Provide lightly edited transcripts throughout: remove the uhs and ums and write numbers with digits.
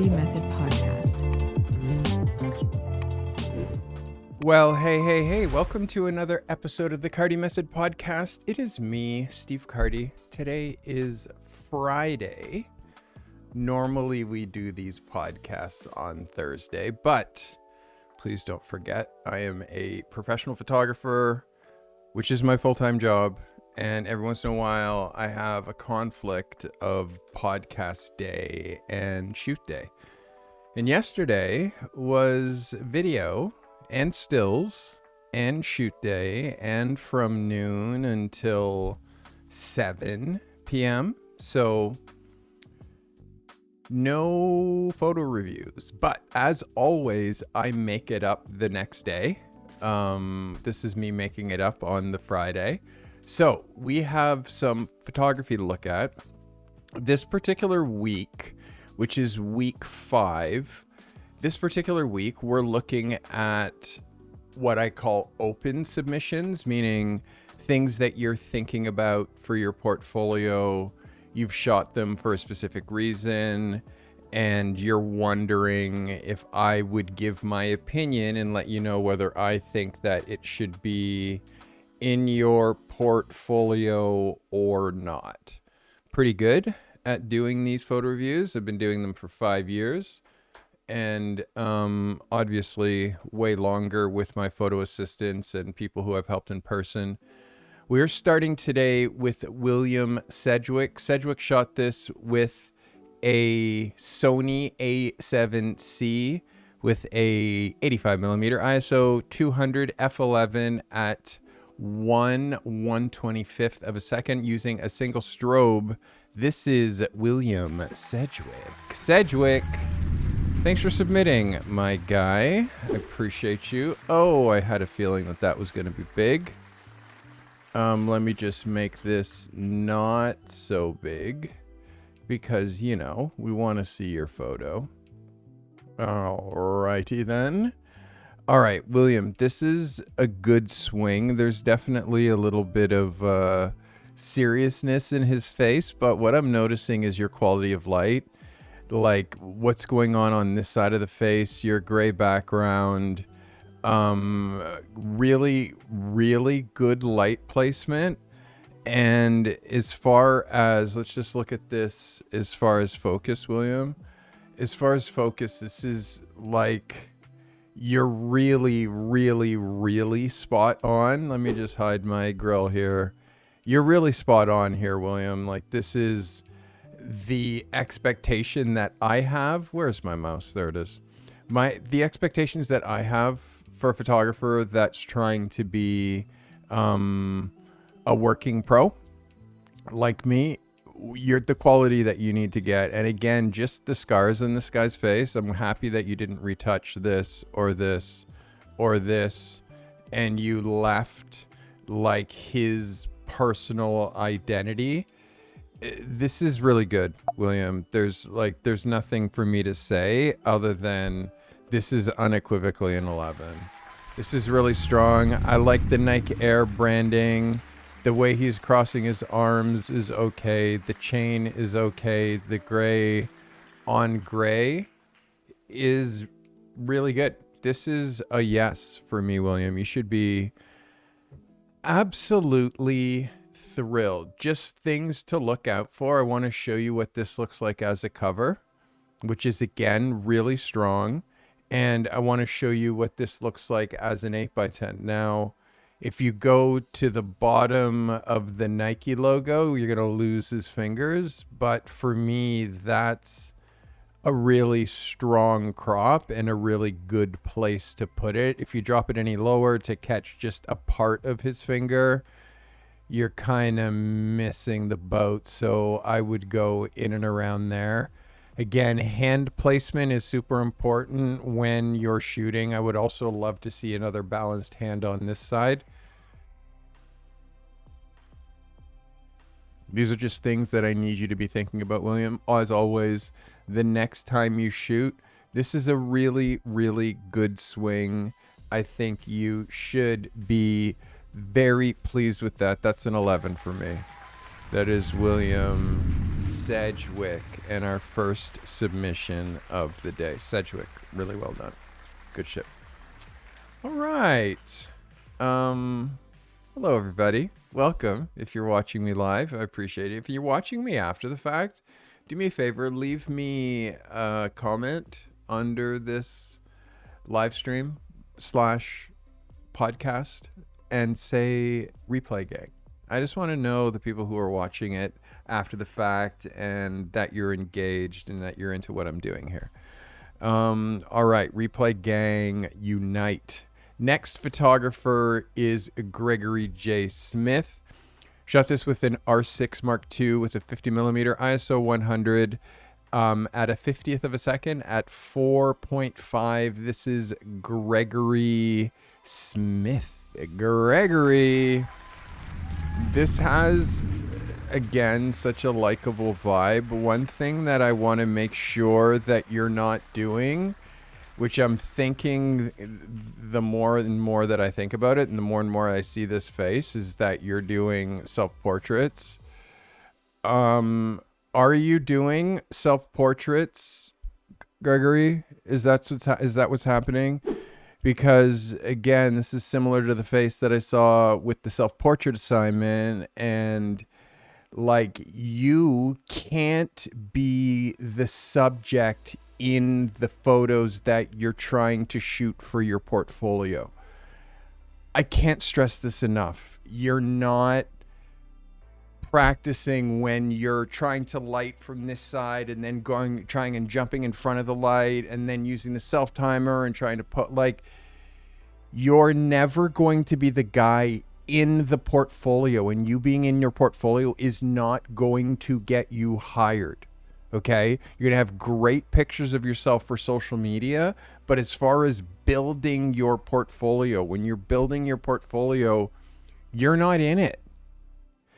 Carty Method podcast. Well, hey, welcome to another episode of the Carty Method podcast. It is me, Steve Carty. Today is Friday. Normally we do these podcasts on Thursday, but please don't forget, I am a professional photographer, which is my full-time job. And every once in a while, I have a conflict of podcast day and shoot day. And yesterday was video and stills and shoot day, and from noon until 7 p.m. So no photo reviews. But as always, I make it up the next day. This is me making it up on the Friday. So we have some photography to look at. This particular week, which is week 5, this particular week, we're looking at what I call open submissions, meaning things that you're thinking about for your portfolio. You've shot them for a specific reason, and you're wondering if I would give my opinion and let you know whether I think that it should be in your portfolio or not. Pretty good at doing these photo reviews. I've been doing them for 5 years, and obviously way longer with my photo assistants and people who I've helped in person. We're starting today with William Sedgwick. Sedgwick shot this with a Sony A7C with a 85mm ISO 200 f11 at 1/125th of a second using a single strobe. This is William Sedgwick. Sedgwick, thanks for submitting, my guy. I appreciate you. Oh, I had a feeling that that was going to be big. Let me just make this not so big because, you know, we want to see your photo. Alrighty then. All right, William, this is a good swing. There's definitely a little bit of seriousness in his face, but what I'm noticing is your quality of light, like what's going on this side of the face, your gray background, really, really good light placement. And as far as, let's just look at this as far as focus, William. As far as focus, this is like, you're really, really, really spot on. Let me just hide my grill here. You're really spot on here, William. Like, this is the expectation that I have. Where's my mouse? There it is. The expectations that I have for a photographer that's trying to be a working pro like me. You're the quality that you need to get. And again, just the scars in this guy's face. I'm happy that you didn't retouch this or this or this, and you left like his personal identity. This is really good, William. There's nothing for me to say other than this is unequivocally an 11. This is really strong. I like the Nike Air branding. The way he's crossing his arms is okay. The chain is okay. The gray on gray is really good. This is a yes for me, William. You should be absolutely thrilled. Just things to look out for. I want to show you what this looks like as a cover, which is, again, really strong. And I want to show you what this looks like as an 8x10. Now, if you go to the bottom of the Nike logo, you're going to lose his fingers. But for me, that's a really strong crop and a really good place to put it. If you drop it any lower to catch just a part of his finger, you're kind of missing the boat. So I would go in and around there. Again, hand placement is super important when you're shooting. I would also love to see another balanced hand on this side. These are just things that I need you to be thinking about, William. As always, the next time you shoot, this is a really, really good swing. I think you should be very pleased with that. That's an 11 for me. That is William Sedgwick and our first submission of the day. Sedgwick, really well done. Good shit. All right. Hello, everybody. Welcome. If you're watching me live, I appreciate it. If you're watching me after the fact, do me a favor, leave me a comment under this live stream / podcast and say replay gang. I just want to know the people who are watching it after the fact and that you're engaged and that you're into what I'm doing here. All right, replay gang, unite. Next photographer is Gregory J. Smith. Shot this with an R6 Mark II with a 50mm ISO 100 at a 50th of a second at 4.5. This is Gregory Smith. Gregory. This has, again, such a likable vibe. One thing that I want to make sure that you're not doing, which I'm thinking the more and more that I think about it and the more I see this face, is that you're doing self-portraits. Are you doing self-portraits, Gregory? Is that what's happening? Because, again, this is similar to the face that I saw with the self-portrait assignment, and like, you can't be the subject in the photos that you're trying to shoot for your portfolio. I can't stress this enough. You're not practicing when you're trying to light from this side and then trying and jumping in front of the light and then using the self timer and trying to put, like, you're never going to be the guy in the portfolio, and you being in your portfolio is not going to get you hired. Okay, you're gonna have great pictures of yourself for social media, but as far as building your portfolio, when you're building your portfolio, you're not in it.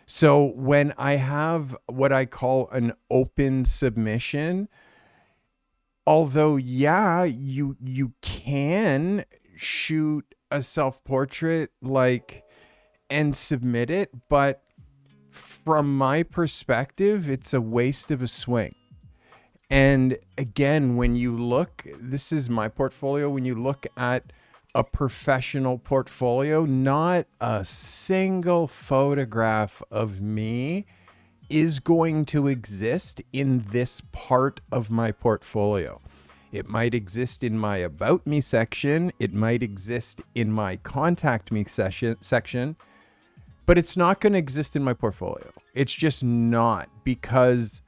So when I have what I call an open submission, although, yeah, you can shoot a self-portrait like and submit it, but from my perspective, it's a waste of a swing. And again, when you look, this is my portfolio, when you look at a professional portfolio, not a single photograph of me is going to exist in this part of my portfolio. It might exist in my About Me section, it might exist in my Contact Me section, but it's not going to exist in my portfolio. It's just not, because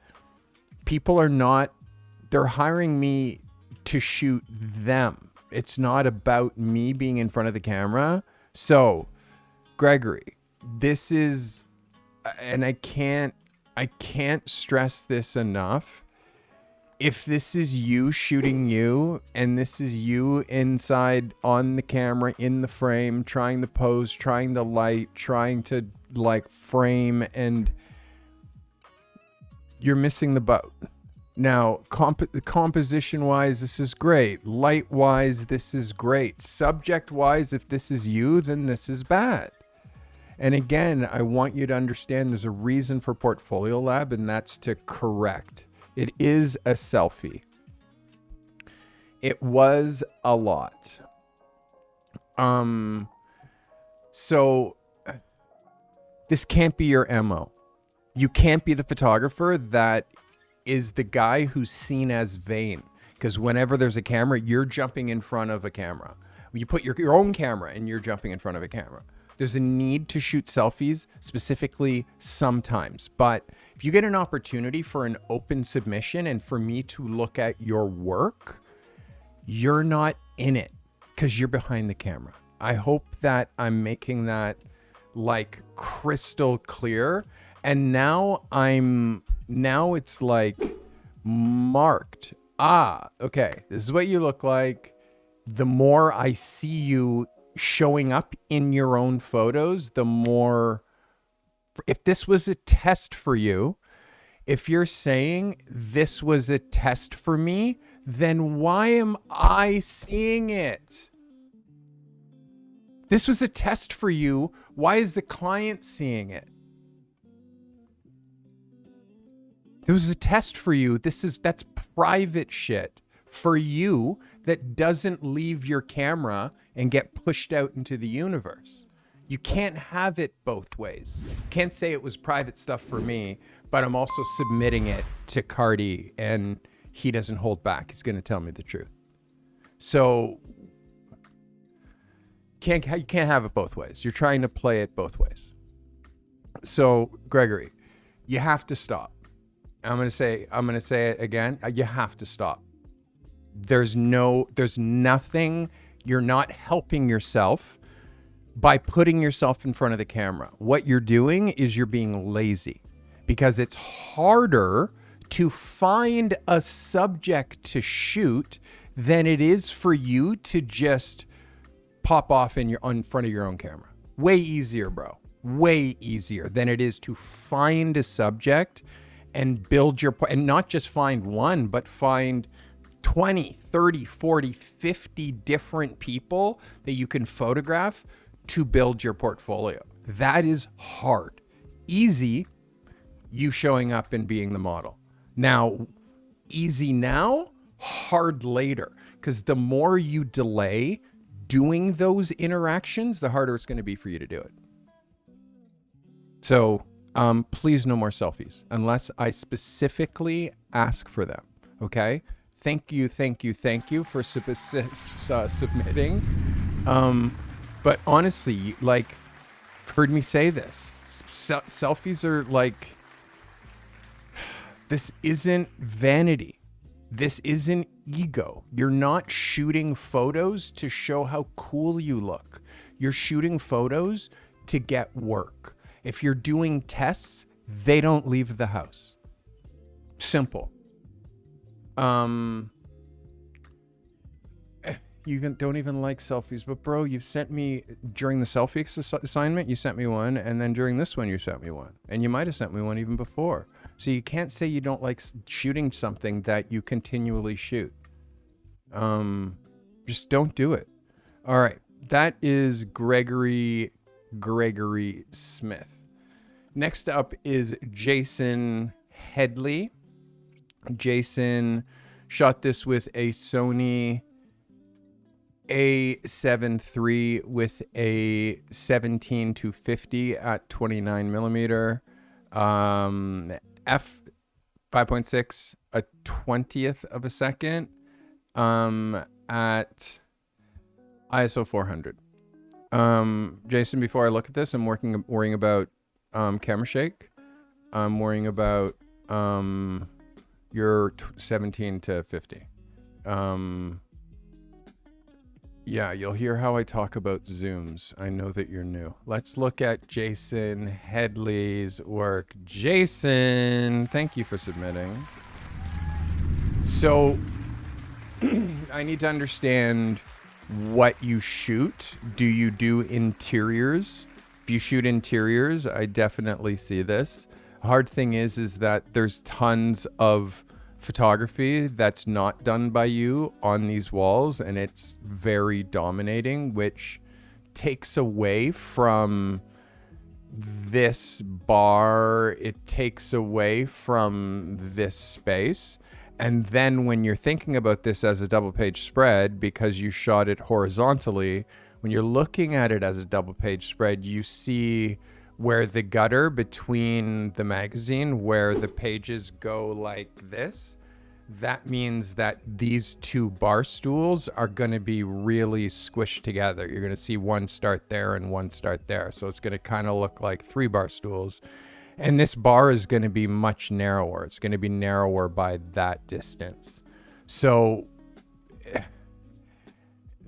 people are not, they're hiring me to shoot them. It's not about me being in front of the camera. So, Gregory, this is, and I can't stress this enough. If this is you shooting you, and this is you inside on the camera, in the frame, trying to pose, trying to light, trying to like frame, and you're missing the boat. Now, composition-wise, this is great. Light-wise, this is great. Subject-wise, if this is you, then this is bad. And again, I want you to understand there's a reason for Portfolio Lab, and that's to correct. It is a selfie. It was a lot. So this can't be your MO. You can't be the photographer that is the guy who's seen as vain, because whenever there's a camera, you're jumping in front of a camera. You put your own camera and you're jumping in front of a camera. There's a need to shoot selfies specifically sometimes, but if you get an opportunity for an open submission and for me to look at your work, you're not in it because you're behind the camera. I hope that I'm making that like crystal clear. And now it's like marked. Okay, this is what you look like. The more I see you showing up in your own photos, the more, if this was a test for you, if you're saying this was a test for me, then why am I seeing it? This was a test for you. Why is the client seeing it? It was a test for you. That's private shit for you that doesn't leave your camera and get pushed out into the universe. You can't have it both ways. You can't say it was private stuff for me, but I'm also submitting it to Carty and he doesn't hold back. He's going to tell me the truth. So you can't have it both ways. You're trying to play it both ways. So Gregory, you have to stop. I'm going to say it again. You have to stop. There's nothing. You're not helping yourself by putting yourself in front of the camera. What you're doing is you're being lazy, because it's harder to find a subject to shoot than it is for you to just pop off in front of your own camera. Way easier, bro. Way easier than it is to find a subject and build and not just find one, but find 20, 30, 40, 50 different people that you can photograph to build your portfolio. That is hard. Easy, you showing up and being the model. Now, easy now, hard later. Because the more you delay doing those interactions, the harder it's going to be for you to do it. So please no more selfies unless I specifically ask for them. Okay? Thank you for submitting. But honestly, like, you've heard me say this. Selfies are like, this isn't vanity. This isn't ego. You're not shooting photos to show how cool you look. You're shooting photos to get work. If you're doing tests, they don't leave the house. Simple. You don't even like selfies, but bro, you've sent me during the selfie assignment, you sent me one, and then during this one, you sent me one, and you might have sent me one even before. So you can't say you don't like shooting something that you continually shoot. Just don't do it. All right, that is Gregory Smith. Next up is Jason Headley. Jason shot this with a Sony A7 III with a 17-50 at 29 millimeter, f 5.6, a 20th of a second, at ISO 400. Jason, before I look at this, I'm worrying about camera shake. I'm worrying about your 17-50. Yeah, you'll hear how I talk about zooms. I know that you're new. Let's look at Jason Headley's work. Jason, thank you for submitting. So I need to understand what you shoot. Do you do interiors? If you shoot interiors, I definitely see this. Hard thing is that there's tons of photography that's not done by you on these walls, and it's very dominating, which takes away from this bar. It takes away from this space. And then when you're thinking about this as a double page spread, because you shot it horizontally, when you're looking at it as a double page spread, you see where the gutter between the magazine, where the pages go like this, that means that these two bar stools are going to be really squished together. You're going to see one start there and one start there. So it's going to kind of look like 3 bar stools. And this bar is going to be much narrower. It's going to be narrower by that distance. So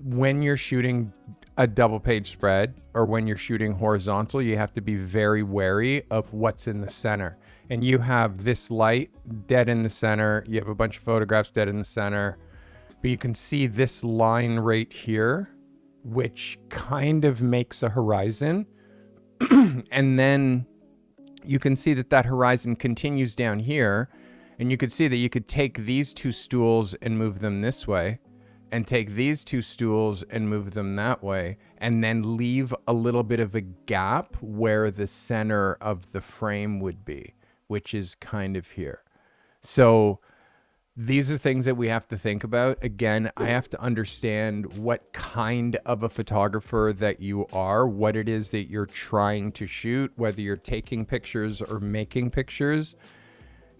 when you're shooting a double page spread, or when you're shooting horizontal, you have to be very wary of what's in the center. And you have this light dead in the center. You have a bunch of photographs dead in the center. But you can see this line right here, which kind of makes a horizon. And then you can see that horizon continues down here. And you could see that you could take these 2 stools and move them this way, and take these 2 stools and move them that way, and then leave a little bit of a gap where the center of the frame would be, which is kind of here. So these are things that we have to think about. Again, I have to understand what kind of a photographer that you are, what it is that you're trying to shoot, whether you're taking pictures or making pictures.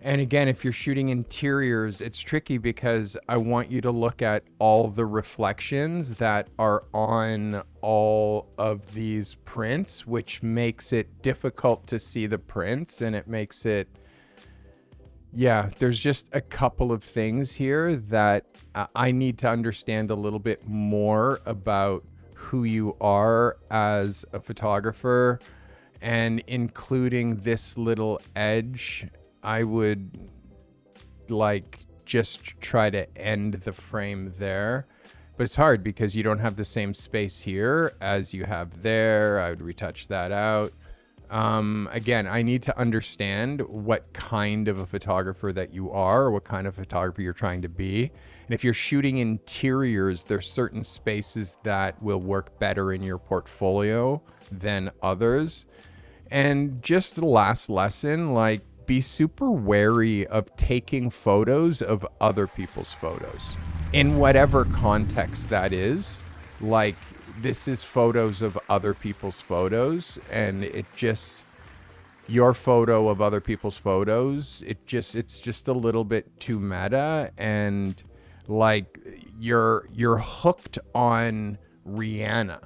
And again, if you're shooting interiors, it's tricky because I want you to look at all the reflections that are on all of these prints, which makes it difficult to see the prints, and it makes it, yeah, there's just a couple of things here that I need to understand a little bit more about who you are as a photographer, and including this little edge. I would like just try to end the frame there, but it's hard because you don't have the same space here as you have there. I would retouch that out. Again, I need to understand what kind of a photographer that you are, or what kind of photographer you're trying to be. And if you're shooting interiors, there's certain spaces that will work better in your portfolio than others. And just the last lesson, like, be super wary of taking photos of other people's photos in whatever context that is. Like, this is photos of other people's photos, and it just, your photo of other people's photos, it's just a little bit too meta. And like, you're hooked on Rihanna,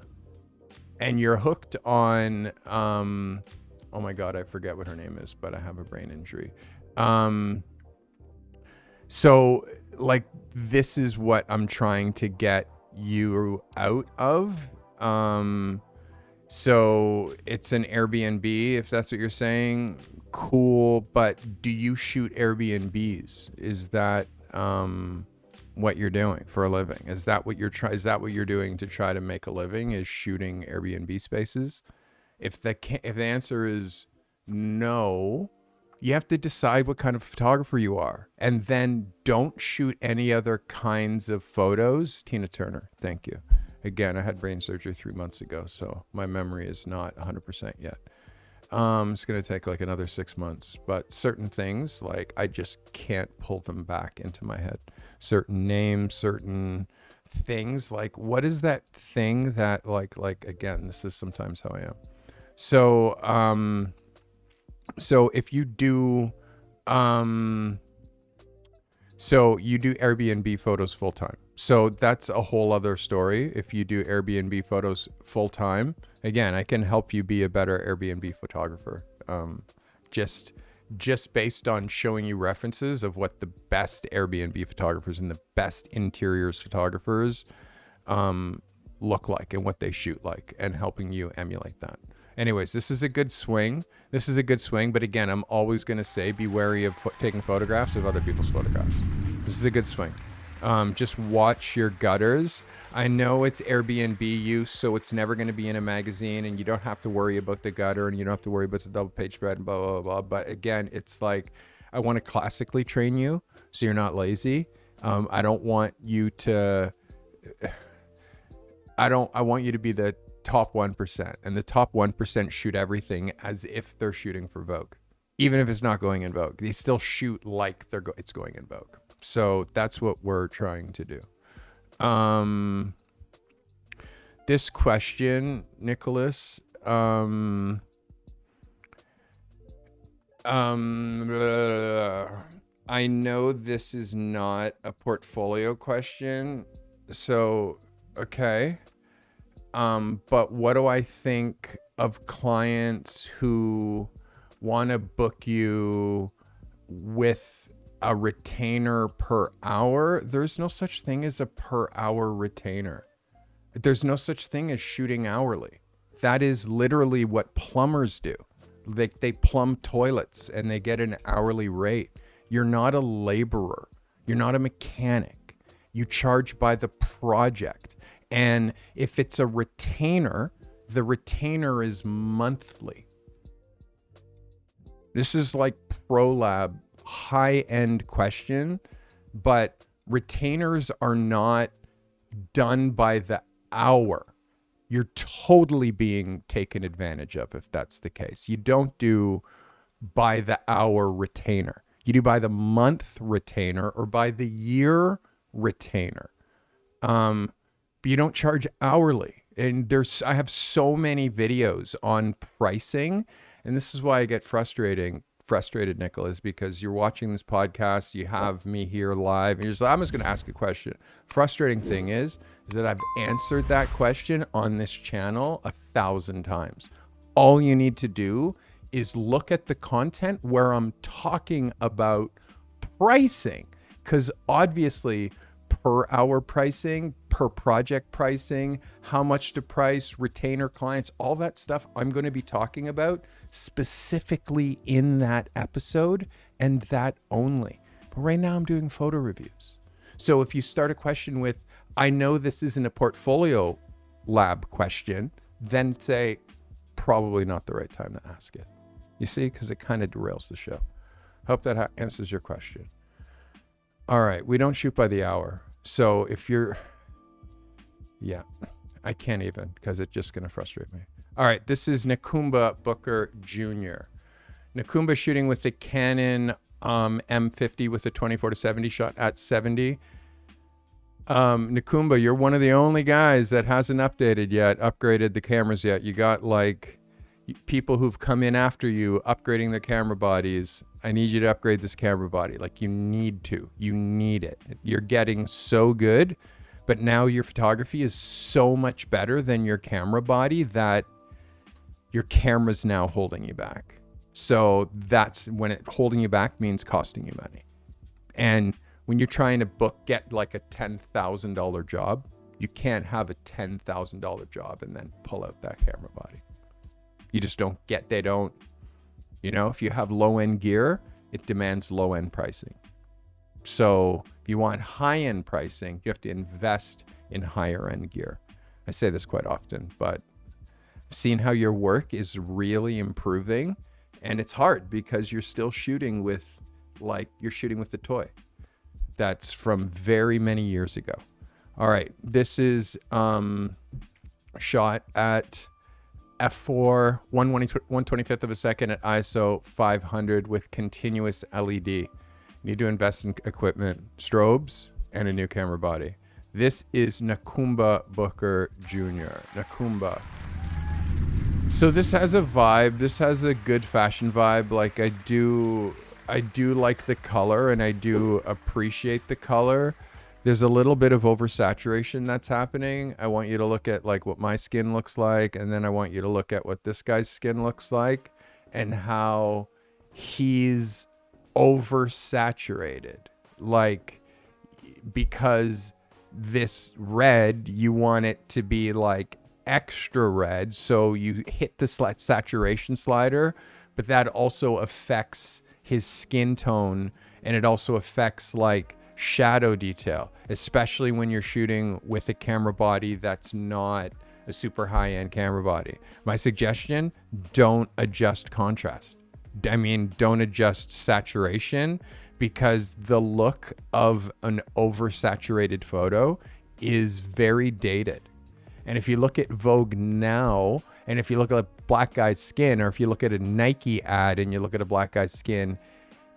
and you're hooked on oh my God, I forget what her name is, but I have a brain injury. So like, this is what I'm trying to get you out of. So it's an Airbnb, if that's what you're saying, cool. But do you shoot Airbnbs? Is that what you're doing for a living? Is that what you're doing to try to make a living, is shooting Airbnb spaces? If the answer is no, you have to decide what kind of photographer you are, and then don't shoot any other kinds of photos. Tina Turner, thank you. Again, I had brain surgery 3 months ago, so my memory is not 100% yet. It's going to take like another 6 months, but certain things, like, I just can't pull them back into my head. Certain names, certain things, like, what is that thing that like, again, this is sometimes how I am. So, so if you do, so you do Airbnb photos full time. So that's a whole other story. If you do Airbnb photos full time, again, I can help you be a better Airbnb photographer. Just based on showing you references of what the best Airbnb photographers and the best interiors photographers look like and what they shoot like, and helping you emulate that. Anyways, this is a good swing. But again, I'm always going to say, be wary of taking photographs of other people's photographs. This is a good swing. Just watch your gutters. I know it's Airbnb use, so it's never going to be in a magazine, and you don't have to worry about the gutter, and you don't have to worry about the double page spread and blah, blah, blah. But again, it's like, I want to classically train you so you're not lazy. I don't want you to, I want you to be the top 1%, and the top 1% shoot everything as if they're shooting for Vogue. Even if it's not going in Vogue, they still shoot like it's going in Vogue. So that's what we're trying to do. This question, Nicholas, I know this is not a portfolio question, so okay. But what do I think of clients who want to book you with a retainer per hour? There's no such thing as a per hour retainer. There's no such thing as shooting hourly. That is literally what plumbers do. They plumb toilets and they get an hourly rate. You're not a laborer. You're not a mechanic. You charge by the project. And if it's a retainer, the retainer is monthly. This is like ProLab, high-end question, but retainers are not done by the hour. You're totally being taken advantage of if that's the case. You don't do by the hour retainer. You do by the month retainer or by the year retainer. But you don't charge hourly. And I have so many videos on pricing, and this is why I get frustrated, Nicholas, because you're watching this podcast, you have me here live, and you're just like, I'm just going to ask a question. Frustrating thing is that I've answered that question on this channel 1,000 times. All you need to do is look at the content where I'm talking about pricing, because obviously per hour pricing, per project pricing, how much to price, retainer clients, all that stuff I'm going to be talking about specifically in that episode, and that only. But right now I'm doing photo reviews. So if you start a question with, I know this isn't a portfolio lab question, then say, probably not the right time to ask it. You see, because it kind of derails the show. Hope that answers your question. All right, we don't shoot by the hour. So if you're, yeah, I can't even, because it's just going to frustrate me. All right, this is Nakumba Booker Jr. Nakumba shooting with the Canon M50 with a 24-70 shot at 70. Nakumba, you're one of the only guys that hasn't upgraded the cameras yet. You got like people who've come in after you upgrading their camera bodies. I need you to upgrade this camera body. Like, you need it. You're getting so good, but now your photography is so much better than your camera body that your camera's now holding you back. So that's when holding you back means costing you money. And when you're trying to get like a $10,000 job, you can't have a $10,000 job and then pull out that camera body. You just don't if you have low-end gear, it demands low-end pricing. So if you want high-end pricing, you have to invest in higher-end gear. I say this quite often, but I've seen how your work is really improving, and it's hard because you're still shooting with the toy. That's from very many years ago. All right, this is shot at f4, 1/125th of a second at ISO 500 with continuous LED. You need to invest in equipment, strobes, and a new camera body. This is Nakumba Booker Jr. Nakumba. So this has a vibe. This has a good fashion vibe. Like, I do like the color, and I do appreciate the color. There's a little bit of oversaturation that's happening. I want you to look at like what my skin looks like, and then I want you to look at what this guy's skin looks like and how he's oversaturated. Like, because this red, you want it to be like extra red, so you hit the saturation slider, but that also affects his skin tone, and it also affects like shadow detail, especially when you're shooting with a camera body that's not a super high-end camera body. My suggestion, don't adjust contrast. Don't adjust saturation, because the look of an oversaturated photo is very dated. And if you look at Vogue now, and if you look at a black guy's skin, or if you look at a Nike ad and you look at a black guy's skin,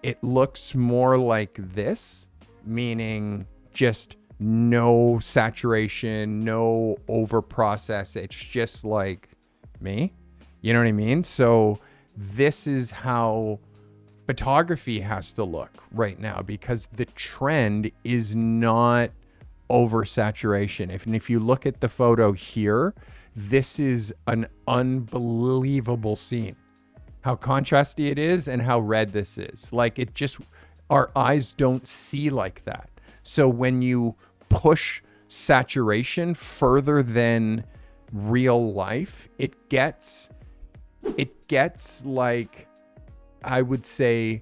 it looks more like this, meaning just no saturation, no over process. It's just like me. You know what I mean? So this is how photography has to look right now, because the trend is not oversaturation. If you look at the photo here, this is an unbelievable scene. How contrasty it is and how red this is. Like, it just, our eyes don't see like that. So when you push saturation further than real life, it gets like, I would say,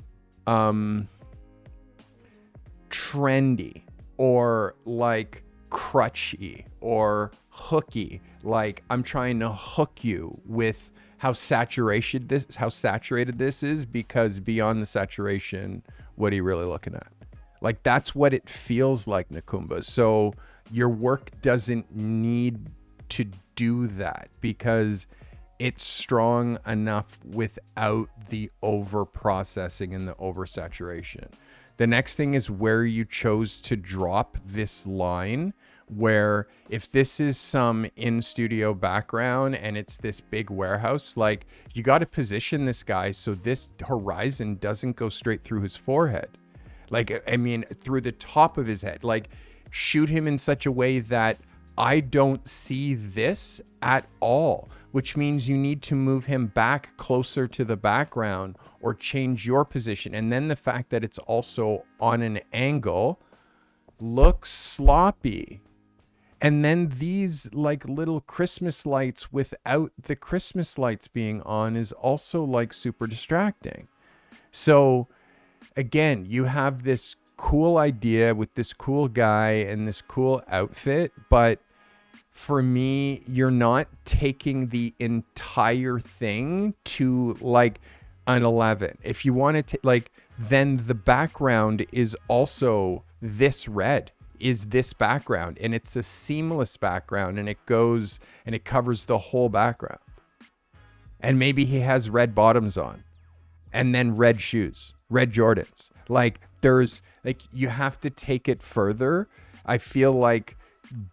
trendy, or like crutchy, or hooky. Like, I'm trying to hook you with how saturated this is, because beyond the saturation, what are you really looking at? Like, that's what it feels like, Nakumba. So your work doesn't need to do that, because it's strong enough without the over processing and the oversaturation. The next thing is where you chose to drop this line, where if this is some in-studio background and it's this big warehouse, like, you got to position this guy so this horizon doesn't go straight through his forehead. Like, I mean, through the top of his head. Like, shoot him in such a way that I don't see this at all, which means you need to move him back closer to the background or change your position. And then the fact that it's also on an angle looks sloppy. And then these like little Christmas lights without the Christmas lights being on is also like super distracting. So again, you have this cool idea with this cool guy and this cool outfit, but for me, you're not taking the entire thing to like an 11. If you want to like, then the background is also this red, is this background, and it's a seamless background, and it goes and it covers the whole background. And maybe he has red bottoms on and then red shoes, red Jordans. Like, there's like, you have to take it further. I feel like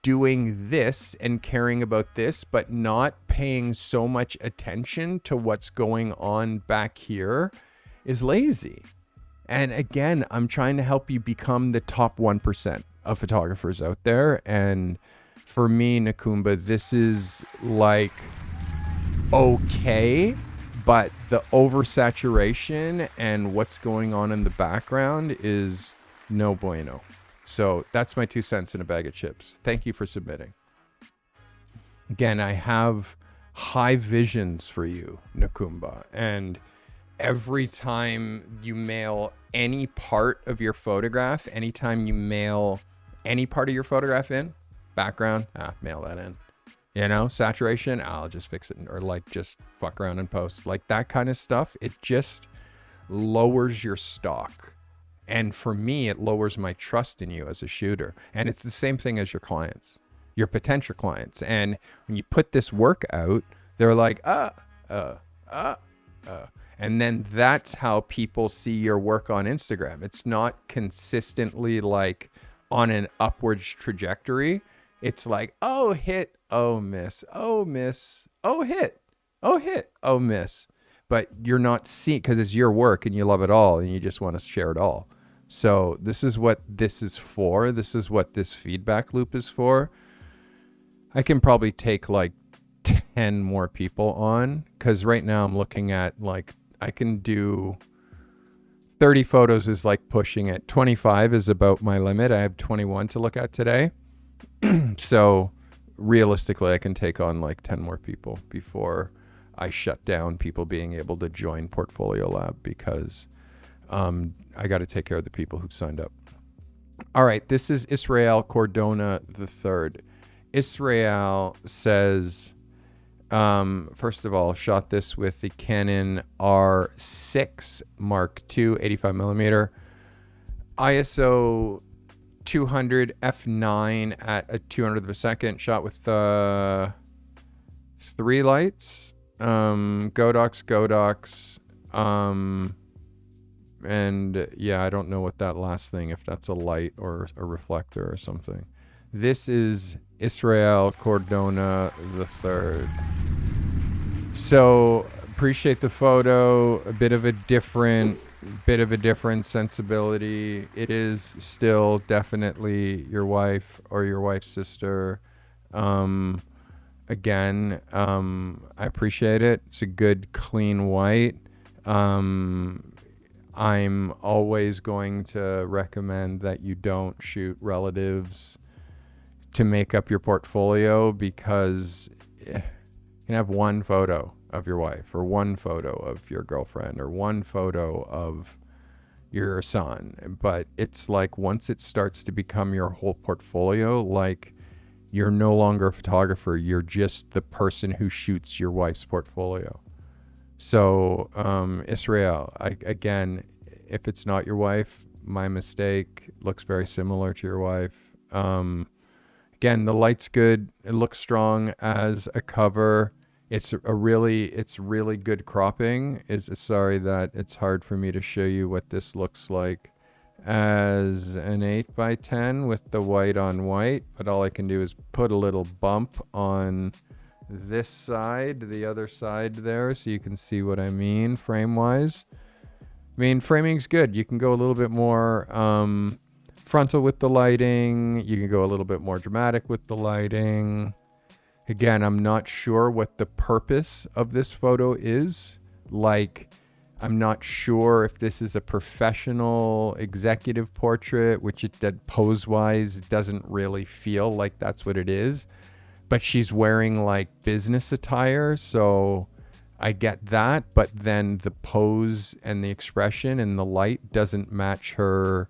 doing this and caring about this, but not paying so much attention to what's going on back here is lazy. And again, I'm trying to help you become the top 1% of photographers out there. And for me, Nakumba, this is like okay, but the oversaturation and what's going on in the background is no bueno. So that's my 2 cents in a bag of chips. Thank you for submitting. Again, I have high visions for you, Nakumba. And every time you mail any part of your photograph, anytime you mail any part of your photograph in, background, mail that in. You know, saturation, I'll just fix it. Or like just fuck around and post. Like that kind of stuff, it just lowers your stock. And for me, it lowers my trust in you as a shooter. And it's the same thing as your clients, your potential clients. And when you put this work out, they're like, and then that's how people see your work on Instagram. It's not consistently like on an upwards trajectory. It's like, oh, hit, oh, miss, oh, miss, oh, hit, oh, hit, oh, miss. But you're not seeing, because it's your work and you love it all and you just want to share it all. So this is what this is for. This is what this feedback loop is for. I can probably take like 10 more people on, because right now I'm looking at like, I can do 30 photos is like pushing it. 25 is about my limit. I have 21 to look at today. So realistically, I can take on like 10 more people before I shut down people being able to join Portfolio Lab, because I got to take care of the people who've signed up. All right, this is Israel Cordona III. Israel says, first of all, shot this with the Canon R6 Mark II 85 millimeter, ISO 200 f9 at a 200th of a second, shot with 3 lights, Godox, and yeah, I don't know what that last thing, if that's a light or a reflector or something. This is Israel Cordona III. So appreciate the photo, a bit of a different sensibility. It is still definitely your wife or your wife's sister. Again, I appreciate it. It's a good, clean white. I'm always going to recommend that you don't shoot relatives to make up your portfolio, because you can have one photo of your wife or one photo of your girlfriend or one photo of your son. But it's like, once it starts to become your whole portfolio, like, you're no longer a photographer. You're just the person who shoots your wife's portfolio. So, Israel, again, if it's not your wife, my mistake. Looks very similar to your wife. Again, the light's good. It looks strong as a cover. It's really good cropping. Sorry that it's hard for me to show you what this looks like as an 8x10 with the white on white, but all I can do is put a little bump on this side, the other side there, so you can see what I mean frame wise. I mean, framing's good. You can go a little bit more frontal with the lighting. You can go a little bit more dramatic with the lighting. Again, I'm not sure what the purpose of this photo is. Like, I'm not sure if this is a professional executive portrait, which it did pose-wise doesn't really feel like that's what it is. But she's wearing like business attire, so I get that. But then the pose and the expression and the light doesn't match her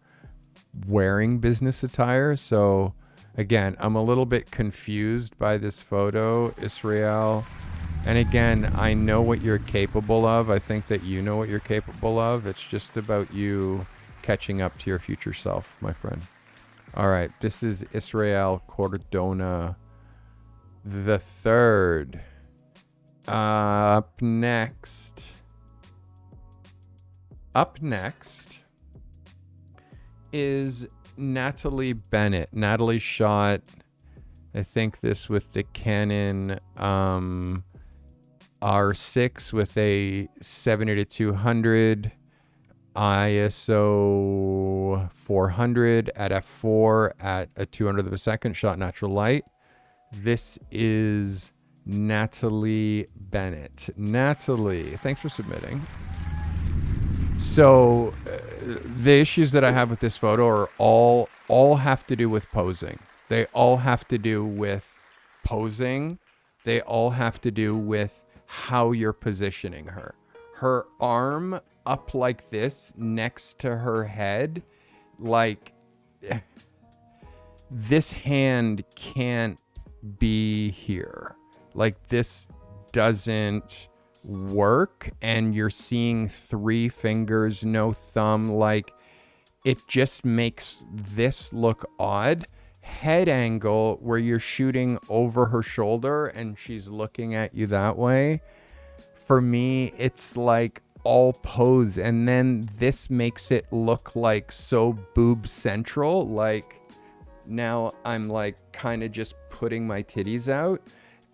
wearing business attire. So again, I'm a little bit confused by this photo, Israel. And again, I know what you're capable of. I think that you know what you're capable of. It's just about you catching up to your future self, my friend. All right, this is Israel Cordona the third. Up next is Natalie Bennett. Natalie shot, I think, this with the Canon R6 with a 70-200 ISO 400 at f4 at a 200th of a second, shot natural light. This is Natalie Bennett. Natalie, thanks for submitting. So the issues that I have with this photo are all have to do with posing. They all have to do with posing. They all have to do with how you're positioning her. Her arm up like this next to her head, like this hand can't be here. Like this doesn't work, and you're seeing 3 fingers, no thumb. Like it just makes this look odd. Head angle where you're shooting over her shoulder and she's looking at you that way. For me, it's like all pose, and then this makes it look like so boob central. Like now I'm like kind of just putting my titties out,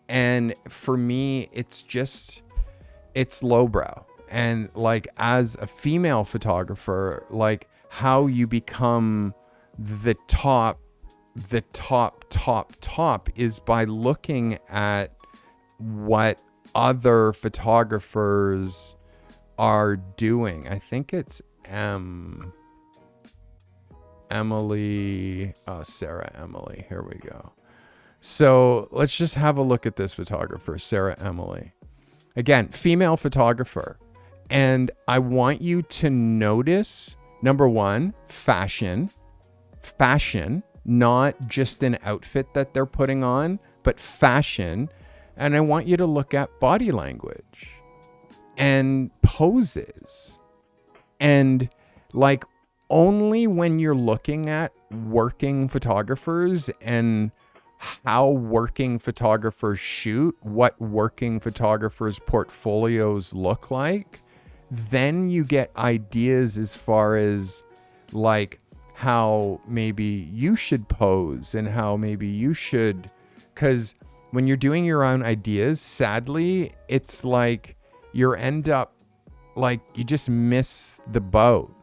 and for me it's lowbrow. And like as a female photographer, like how you become the top is by looking at what other photographers are doing. I think it's Emily, Sarah Emily. Here we go. So let's just have a look at this photographer, Sarah Emily. Again, female photographer. And I want you to notice, number one, fashion, not just an outfit that they're putting on, but fashion. And I want you to look at body language and poses. And like only when you're looking at working photographers and how working photographers shoot, what working photographers' portfolios look like, then you get ideas as far as like how maybe you should pose and how maybe you should, because when you're doing your own ideas, sadly, it's like you end up like you just miss the boat,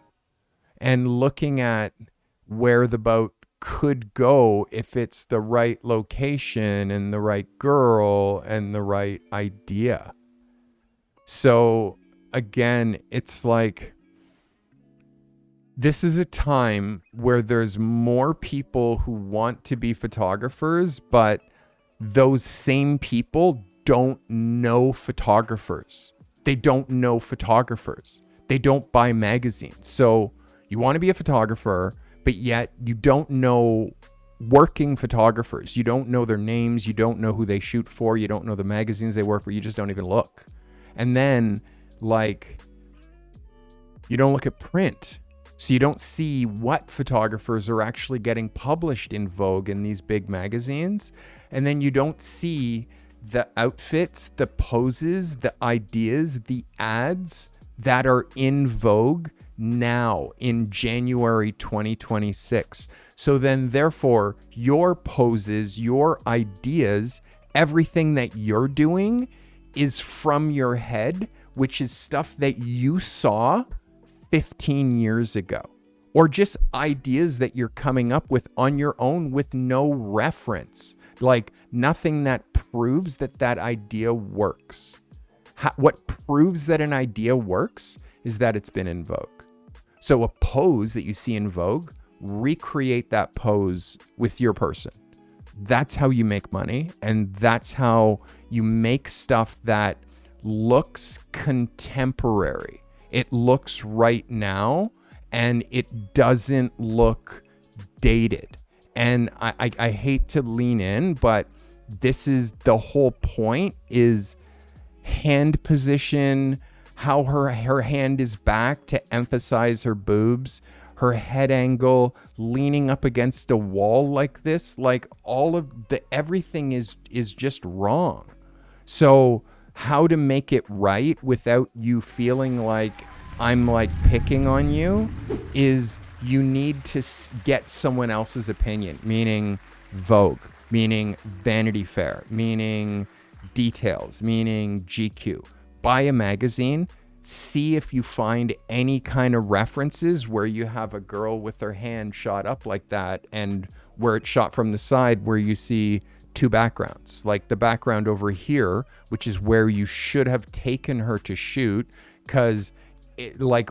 and looking at where the boat could go if it's the right location and the right girl and the right idea. So again, it's like this is a time where there's more people who want to be photographers, but those same people don't know photographers. They don't know photographers. They don't buy magazines. So you want to be a photographer, but yet you don't know working photographers. You don't know their names. You don't know who they shoot for. You don't know the magazines they work for. You just don't even look. And then like, you don't look at print. So you don't see what photographers are actually getting published in Vogue in these big magazines. And then you don't see the outfits, the poses, the ideas, the ads that are in vogue now in January 2026. So then therefore your poses, your ideas, everything that you're doing is from your head, which is stuff that you saw 15 years ago, or just ideas that you're coming up with on your own with no reference, like nothing that proves that that idea works. What proves that an idea works is that it's been in vogue. So a pose that you see in vogue, recreate that pose with your person. That's how you make money, and that's how you make stuff that looks contemporary. It looks right now, and it doesn't look dated. And I hate to lean in, but this is the whole point, is hand position, how her hand is back to emphasize her boobs, her head angle, leaning up against a wall like this, like all of everything is just wrong. So how to make it right without you feeling like I'm like picking on you is you need to get someone else's opinion, meaning Vogue, meaning Vanity Fair, meaning Details, meaning GQ. Buy a magazine, see if you find any kind of references where you have a girl with her hand shot up like that, and where it's shot from the side where you see two backgrounds, like the background over here, which is where you should have taken her to shoot, because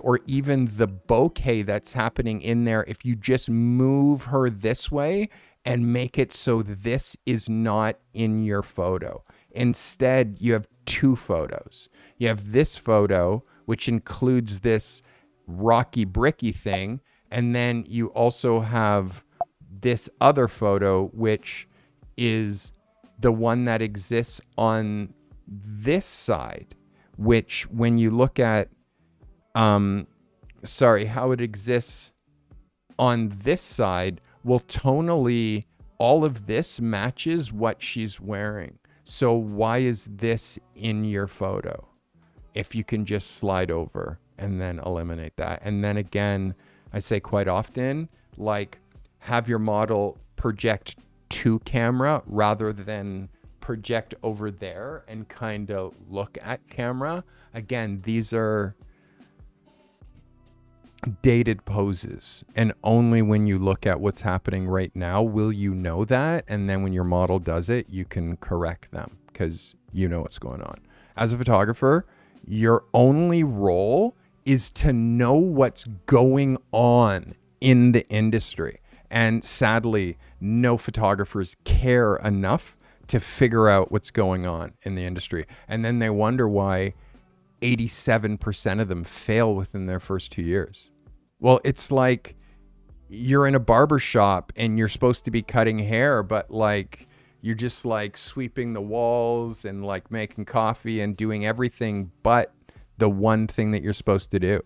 or even the bokeh that's happening in there, if you just move her this way and make it so this is not in your photo. Instead, you have two photos. You have this photo, which includes this rocky bricky thing, and then you also have this other photo, which is the one that exists on this side, which when you look at how it exists on this side, well, tonally, all of this matches what she's wearing. So why is this in your photo? If you can just slide over and then eliminate that. And then again, I say quite often, like, have your model project to camera rather than project over there and kind of look at camera. Again, these are dated poses, and only when you look at what's happening right now will you know that. And then when your model does it, you can correct them because you know what's going on. As a photographer, your only role is to know what's going on in the industry. And sadly, no photographers care enough to figure out what's going on in the industry. And then they wonder why 87% of them fail within their first 2 years. Well, it's like you're in a barber shop and you're supposed to be cutting hair, but like you're just like sweeping the walls and like making coffee and doing everything but the one thing that you're supposed to do.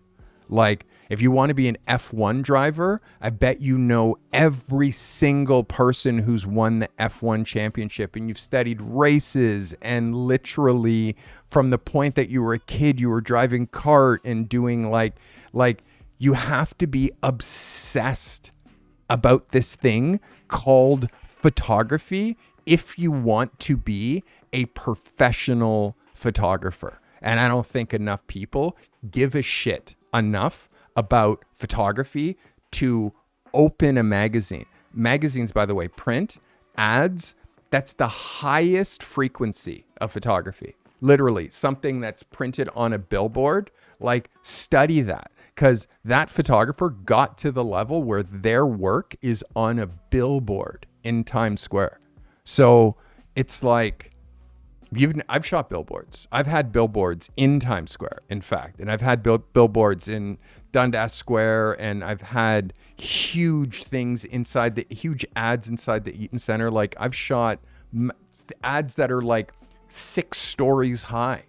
Like, if you want to be an F1 driver, I bet you know every single person who's won the F1 championship, and you've studied races, and literally from the point that you were a kid, you were driving kart and doing like you have to be obsessed about this thing called photography if you want to be a professional photographer. And I don't think enough people give a shit enough about photography to open a magazine. Magazines, by the way, print, ads, that's the highest frequency of photography. Literally, something that's printed on a billboard, like, study that. Because that photographer got to the level where their work is on a billboard in Times Square. So it's like, I've shot billboards. I've had billboards in Times Square, in fact. And I've had billboards in Dundas Square, and I've had huge things inside huge ads inside the Eaton Center. Like, I've shot ads that are like 6 stories high.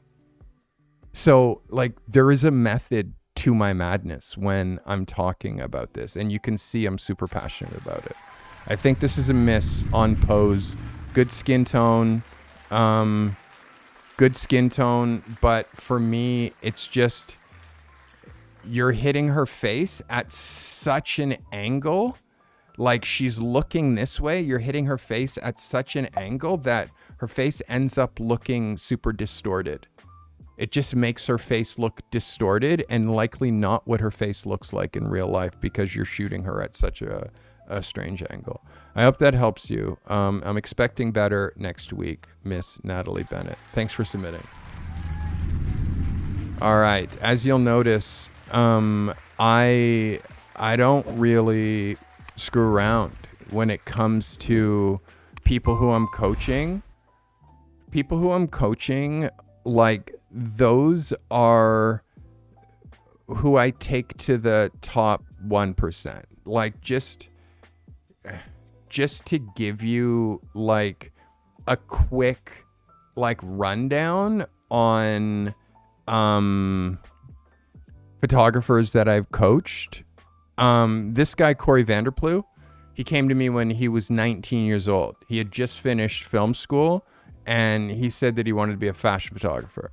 So like, there is a method to my madness when I'm talking about this, and you can see I'm super passionate about it. I think this is a miss on pose. Good skin tone, Good skin tone, but for me, it's just you're hitting her face at such an angle. Like she's looking this way, you're hitting her face at such an angle that her face ends up looking super distorted. It just makes her face look distorted and likely not what her face looks like in real life because you're shooting her at such a strange angle. I hope that helps you. I'm expecting better next week, Miss Natalie Bennett. Thanks for submitting. All right. As you'll notice, I don't really screw around when it comes to people who I'm coaching. People who I'm coaching, like those are who I take to the top 1%. Like just to give you like a quick like rundown on photographers that I've coached. This guy, Corey Vanderplu, he came to me when he was 19 years old. He had just finished film school and he said that he wanted to be a fashion photographer.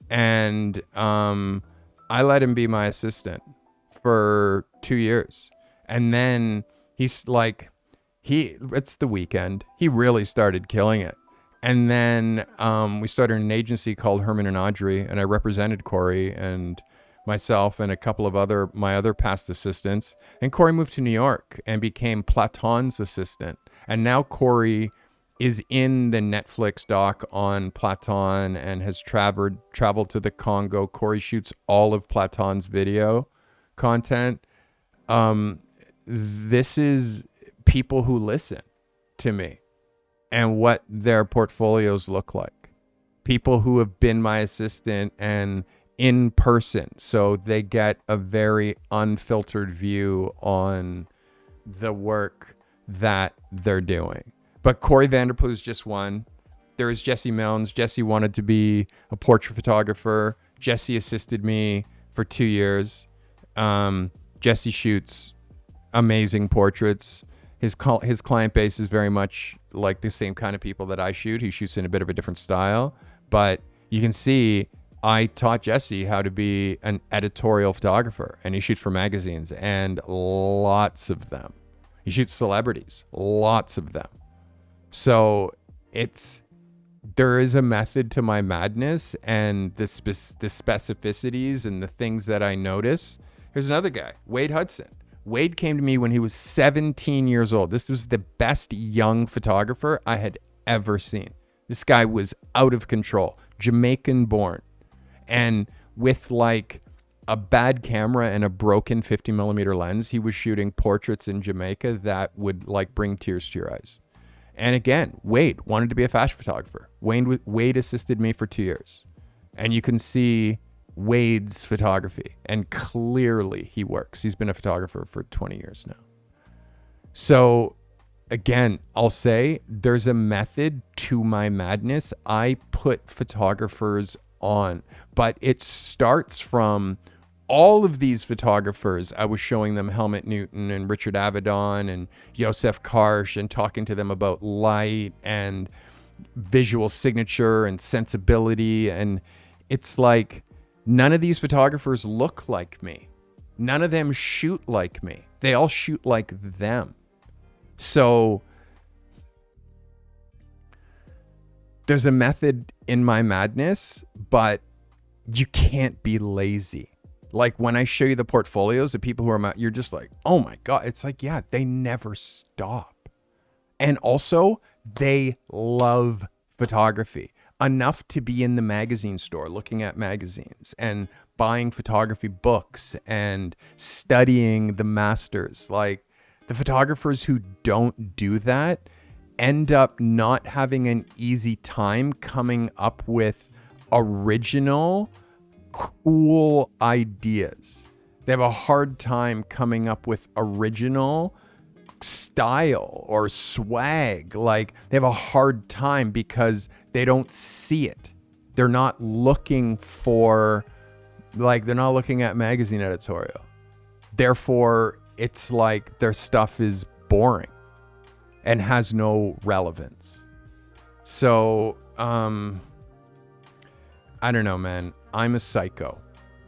And I let him be my assistant for 2 years. And then he's like, it's the weekend. He really started killing it. And then we started an agency called Herman and Audrey, and I represented Corey and myself and a couple of my other past assistants. And Corey moved to New York and became Platon's assistant. And now Corey is in the Netflix doc on Platon and has traveled to the Congo. Corey shoots all of Platon's video content. This is people who listen to me and what their portfolios look like. People who have been my assistant and in person, so they get a very unfiltered view on the work that they're doing. But Corey Vanderplu is just one. There is Jesse Milnes. Jesse wanted to be a portrait photographer. Jesse assisted me for 2 years. Jesse shoots amazing portraits. His client base is very much like the same kind of people that I shoot. He shoots in a bit of a different style, but you can see I taught Jesse how to be an editorial photographer, and he shoots for magazines, and lots of them. He shoots celebrities, lots of them. So there is a method to my madness and the specificities and the things that I notice. Here's another guy, Wade Hudson. Wade came to me when he was 17 years old. This was the best young photographer I had ever seen. This guy was out of control, Jamaican born. And with like a bad camera and a broken 50 millimeter lens, he was shooting portraits in Jamaica that would like bring tears to your eyes. And again, Wade wanted to be a fashion photographer. Wade assisted me for 2 years. And you can see Wade's photography, and clearly he works. He's been a photographer for 20 years now. So again, I'll say there's a method to my madness. I put photographers on, but it starts from all of these photographers. I was showing them Helmut Newton and Richard Avedon and Josef Karsh and talking to them about light and visual signature and sensibility. And it's like, none of these photographers look like me. None of them shoot like me. They all shoot like them. So there's a method in my madness, but you can't be lazy. Like when I show you the portfolios of people who are, you're just like, oh my God. It's like, yeah, they never stop. And also they love photography enough to be in the magazine store looking at magazines and buying photography books and studying the masters. Like the photographers who don't do that end up not having an easy time coming up with original, cool ideas. They have a hard time coming up with original style or swag. Like they have a hard time because they don't see it. They're not looking for, like, they're not looking at magazine editorial. Therefore, it's like their stuff is boring and has no relevance. So, I don't know, man. I'm a psycho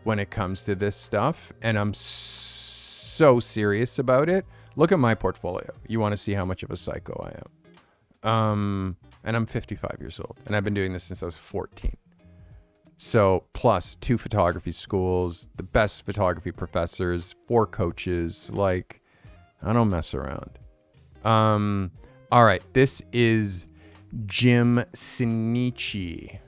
when it comes to this stuff, and I'm so serious about it. Look at my portfolio. You want to see how much of a psycho I am. And I'm 55 years old, and I've been doing this since I was 14. So plus 2 photography schools, the best photography professors, 4 coaches. Like, I don't mess around. All right. This is Jim Sinichi.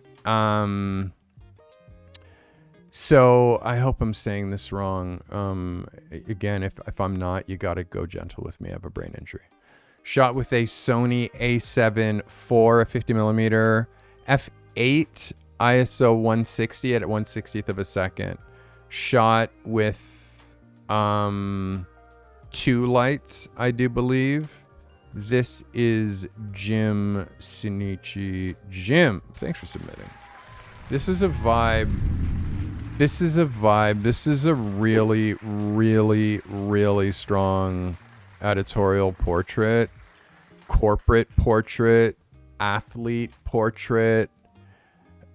So I hope I'm saying this wrong. Again, if I'm not, you got to go gentle with me. I have a brain injury. Shot with a Sony A7 IV, 50 millimeter, f8, ISO 160 at 1/60th of a second. Shot with 2 lights, I do believe. This is Jim Sinichi. Jim, thanks for submitting. This is a vibe. This is a vibe. This is a really, really, really strong editorial portrait, corporate portrait, athlete portrait.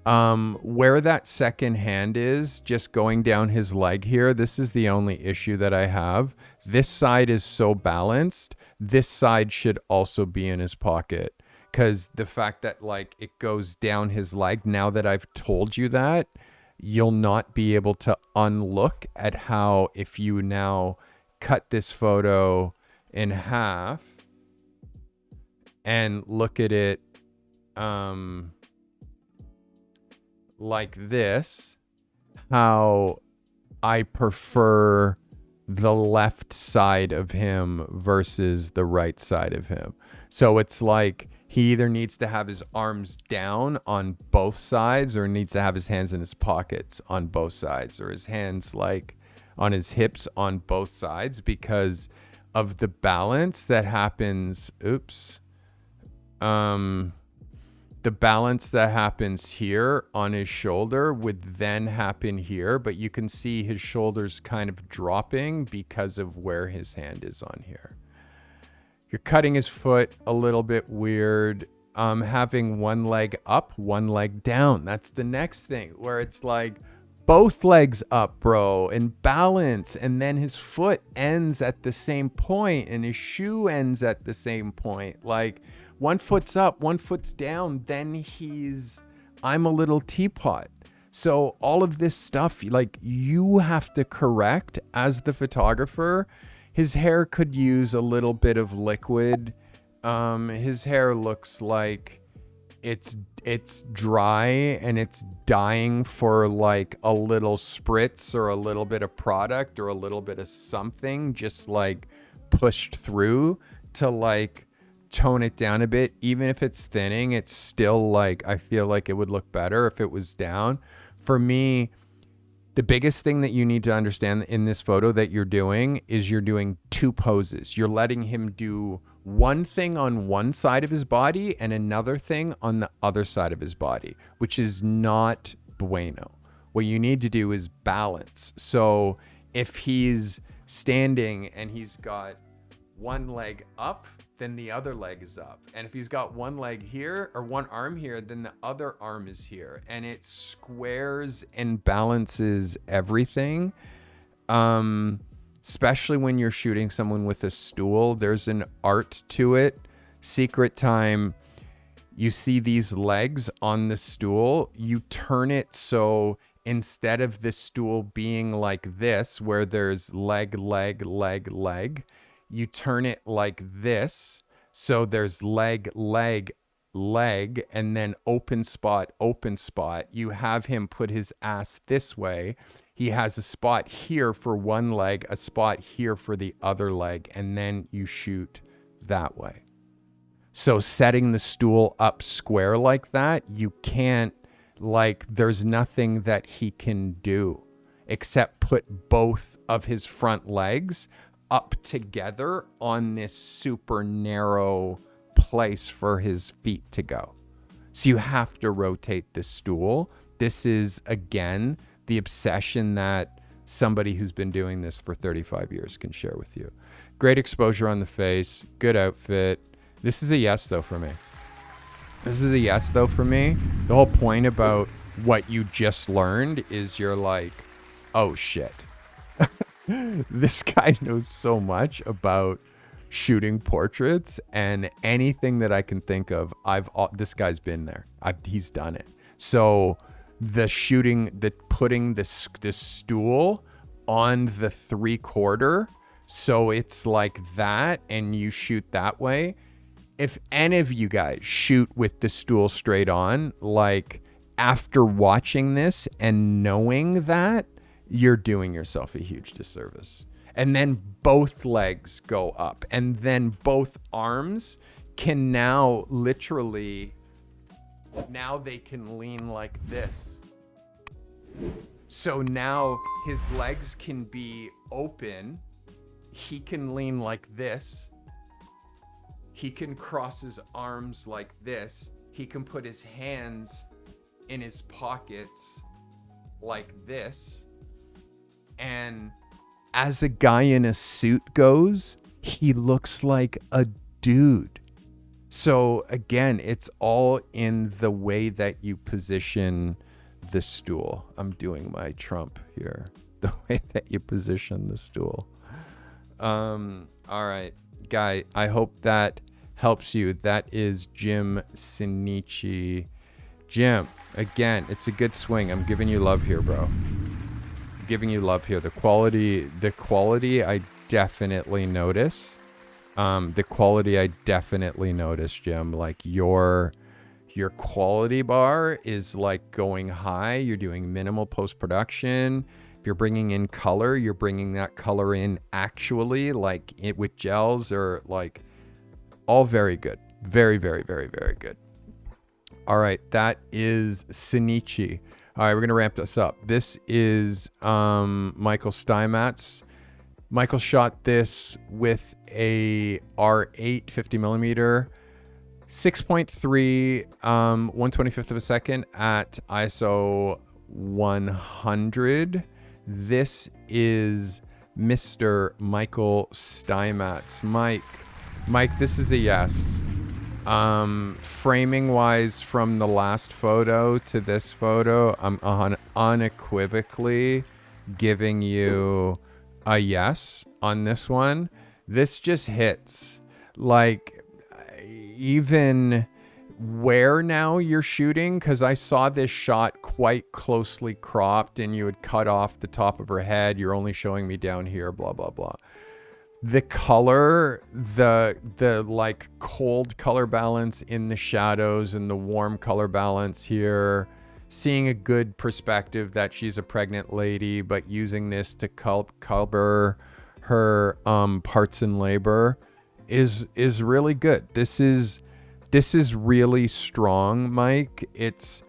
Where that second hand is, just going down his leg here, this is the only issue that I have. This side is so balanced. This side should also be in his pocket, because the fact that like it goes down his leg, now that I've told you that, you'll not be able to unlook at how, if you now cut this photo in half and look at it like this, how I prefer the left side of him versus the right side of him. So it's like he either needs to have his arms down on both sides, or needs to have his hands in his pockets on both sides, or his hands like on his hips on both sides, because of the balance that happens. The balance that happens here on his shoulder would then happen here, but you can see his shoulders kind of dropping because of where his hand is on here. You're cutting his foot a little bit weird. Having one leg up, one leg down. That's the next thing, where it's like both legs up, bro, and balance. And then his foot ends at the same point, and his shoe ends at the same point. Like, one foot's up, one foot's down. Then I'm a little teapot. So all of this stuff, like, you have to correct as the photographer. His hair could use a little bit of liquid. His hair looks like it's dry and it's dying for like a little spritz or a little bit of product or a little bit of something just like pushed through to like tone it down a bit. Even if it's thinning, it's still like, I feel like it would look better if it was down. For me, the biggest thing that you need to understand in this photo that you're doing is you're doing 2 poses. You're letting him do one thing on one side of his body and another thing on the other side of his body, which is not bueno. What you need to do is balance. So if he's standing and he's got one leg up, then the other leg is up. And if he's got one leg here or one arm here, then the other arm is here. And it squares and balances everything. Especially when you're shooting someone with a stool, there's an art to it. Secret time, you see these legs on the stool, you turn it so instead of the stool being like this, where there's leg, leg, leg, leg, you turn it like this. So there's leg, leg, leg, and then open spot, open spot. You have him put his ass this way. He has a spot here for one leg, a spot here for the other leg, and then you shoot that way. So setting the stool up square like that, you can't, like, there's nothing that he can do except put both of his front legs up together on this super narrow place for his feet to go. So you have to rotate the stool. This is, again, the obsession that somebody who's been doing this for 35 years can share with you. Great exposure on the face, good outfit. This is a yes, though, for me. This is a yes, though, for me. The whole point about what you just learned is you're like, oh, shit. This guy knows so much about shooting portraits, and anything that I can think of, this guy's been there. He's done it. So the putting this stool on the 3/4, so it's like that, and you shoot that way. If any of you guys shoot with the stool straight on, like after watching this and knowing that, you're doing yourself a huge disservice. And then both legs go up, and then both arms can now literally, now they can lean like this. So now his legs can be open. He can lean like this. He can cross his arms like this. He can put his hands in his pockets like this. And as a guy in a suit goes, he looks like a dude. So again, it's all in the way that you position the stool. I'm doing my Trump here. The way that you position the stool. All right, guy, I hope that helps you. That is Jim Sinichi. Jim, again, it's a good swing. I'm giving you love here, bro. I'm giving you love here. The quality I definitely notice. The quality I definitely notice, Jim. Like your quality bar is like going high. You're doing minimal post-production. If you're bringing in color, you're bringing that color in actually, like it with gels, or like all very good. Very, very, very, very good. All right, that is Sinichi. All right, we're going to ramp this up. This is Michael Steinmetz. Michael shot this with a R8 50 millimeter, 6.3, 1/25th of a second at ISO 100. This is Mr. Michael Steinmetz. Mike, this is a yes. Framing wise, from the last photo to this photo, I'm unequivocally giving you a yes on this one. This just hits. Like, even where now you're shooting, because I saw this shot quite closely cropped and you had cut off the top of her head. You're only showing me down here, blah, blah, blah. The color, the like cold color balance in the shadows and the warm color balance here, seeing a good perspective that she's a pregnant lady, but using this to cover her parts in labor is really good. This is really strong, Mike. It's,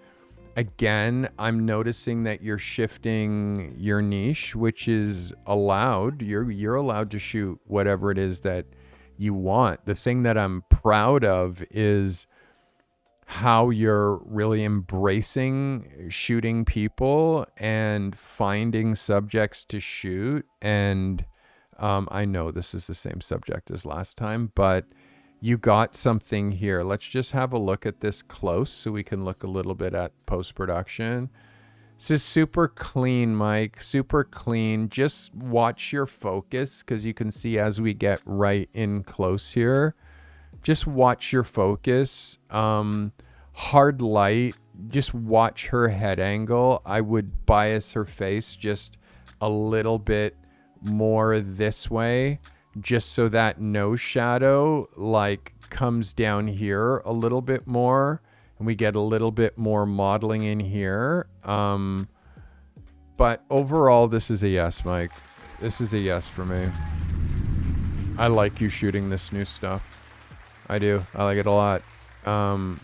again, I'm noticing that you're shifting your niche, which is allowed. You're allowed to shoot whatever it is that you want. The thing that I'm proud of is how you're really embracing shooting people and finding subjects to shoot. And I know this is the same subject as last time, but you got something here. Let's just have a look at this close so we can look a little bit at post-production. This is super clean, Mike. Super clean. Just watch your focus, because you can see as we get right in close here, just watch your focus. Hard light. Just watch her head angle. I would bias her face just a little bit more this way, just so that nose shadow like comes down here a little bit more, and we get a little bit more modeling in here. But overall, this is a yes, Mike. This is a yes for me. I like you shooting this new stuff. I do. I like it a lot.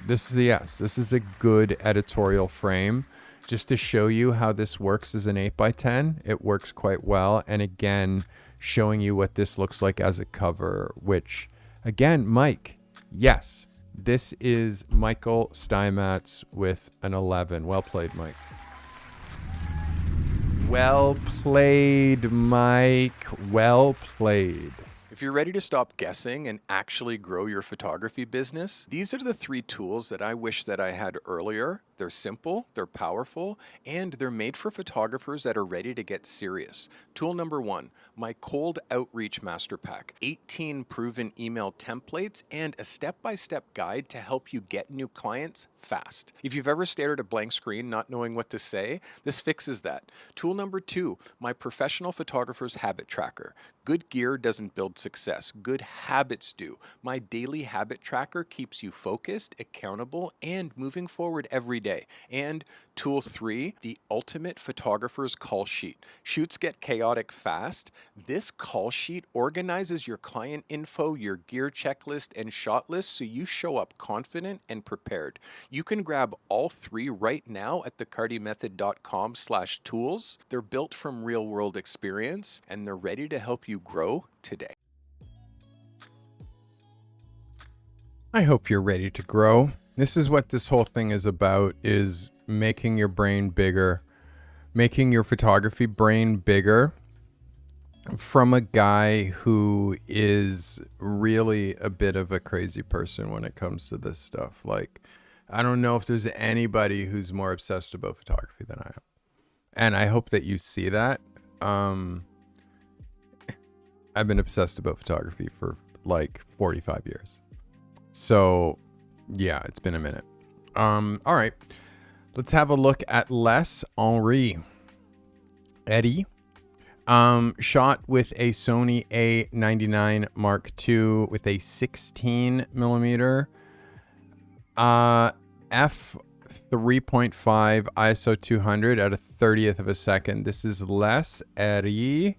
This is a yes. This is a good editorial frame. Just to show you how this works as an 8x10, it works quite well. And again, showing you what this looks like as a cover, which, again, Mike, yes, this is Michael Steinmetz with an 11. Well played, Mike. Well played, Mike. Well played. If If you're ready to stop guessing and actually grow your photography business, these are the 3 tools that I wish that I had earlier. They're simple, they're powerful, and they're made for photographers that are ready to get serious. Tool number 1, my cold outreach master pack. 18 proven email templates and a step-by-step guide to help you get new clients fast. If you've ever stared at a blank screen not knowing what to say, this fixes that. Tool number 2, my professional photographer's habit tracker. Good gear doesn't build success. Good habits do. My daily habit tracker keeps you focused, accountable, and moving forward every day. And tool 3, the ultimate photographer's call sheet. Shoots get chaotic fast. This call sheet organizes your client info, your gear checklist, and shot list so you show up confident and prepared. You can grab all 3 right now at thecartymethod.com/tools. They're built from real-world experience, and they're ready to help you grow today. I hope you're ready to grow. This is what this whole thing is about, is making your brain bigger, making your photography brain bigger from a guy who is really a bit of a crazy person when it comes to this stuff. Like, I don't know if there's anybody who's more obsessed about photography than I am. And I hope that you see that. I've been obsessed about photography for like 45 years. So yeah, it's been a minute. All right, let's have a look at Les Henri. Eddie, shot with a Sony A99 Mark II with a 16 millimeter, f 3.5 ISO 200 at a 30th of a second. This is Les Eddie.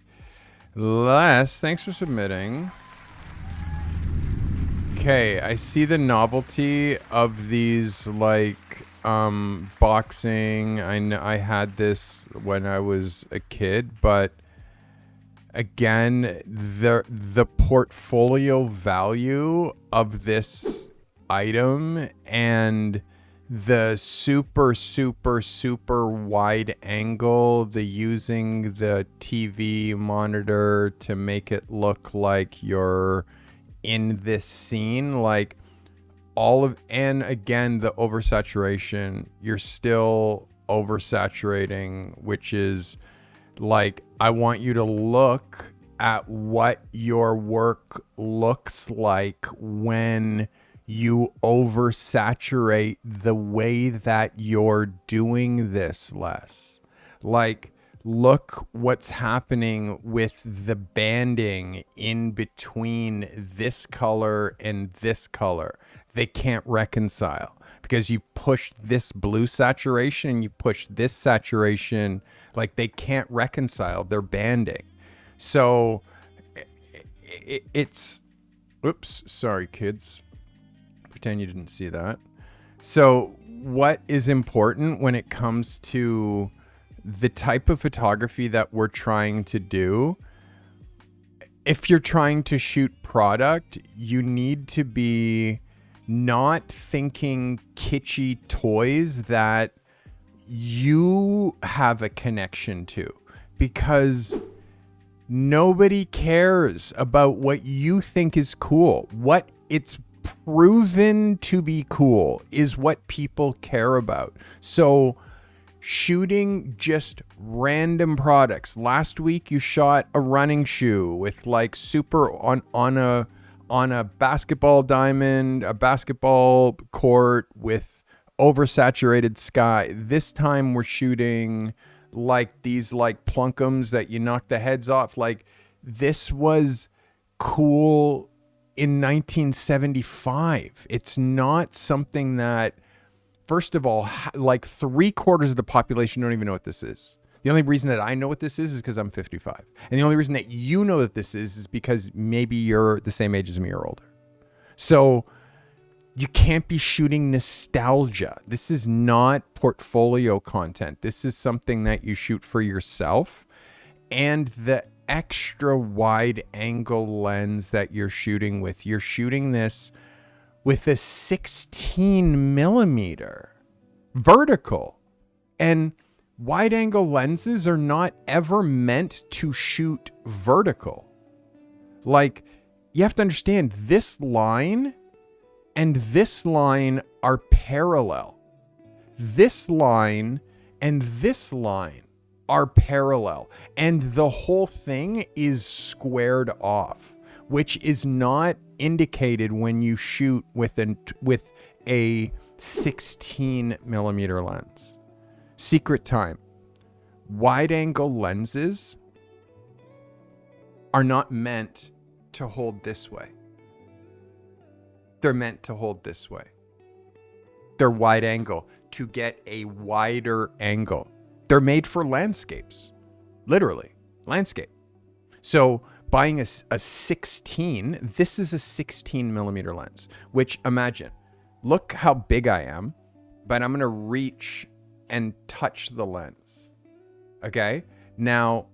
Les, thanks for submitting. Okay, I see the novelty of these, like, boxing. I had this when I was a kid, but again, the portfolio value of this item and the super wide angle, the using the TV monitor to make it look like you're in this scene, like all of, and again, the oversaturation, you're still oversaturating, which is like, I want you to look at what your work looks like when you oversaturate the way that you're doing this, Les. Like, look what's happening with the banding in between this color and this color. They can't reconcile because you've pushed this blue saturation, you push this saturation, like they can't reconcile their banding. So it's, oops, sorry kids. Pretend you didn't see that. So what is important when it comes to the type of photography that we're trying to do? If you're trying to shoot product, you need to be not thinking kitschy toys that you have a connection to, because nobody cares about what you think is cool. What it's proven to be cool is what people care about. So shooting just random products. Last week you shot a running shoe with like super on a basketball diamond, a basketball court with oversaturated sky. This time we're shooting like these like plunkums that you knock the heads off. Like, this was cool in 1975. It's not something that, first of all, like 3/4 of the population don't even know what this is. The only reason that I know what this is because I'm 55. And the only reason that you know that this is because maybe you're the same age as me or older. So you can't be shooting nostalgia. This is not portfolio content. This is something that you shoot for yourself. And the extra wide angle lens that you're shooting with, you're shooting this with a 16 millimeter vertical. And wide angle lenses are not ever meant to shoot vertical. Like, you have to understand this line and this line are parallel. This line and this line are parallel. And the whole thing is squared off, which is not indicated when you shoot with a 16 millimeter lens. Secret time. Wide angle lenses are not meant to hold this way. They're meant to hold this way. They're wide angle to get a wider angle. They're made for landscapes, literally landscape. So buying a 16, this is a 16 millimeter lens, which imagine, look how big I am, but I'm going to reach and touch the lens. Okay. Now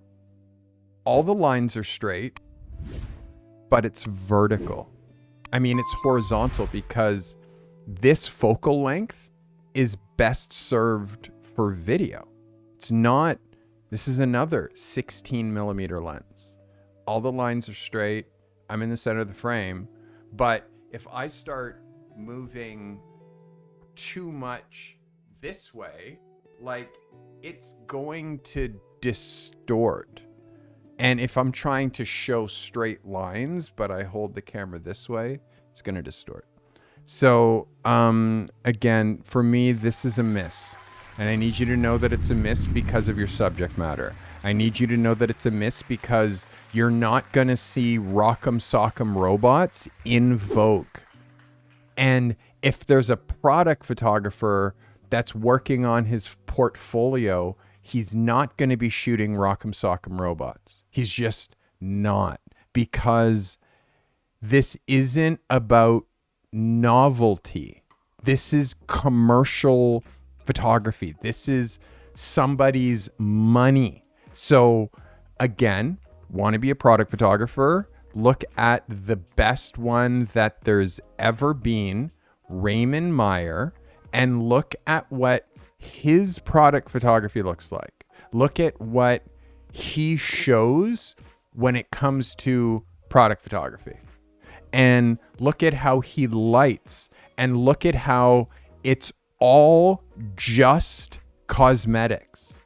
all the lines are straight, but it's vertical. I mean, it's horizontal because this focal length is best served for video. It's not, this is another 16 millimeter lens. All the lines are straight. I'm in the center of the frame. But if I start moving too much this way, like it's going to distort. And if I'm trying to show straight lines, but I hold the camera this way, it's going to distort. So, again, for me, this is a miss. And I need you to know that it's a miss because of your subject matter. I need you to know that it's a miss because you're not going to see rock'em sock'em robots in vogue. And if there's a product photographer that's working on his portfolio, he's not going to be shooting rock'em sock'em robots. He's just not, because this isn't about novelty. This is commercial photography. This is somebody's money. So again, want to be a product photographer? Look at the best one that there's ever been, Raymond Meyer, and look at what his product photography looks like. Look at what he shows when it comes to product photography. And look at how he lights, and look at how it's all just cosmetics.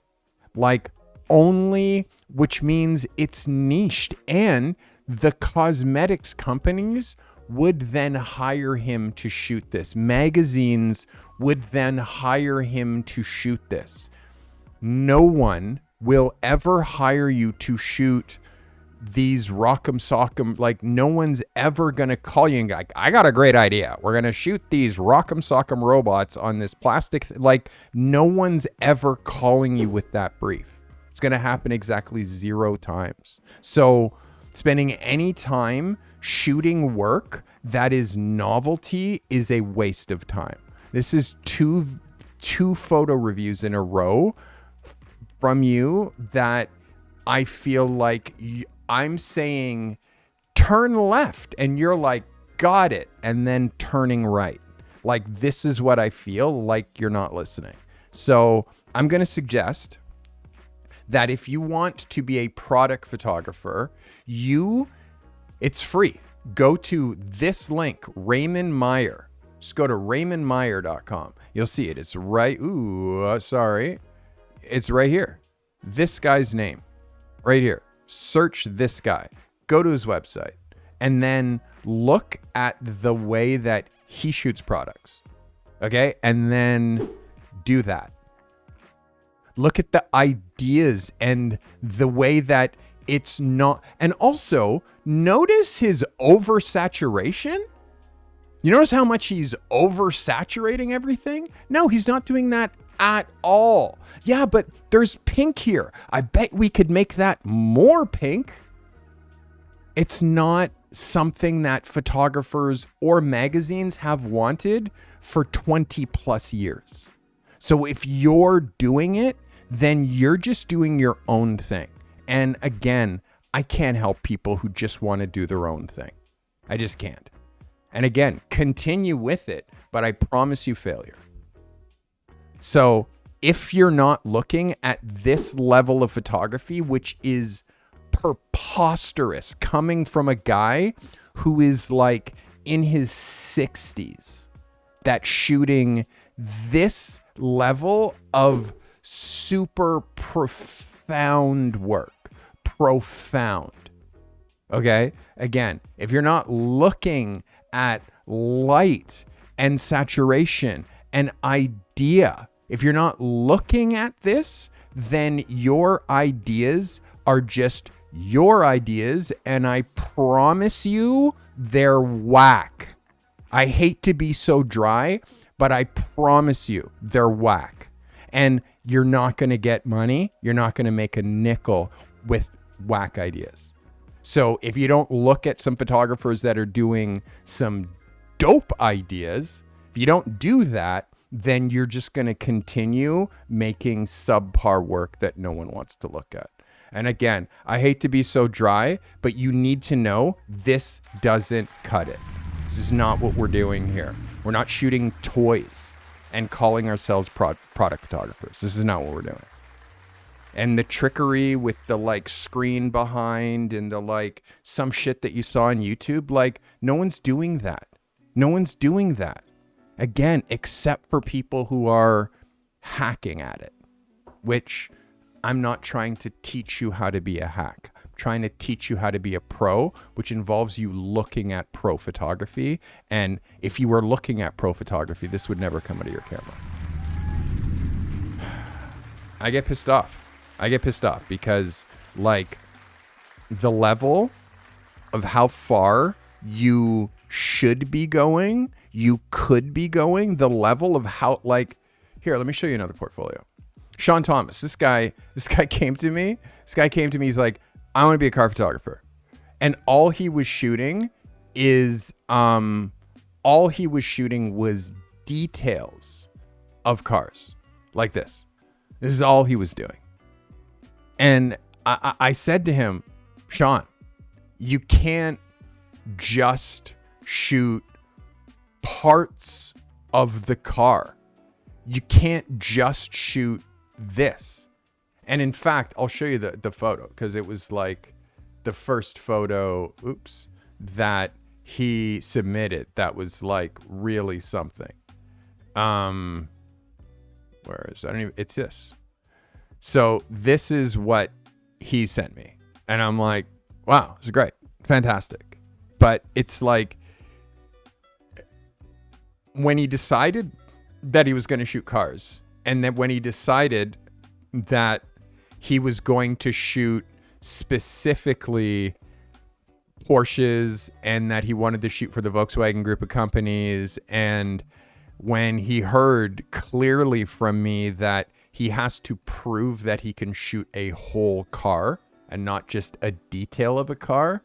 Like only, which means it's niched, and the cosmetics companies would then hire him to shoot this. Magazines would then hire him to shoot this. No one will ever hire you to shoot these rock'em sock'em. Like, no one's ever gonna call you and go, I got a great idea. We're gonna shoot these rock'em sock'em robots on this plastic. Like, no one's ever calling you with that brief. It's gonna happen exactly 0 times. So spending any time shooting work that is novelty is a waste of time. This is two photo reviews in a row from you that I feel like I'm saying turn left and you're like, got it, and then turning right. Like, this is what I feel like you're not listening. So I'm going to suggest that if you want to be a product photographer, it's free. Go to this link, Raymond Meyer. Just go to raymondmeyer.com. You'll see it. It's right. It's right here. This guy's name right here. Search this guy. Go to his website and then look at the way that he shoots products. Okay. And then do that. Look at the ideas and the way that it's not. And also notice his oversaturation. You notice how much he's oversaturating everything? No, he's not doing that at all. Yeah, but there's pink here. I bet we could make that more pink. It's not something that photographers or magazines have wanted for 20 plus years. So if you're doing it, then you're just doing your own thing. And again, I can't help people who just want to do their own thing. I just can't. And again, continue with it, but I promise you failure. So if you're not looking at this level of photography, which is preposterous, coming from a guy who is like in his 60s that's shooting this level of super profound work. Profound. Okay? Again, if you're not looking at light and saturation and idea, if you're not looking at this, then your ideas are just your ideas, and I promise you, they're whack. I hate to be so dry, but I promise you, they're whack. And you're not going to get money. You're not going to make a nickel with whack ideas. So if you don't look at some photographers that are doing some dope ideas, if you don't do that, then you're just going to continue making subpar work that no one wants to look at. And again, I hate to be so dry, but you need to know this doesn't cut it. This is not what we're doing here. We're not shooting toys and calling ourselves product photographers. This is not what we're doing. And the trickery with the like screen behind and the like some shit that you saw on YouTube, like no one's doing that. No one's doing that. Again, except for people who are hacking at it, which I'm not trying to teach you how to be a hack. I'm trying to teach you how to be a pro, which involves you looking at pro photography. And if you were looking at pro photography, this would never come out of your camera. I get pissed off. Because like the level of how far you should be going, you could be going, the level of how, like, here, let me show you another portfolio. Sean Thomas, this guy came to me. He's like, I want to be a car photographer. And all he was shooting was details of cars like this. This is all he was doing. And I said to him, Sean, you can't just shoot parts of the car. You can't just shoot this. And in fact, I'll show you the photo because it was like the first photo, that he submitted that was like really something. Where is it? It's this. So this is what he sent me. And I'm like, wow, this is great. Fantastic. But it's like when he decided that he was going to shoot cars, and then when he decided that he was going to shoot specifically Porsches and that he wanted to shoot for the Volkswagen group of companies, and when he heard clearly from me that he has to prove that he can shoot a whole car and not just a detail of a car,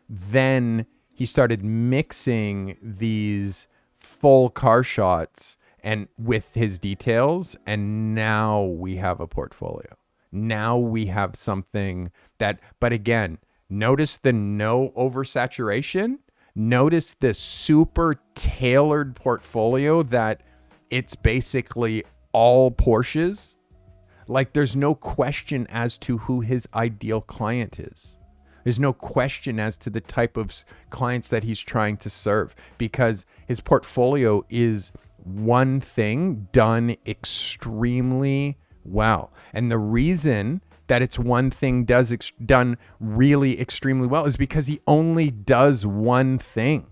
then he started mixing these full car shots and with his details, and now we have a portfolio. Now we have something that, but again, notice the no oversaturation. Notice the super tailored portfolio that it's basically all Porsches. Like there's no question as to who his ideal client is. There's no question as to the type of clients that he's trying to serve, because his portfolio is one thing done extremely well. And the reason that it's one thing done really extremely well is because he only does one thing.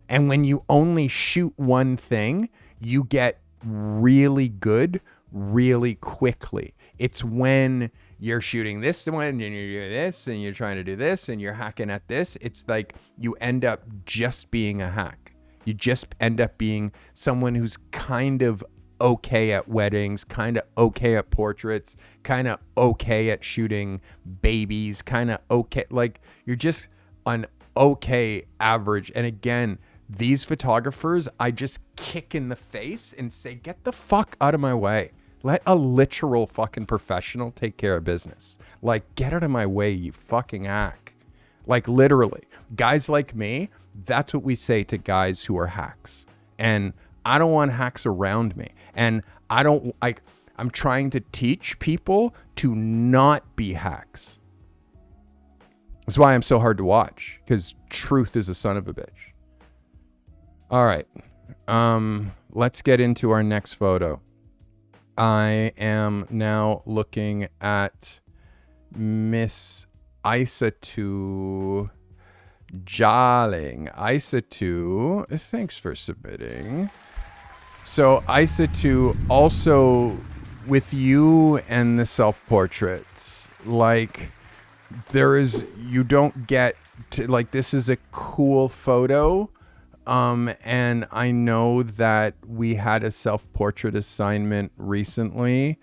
And when you only shoot one thing, you get really good really quickly. It's when you're shooting this one and you're doing this and you're trying to do this and you're hacking at this. It's like you end up just being a hack. You just end up being someone who's kind of okay at weddings, kind of okay at portraits, kind of okay at shooting babies, kind of okay. Like you're just an okay average. And again, these photographers, I just kick in the face and say, get the fuck out of my way. Let a literal fucking professional take care of business. Like, get out of my way, you fucking hack. Like, literally. Guys like me, that's what we say to guys who are hacks. And I don't want hacks around me. And I'm trying to teach people to not be hacks. That's why I'm so hard to watch, because truth is a son of a bitch. All right. Let's get into our next photo. I am now looking at Miss Isatu Jarling. Isatu, thanks for submitting. So Isatu, also with you and the self-portraits, like you don't get to, like, this is a cool photo. And I know that we had a self-portrait assignment recently,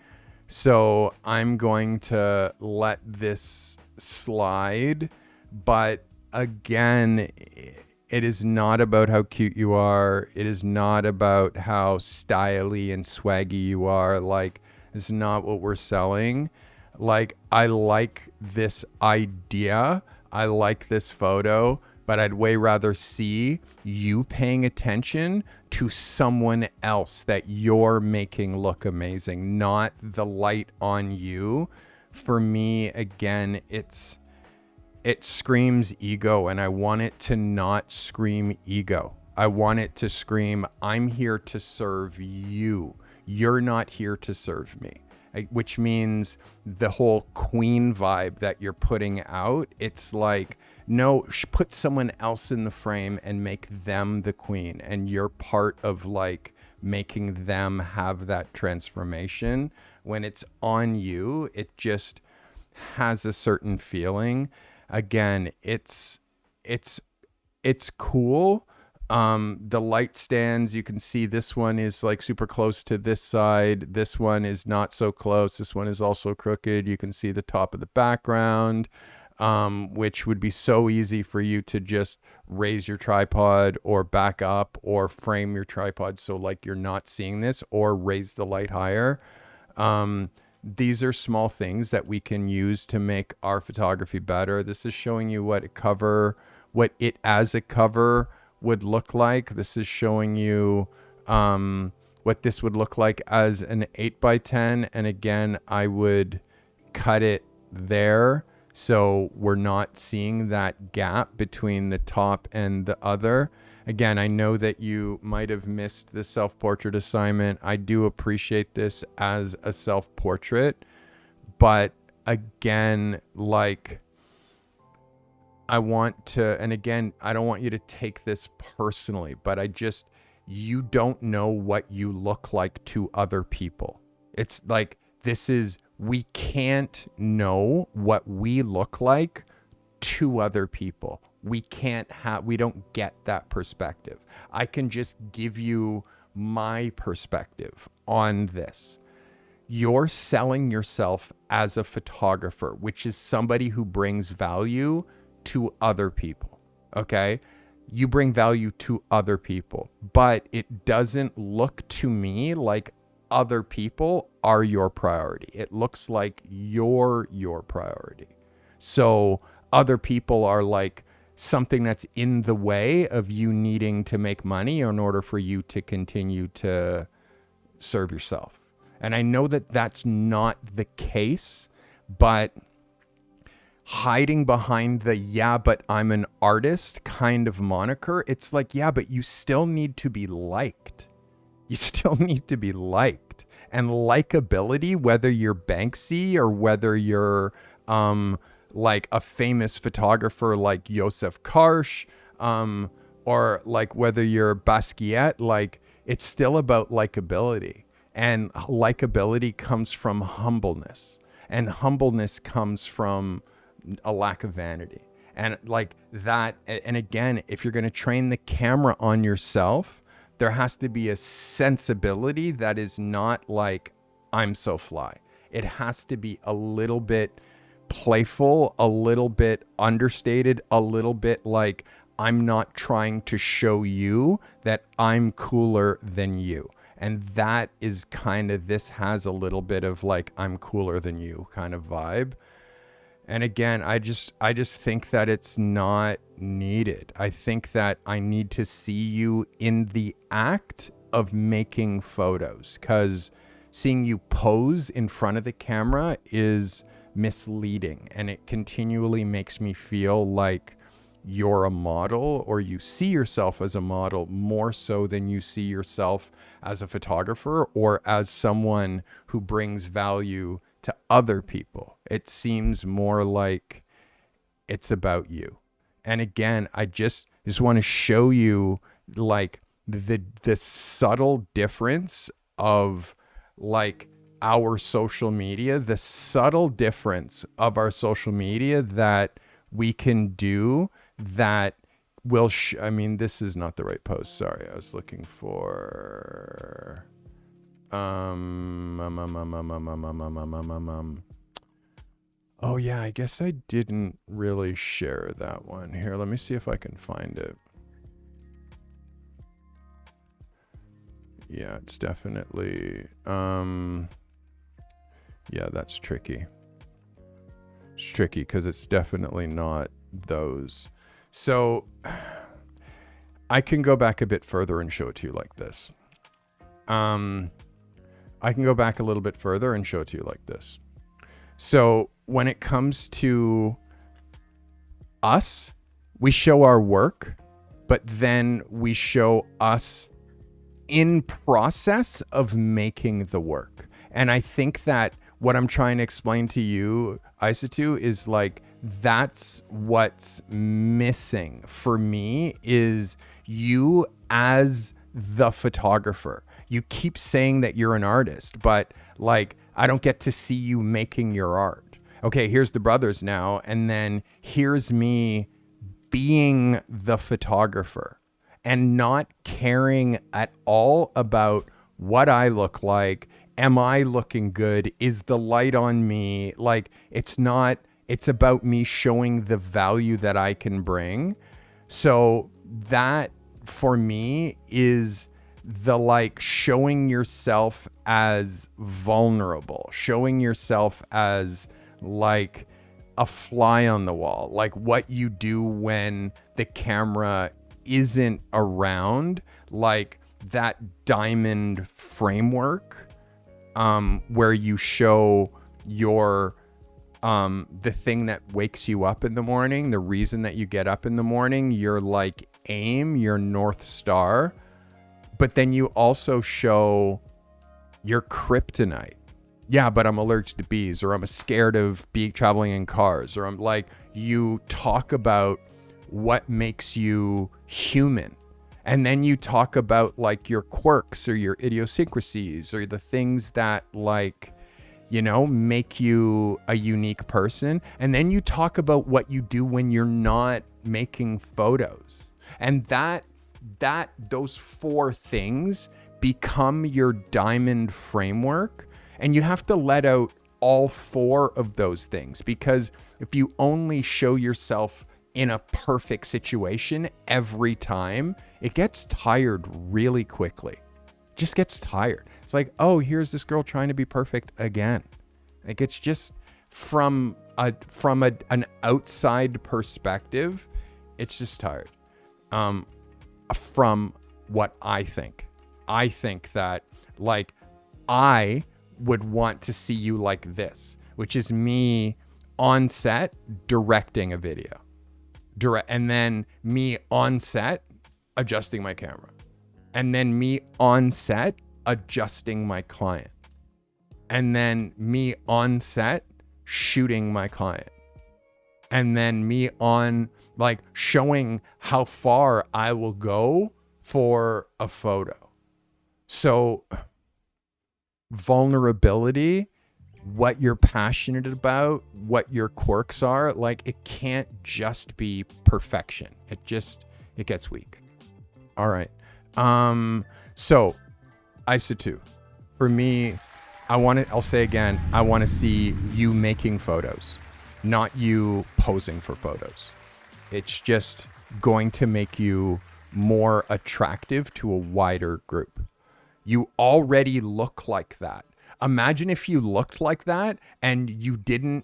so I'm going to let this slide. But again, it is not about how cute you are. It is not about how stylish and swaggy you are. Like, it's not what we're selling. Like, I like this idea. I like this photo, but I'd way rather see you paying attention to someone else that you're making look amazing, not the light on you. For me, again, it screams ego, and I want it to not scream ego. I want it to scream, I'm here to serve you. You're not here to serve me. Which means the whole queen vibe that you're putting out, it's like, no, put someone else in the frame and make them the queen. And you're part of like making them have that transformation. When it's on you, it just has a certain feeling. Again, it's cool. The light stands, you can see this one is like super close to this side. This one is not so close. This one is also crooked. You can see the top of the background, which would be so easy for you to just raise your tripod or back up or frame your tripod so like you're not seeing this, or raise the light higher. These are small things that we can use to make our photography better. This is showing you what it as a cover would look like. This is showing you what this would look like as an 8x10. And again, I would cut it there so we're not seeing that gap between the top and the other. Again, I know that you might have missed the self-portrait assignment. I do appreciate this as a self-portrait, but again, like, I want to, and again, I don't want you to take this personally, but you don't know what you look like to other people. It's like, we can't know what we look like to other people. We don't get that perspective. I can just give you my perspective on this. You're selling yourself as a photographer, which is somebody who brings value to other people. Okay? You bring value to other people, but it doesn't look to me like other people are your priority. It looks like you're your priority. So other people are like something that's in the way of you needing to make money in order for you to continue to serve yourself. And I know that that's not the case, but hiding behind the but I'm an artist kind of moniker, it's like, but you still need to be liked. You still need to be liked. And likability, whether you're Banksy or whether you're like a famous photographer like Joseph Karsh, or like whether you're Basquiat, like, it's still about likability. And likability comes from humbleness. And humbleness comes from a lack of vanity. And like that, and again, if you're going to train the camera on yourself, there has to be a sensibility that is not like, I'm so fly. It has to be a little bit playful, a little bit understated, a little bit like, I'm not trying to show you that I'm cooler than you. And that is kind of, this has a little bit of like, I'm cooler than you kind of vibe. And again, I just think that it's not needed. I think that I need to see you in the act of making photos, because seeing you pose in front of the camera is misleading, and it continually makes me feel like you're a model, or you see yourself as a model more so than you see yourself as a photographer or as someone who brings value to other people. It seems more like it's about you. And again, I just want to show you like the subtle difference of like our social media, the subtle difference of our social media that we can do that will I mean, this is not the right post. Sorry, I was looking for oh yeah, I guess I didn't really share that one. Here, let me see if I can find it. Yeah, it's definitely yeah, that's tricky. It's tricky because it's definitely not those. So I can go back a bit further and show it to you like this. I can go back a little bit further and show it to you like this. So when it comes to us, we show our work, but then we show us in process of making the work. And I think that what I'm trying to explain to you, Isatu, is like, that's what's missing for me is you as the photographer. You keep saying that you're an artist, but like, I don't get to see you making your art. Okay, here's the brothers now. And then here's me being the photographer and not caring at all about what I look like. Am I looking good? Is the light on me? Like, it's not, it's about me showing the value that I can bring. So that for me is the like showing yourself as vulnerable, showing yourself as like a fly on the wall, like what you do when the camera isn't around, like that diamond framework where you show your the thing that wakes you up in the morning, the reason that you get up in the morning, your like aim, your North Star. But then you also show your kryptonite. Yeah, but I'm allergic to bees, or I'm scared of traveling in cars, or I'm like, you talk about what makes you human. And then you talk about like your quirks or your idiosyncrasies or the things that like, you know, make you a unique person. And then you talk about what you do when you're not making photos. And those four things become your diamond framework. And you have to let out all four of those things, because if you only show yourself in a perfect situation every time, it gets tired really quickly. It just gets tired. It's like, oh, here's this girl trying to be perfect again. Like, it's just from an outside perspective, it's just tired. From what I think that like I would want to see you like this, which is me on set directing a video, and then me on set adjusting my camera, and then me on set adjusting my client, and then me on set shooting my client, and then me on like showing how far I will go for a photo. So vulnerability, what you're passionate about, what your quirks are, like it can't just be perfection. It gets weak. All right. So Isatu, for me, I'll say again, I want to see you making photos, not you posing for photos. It's just going to make you more attractive to a wider group. You already look like that. Imagine if you looked like that and you didn't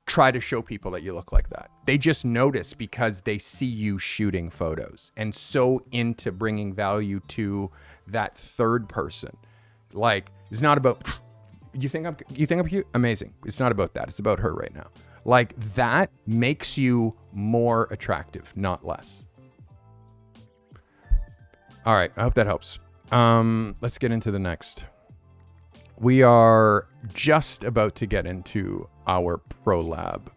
try to show people that you look like that. They just notice because they see you shooting photos and so into bringing value to that third person. Like, it's not about you think I'm cute? Amazing. It's not about that. It's about her right now. Like, that makes you more attractive, not less. All right. I hope that helps. Let's get into the next. We are just about to get into our ProLab.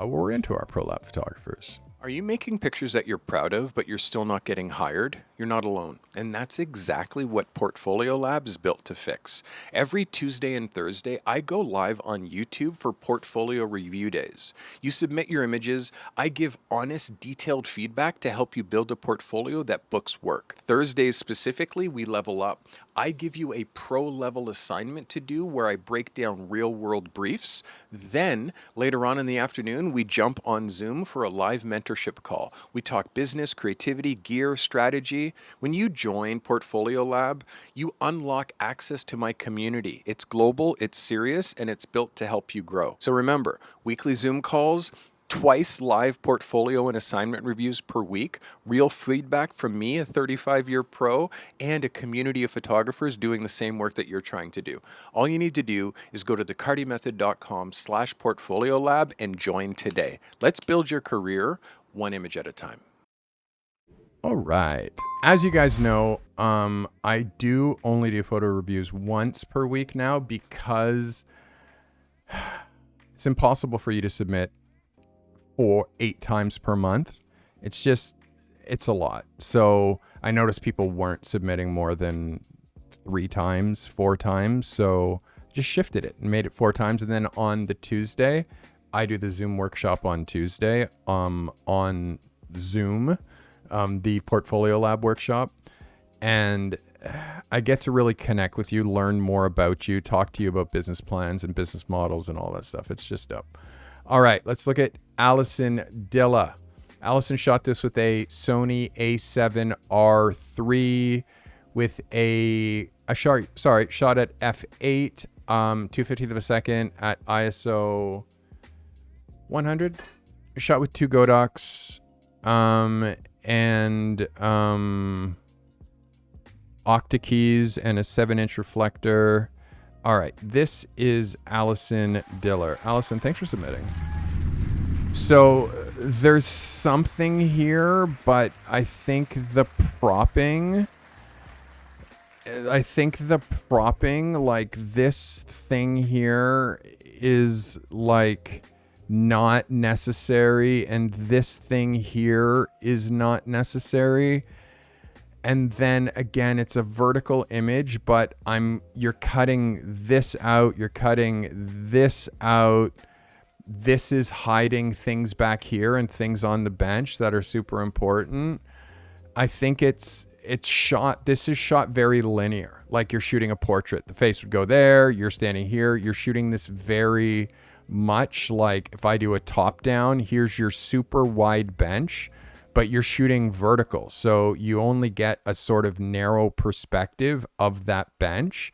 We're into our ProLab photographers. Are you making pictures that you're proud of, but you're still not getting hired? You're not alone. And that's exactly what Portfolio Lab is built to fix. Every Tuesday and Thursday, I go live on YouTube for portfolio review days. You submit your images, I give honest, detailed feedback to help you build a portfolio that books work. Thursdays specifically, we level up. I give you a pro level assignment to do where I break down real world briefs. Then later on in the afternoon, we jump on Zoom for a live mentorship call. We talk business, creativity, gear, strategy. When you join Portfolio Lab, you unlock access to my community. It's global, it's serious, and it's built to help you grow. So remember, weekly Zoom calls, twice live portfolio and assignment reviews per week, real feedback from me, a 35-year pro, and a community of photographers doing the same work that you're trying to do. All you need to do is go to thecartymethod.com/portfolio lab and join today. Let's build your career one image at a time. All right. As you guys know, I do only do photo reviews once per week now because it's impossible for you to submit 8 times per month. It's a lot. So I noticed people weren't submitting more than 3 times, 4 times. So just shifted it and made it 4 times. And then on the Tuesday, I do the Zoom workshop on Tuesday, on Zoom, the Portfolio Lab workshop. And I get to really connect with you, learn more about you, talk to you about business plans and business models and all that stuff. It's just dope. All right, let's look at Allison Dilla. Allison shot this with a Sony A7R3 with shot at f8, 2/50th of a second at ISO 100. Shot with 2 Godox, and octa keys and a 7-inch reflector. All right, this is Allison Diller. Allison, thanks for submitting. So there's something here, but I think the propping, like this thing here is like not necessary, and this thing here is not necessary. And then again, it's a vertical image, but you're cutting this out, you're cutting this out. This is hiding things back here and things on the bench that are super important. I think this is shot very linear, like you're shooting a portrait. The face would go there, you're standing here, you're shooting this very much like if I do a top down, here's your super wide bench, but you're shooting vertical. So you only get a sort of narrow perspective of that bench,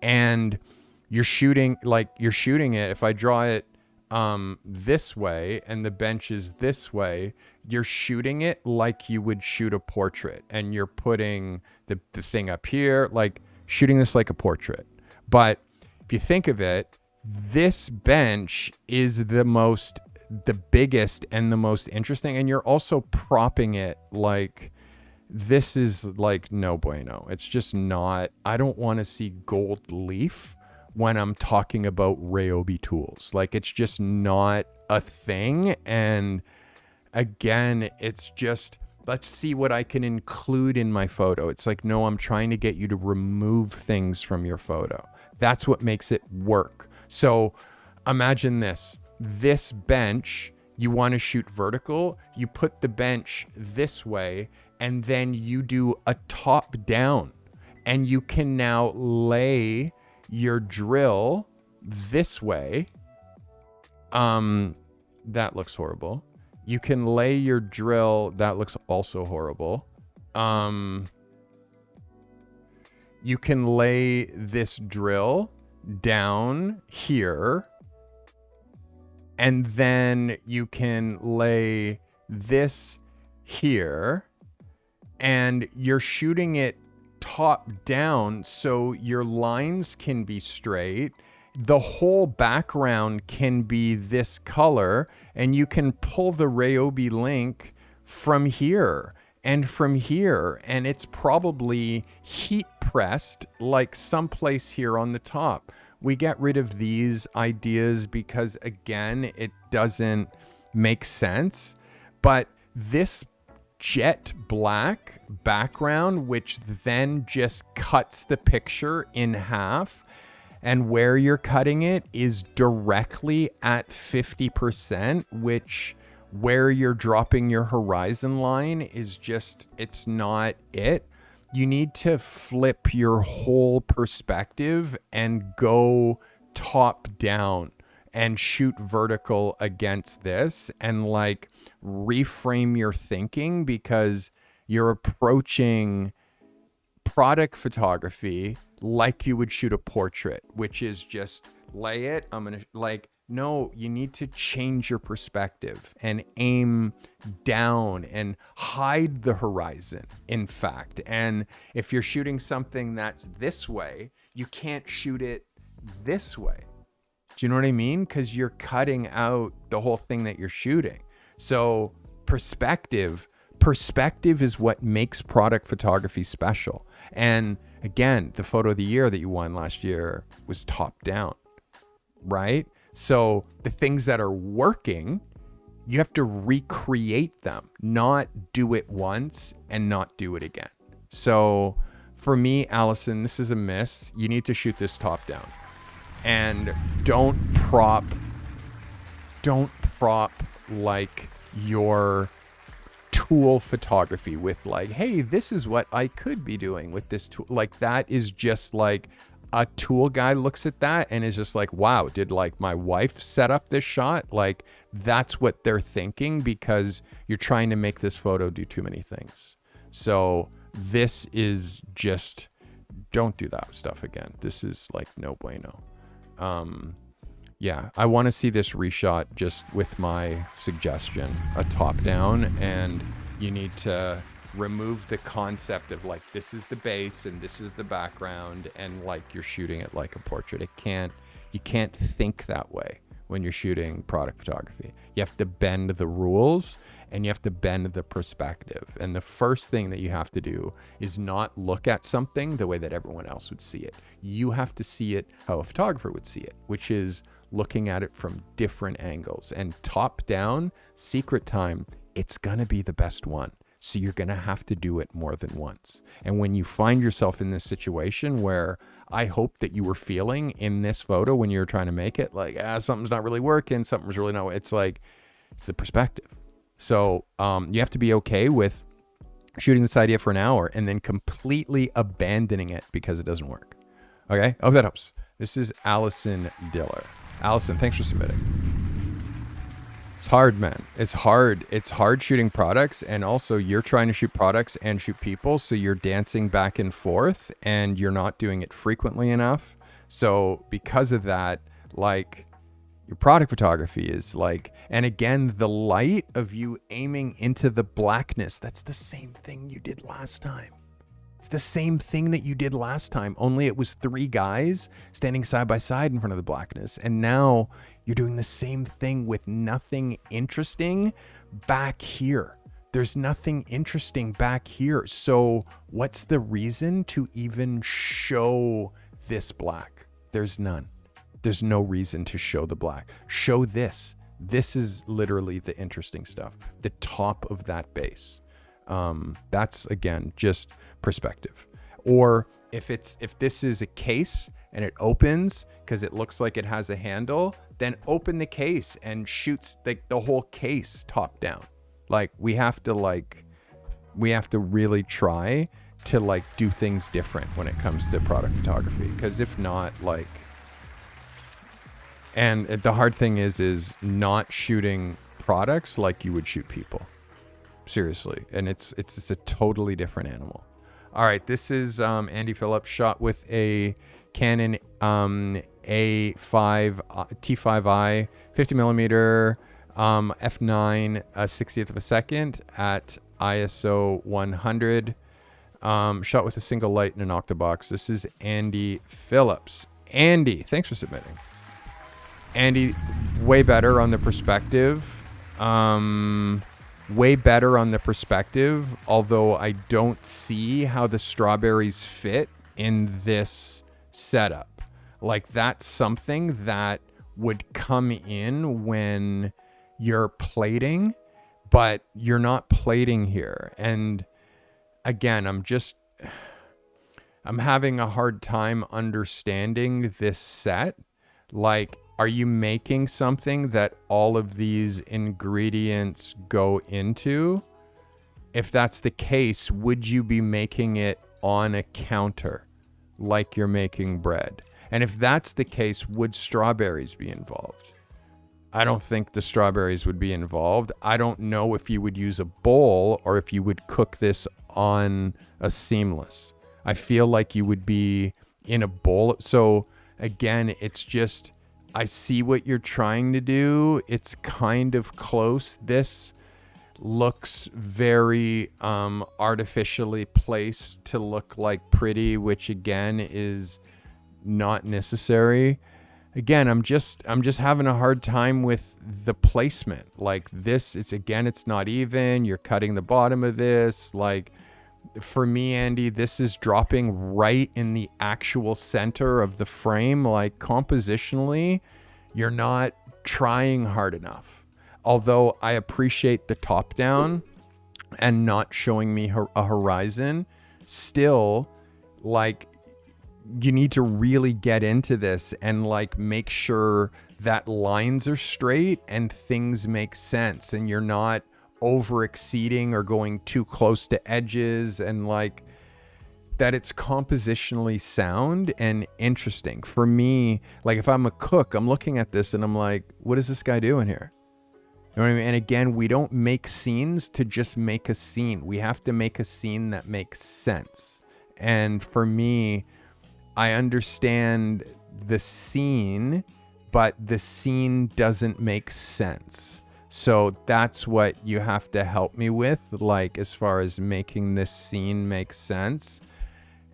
and you're shooting it. If I draw it this way and the bench is this way, you're shooting it like you would shoot a portrait, and you're putting the thing up here, like shooting this like a portrait. But if you think of it, this bench is the biggest and the most interesting, and you're also propping it like this is like no bueno. It's just not. I don't want to see gold leaf when I'm talking about Ryobi tools. Like, it's just not a thing. And again, it's just, let's see what I can include in my photo. It's like, no, I'm trying to get you to remove things from your photo. That's what makes it work. So imagine this bench, you want to shoot vertical, you put the bench this way, and then you do a top down, and you can now lay your drill this way. That looks horrible. You can lay your drill, that looks also horrible. You can lay this drill down here, and then you can lay this here, and you're shooting it top down so your lines can be straight, the whole background can be this color, and you can pull the Ryobi link from here and from here, and it's probably heat pressed like someplace here on the top. We get rid of these ideas because, again, it doesn't make sense. But this jet black background, which then just cuts the picture in half, and where you're cutting it is directly at 50%, which where you're dropping your horizon line is just, it's not it. You need to flip your whole perspective and go top down and shoot vertical against this, and like reframe your thinking, because you're approaching product photography like you would shoot a portrait, which is just lay it. I'm going to like, no, you need to change your perspective and aim down and hide the horizon, in fact. And if you're shooting something that's this way, you can't shoot it this way. Do you know what I mean? Because you're cutting out the whole thing that you're shooting. So perspective is what makes product photography special. And again, the photo of the year that you won last year was top down, right? So the things that are working, you have to recreate them, not do it once and not do it again. So for me, Allison, this is a miss. You need to shoot this top down. And don't prop like your tool photography with like, hey, this is what I could be doing with this tool. Like that is just like a tool guy looks at that and is just like, wow, did like my wife set up this shot? Like that's what they're thinking, because you're trying to make this photo do too many things. So this is just, don't do that stuff again. This is like no bueno. Yeah, I want to see this reshot just with my suggestion, a top down, and you need to remove the concept of like, this is the base and this is the background, and like you're shooting it like a portrait. You can't think that way when you're shooting product photography. You have to bend the rules and you have to bend the perspective. And the first thing that you have to do is not look at something the way that everyone else would see it. You have to see it how a photographer would see it, which is looking at it from different angles. And top down, secret time, it's gonna be the best one. So you're gonna have to do it more than once. And when you find yourself in this situation where I hope that you were feeling in this photo when you were trying to make it, like, something's not really working, something's really not, it's like, it's the perspective. So you have to be okay with shooting this idea for an hour and then completely abandoning it because it doesn't work. Okay, I hope that helps. This is Allison Diller. Allison, thanks for submitting. It's hard, man. It's hard. It's hard shooting products, and also you're trying to shoot products and shoot people, so you're dancing back and forth and you're not doing it frequently enough. So because of that, like, your product photography is like, and again, the light of you aiming into the blackness, that's the same thing you did last time. It's the same thing that you did last time, only it was 3 guys standing side by side in front of the blackness. And now you're doing the same thing with nothing interesting back here. There's nothing interesting back here. So what's the reason to even show this black? There's none. There's no reason to show the black. Show this. This is literally the interesting stuff. The top of that base. That's, again, just perspective. Or if this is a case and it opens because it looks like it has a handle, then open the case and shoots the whole case top down. Like we have to really try to like do things different when it comes to product photography, because if not, like, and the hard thing is not shooting products like you would shoot people. Seriously. And it's a totally different animal. All right. This is Andy Phillips, shot with a Canon A5 T5i 50 millimeter f9 60th of a second at ISO 100. Shot with a single light in an octobox. This is Andy Phillips. Andy, thanks for submitting. Andy, way better on the perspective. Way better on the perspective, although I don't see how the strawberries fit in this setup. Like, that's something that would come in when you're plating, but you're not plating here. And again, I'm having a hard time understanding this set. Like, are you making something that all of these ingredients go into? If that's the case, would you be making it on a counter like you're making bread? And if that's the case, would strawberries be involved? I don't think the strawberries would be involved. I don't know if you would use a bowl or if you would cook this on a seamless. I feel like you would be in a bowl. So again, it's just, I see what you're trying to do. It's kind of close. This looks very artificially placed to look like pretty, which again is not necessary. Again, I'm just having a hard time with the placement. Like this, it's not even. You're cutting the bottom of this. Like, for me, Andy, this is dropping right in the actual center of the frame. Like, compositionally, you're not trying hard enough. Although I appreciate the top down and not showing me a horizon, still, like, you need to really get into this and like make sure that lines are straight and things make sense and you're not over exceeding or going too close to edges, and like that it's compositionally sound and interesting. For me, like if I'm a cook, I'm looking at this and I'm like, what is this guy doing here? You know what I mean? And again, we don't make scenes to just make a scene. We have to make a scene that makes sense. And for me, I understand the scene, but the scene doesn't make sense. So that's what you have to help me with, like as far as making this scene make sense.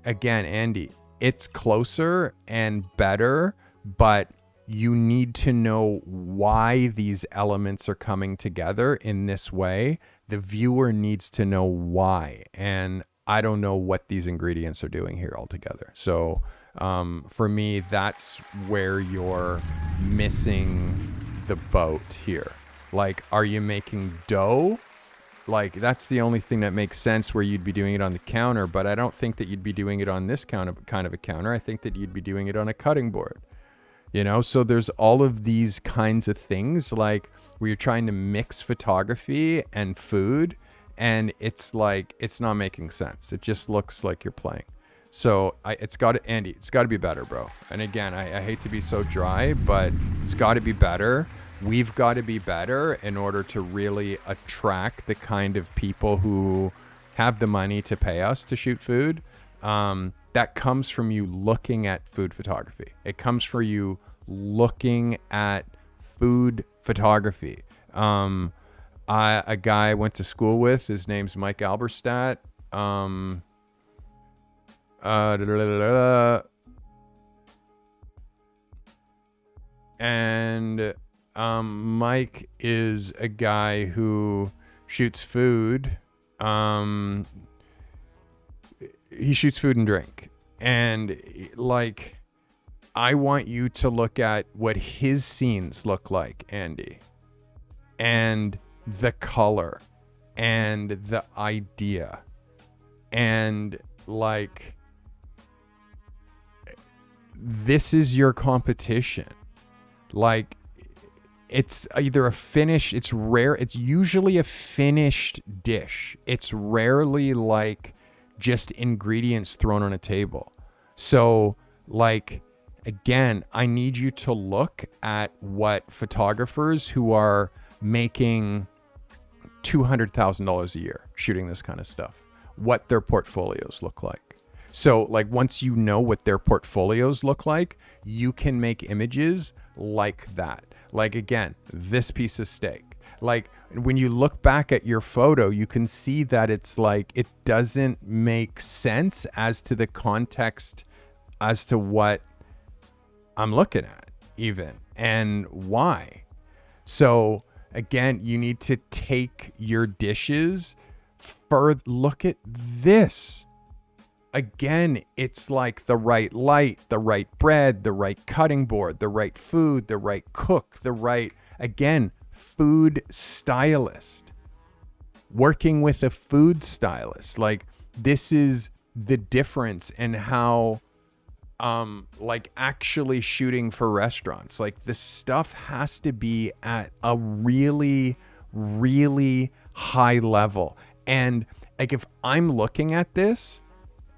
Again, Andy, it's closer and better, but you need to know why these elements are coming together in this way. The viewer needs to know why. And I don't know what these ingredients are doing here altogether. So for me, that's where you're missing the boat here. Like, are you making dough? Like, that's the only thing that makes sense where you'd be doing it on the counter, but I don't think that you'd be doing it on this kind of a counter. I think that you'd be doing it on a cutting board, you know? So there's all of these kinds of things, like where you're trying to mix photography and food, and it's like, it's not making sense. It just looks like you're playing. So Andy, it's got to be better, bro. And again, I hate to be so dry, but it's got to be better. We've got to be better in order to really attract the kind of people who have the money to pay us to shoot food. That comes from you looking at food photography. It comes from you looking at food photography. A guy I went to school with, his name's Mike Alberstadt. And Mike is a guy who shoots food. He shoots food and drink. And like, I want you to look at what his scenes look like, Andy. And the color and the idea. And like, this is your competition. Like, it's either a finish, it's rare, it's usually a finished dish. It's rarely like just ingredients thrown on a table. So like, again, I need you to look at what photographers who are making $200,000 a year shooting this kind of stuff, what their portfolios look like. So like, once you know what their portfolios look like, you can make images like that. Like, again, this piece of steak. Like, when you look back at your photo, you can see that it's like, it doesn't make sense as to the context, as to what I'm looking at even, and why. So again, you need to take your dishes further. Look at this. Again, it's like the right light, the right bread, the right cutting board, the right food, the right cook, the right, again, food stylist. Working with a food stylist. Like, this is the difference in how, like, actually shooting for restaurants. Like, the stuff has to be at a really, really high level. And like, if I'm looking at this,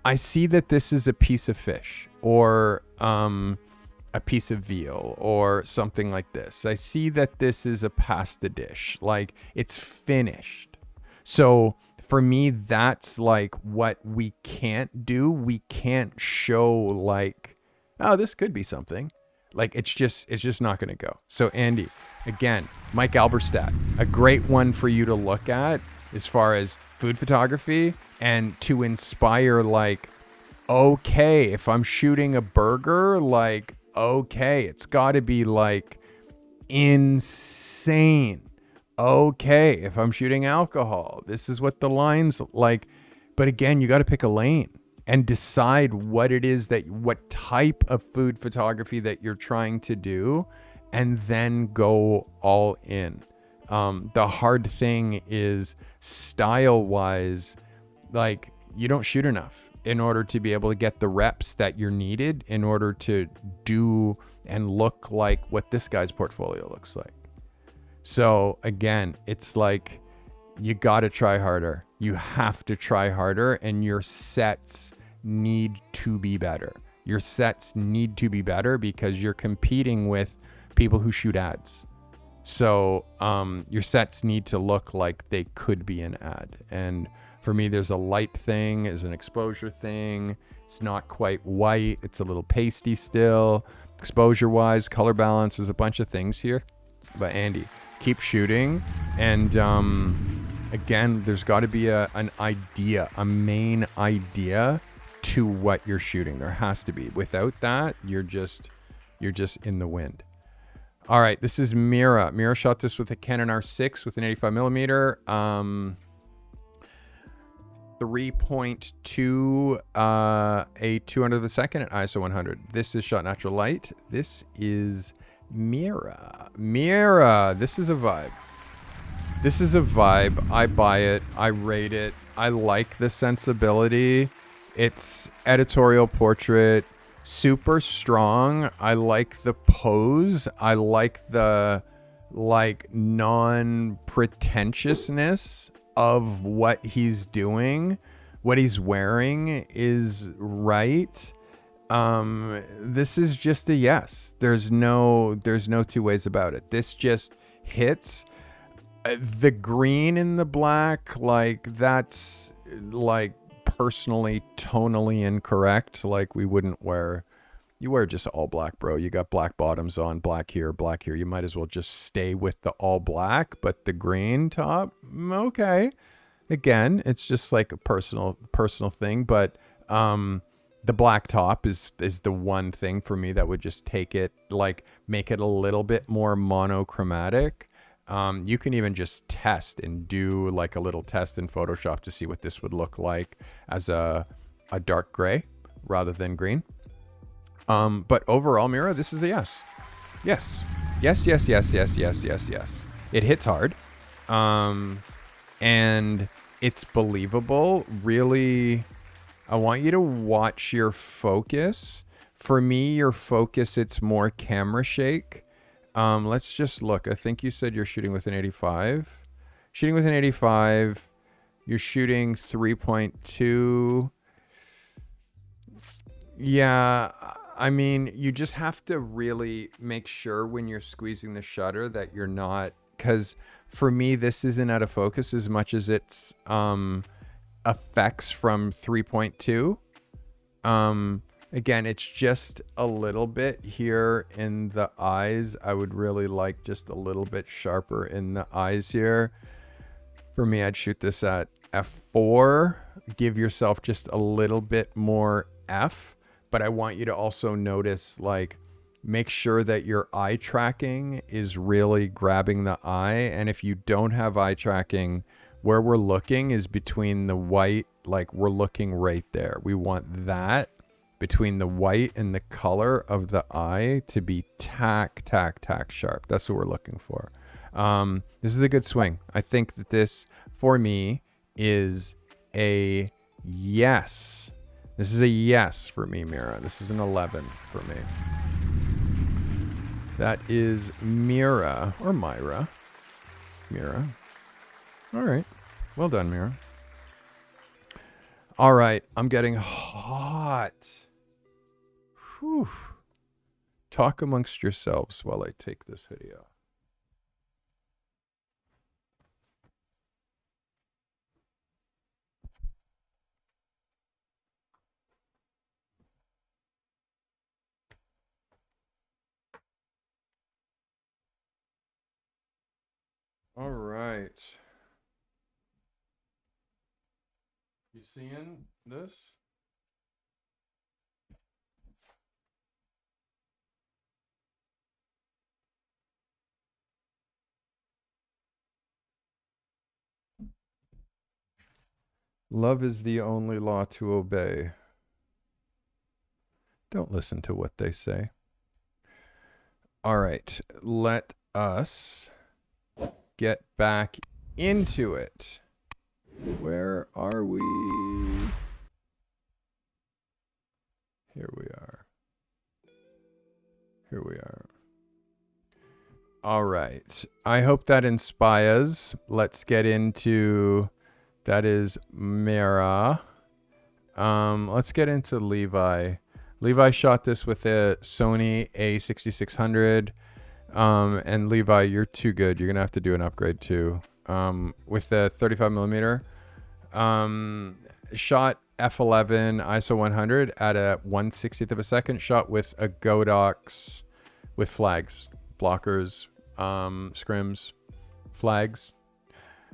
I see that this is a piece of fish or a piece of veal or something like this. I see that this is a pasta dish. Like, it's finished. So for me, that's like what we can't do. We can't show like, oh, this could be something. Like, it's just not going to go. So Andy, again, Mike Alberstadt, a great one for you to look at as far as food photography, and to inspire, like, okay, if I'm shooting a burger, like, okay, it's got to be like insane. Okay, if I'm shooting alcohol, this is what the line's like. But again, you got to pick a lane and decide what it is what type of food photography that you're trying to do, and then go all in. The hard thing is, style wise, like, you don't shoot enough in order to be able to get the reps that you're needed in order to do and look like what this guy's portfolio looks like. So again, it's like, you got to try harder. You have to try harder, and your sets need to be better. Your sets need to be better because you're competing with people who shoot ads. So your sets need to look like they could be an ad. And for me, there's a light thing, there's an exposure thing. It's not quite white. It's a little pasty still. Exposure-wise, color balance, there's a bunch of things here. But Andy, keep shooting. And again, there's got to be an idea, a main idea to what you're shooting. There has to be. Without that, you're just in the wind. All right, this is Mira. Mira shot this with a Canon R6 with an 85 millimeter, 3.2 a 200th of a second at ISO 100. This is shot natural light. This is Mira. Mira, this is a vibe. This is a vibe. I buy it. I rate it. I like the sensibility. It's editorial portrait. Super strong. I like the pose. I like the non-pretentiousness of what he's doing. What he's wearing is right. This is just a yes. There's no two ways about it. This just hits. The green and the black, like, that's like personally tonally incorrect. Like, we wouldn't wear, you wear just all black, bro. You got black bottoms on, black here, black here. You might as well just stay with the all black, but the green top, okay. Again, it's just like a personal thing, but the black top is the one thing for me that would just take it, like, make it a little bit more monochromatic. You can even just test and do like a little test in Photoshop to see what this would look like as a dark gray rather than green. But overall, Mira, this is a yes. Yes. Yes, yes, yes, yes, yes, yes, yes. It hits hard. And it's believable. Really, I want you to watch your focus. For me, your focus, it's more camera shake. Let's just look. I think you said you're shooting with an 85. Shooting with an 85. You're shooting 3.2. Yeah, I mean, you just have to really make sure when you're squeezing the shutter that you're not, because for me, this isn't out of focus as much as it's effects from 3.2. Again, it's just a little bit here in the eyes. I would really like just a little bit sharper in the eyes here. For me, I'd shoot this at f4. Give yourself just a little bit more f. But I want you to also notice, like, Make sure that your eye tracking is really grabbing the eye. And if you don't have eye tracking, where we're looking is between the white, like we're looking right there. We want that between the white and the color of the eye to be tack sharp. That's what we're looking for. This is a good swing. I think that this, for me, is a yes. This is a yes for me, Mira. This is an 11 for me. That is Mira, or Myra. Mira. All right. Well done, Mira. All right. I'm getting hot. Whew. Talk amongst yourselves while I take this video. All right. You seeing this? Love is the only law to obey. Don't listen to what they say. All right. Let us get back into it. Where are we? Here we are. Here we are. All right. I hope that inspires. Let's get into, that is Mira. Let's get into Levi. Levi shot this with a Sony A6600. And Levi, you're too good. You're going to have to do an upgrade too. With the 35 millimeter. Shot f11 ISO 100 at a 1/60th of a second. Shot with a Godox with flags, blockers, scrims, flags.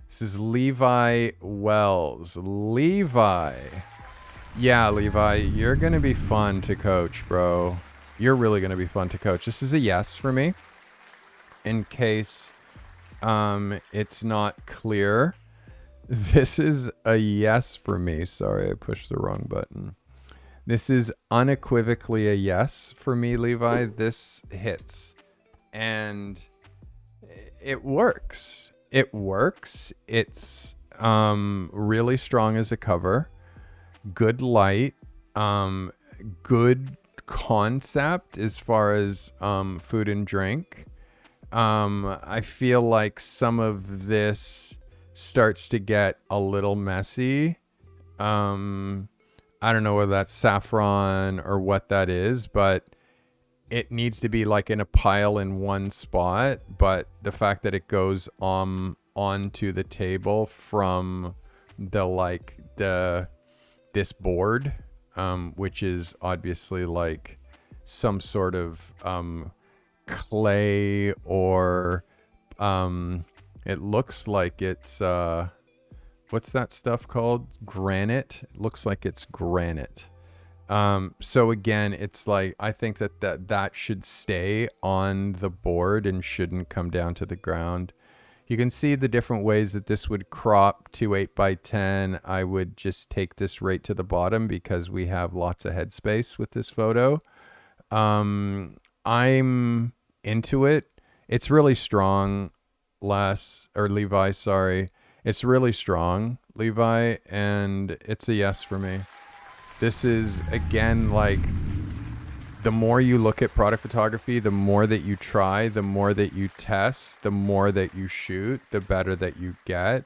This is Levi Wells. Levi. Yeah, Levi, you're going to be fun to coach, bro. You're really going to be fun to coach. This is a yes for me. In case it's not clear, this is a yes for me. Sorry, I pushed the wrong button. This is unequivocally a yes for me, Levi. This hits. And it works. It works. It's really strong as a cover. Good light. Good concept as far as food and drink. I feel like some of this starts to get a little messy. I don't know whether that's saffron or what that is, but it needs to be like in a pile in one spot. But the fact that it goes onto the table from this board, which is obviously like some sort of clay, or it looks like it's what's that stuff called? Granite. It looks like it's granite. So again, it's like, I think that should stay on the board and shouldn't come down to the ground. You can see the different ways that this would crop to 8x10. I would just take this right to the bottom because we have lots of headspace with this photo. I'm into it. It's really strong, Levi, sorry. It's really strong, Levi, and it's a yes for me. This is, again, like, the more you look at product photography, the more that you try, the more that you test, the more that you shoot, the better that you get.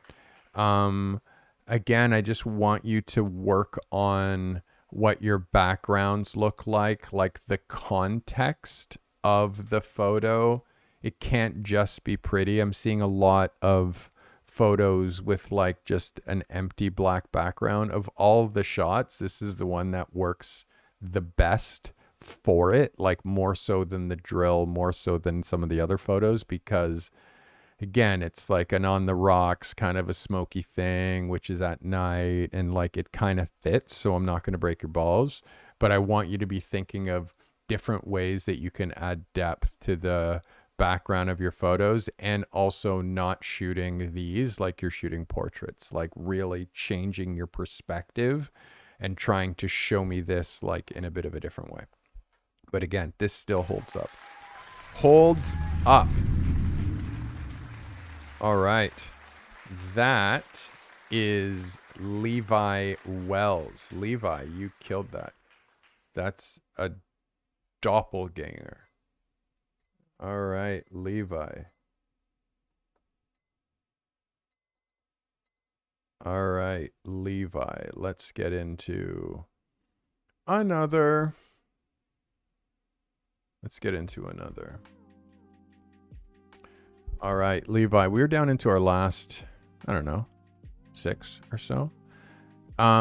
Again, I just want you to work on what your backgrounds look like the context of the photo. It can't just be pretty. I'm seeing a lot of photos with like just an empty black background. Of all the shots, this is the one that works the best for it, like more so than the drill, more so than some of the other photos, because again, it's like an on the rocks kind of a smoky thing, which is at night, and like it kind of fits, so I'm not going to break your balls, but I want you to be thinking of different ways that you can add depth to the background of your photos, and also not shooting these like you're shooting portraits, like really changing your perspective and trying to show me this like in a bit of a different way. But again, this still holds up. Holds up. All right. That is Levi Wells. Levi, you killed that. That's a doppelganger. All right, Levi. All right, Levi. Let's get into another. All right, Levi. We're down into our last, I don't know, 6 or so.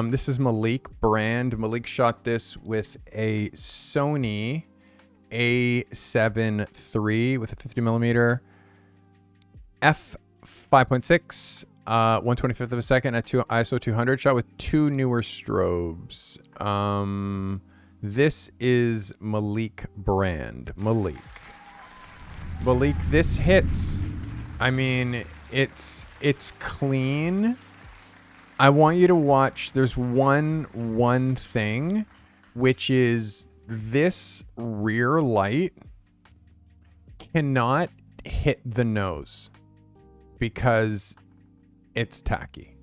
This is Malik Brand. Malik shot this with a Sony A7 III with a 50mm f5.6, 1/25 of a second at ISO 200. Shot with 2 newer strobes. This is Malik Brand. Malik, this hits. I mean, it's clean. I want you to watch. There's one thing, which is this rear light cannot hit the nose because it's tacky.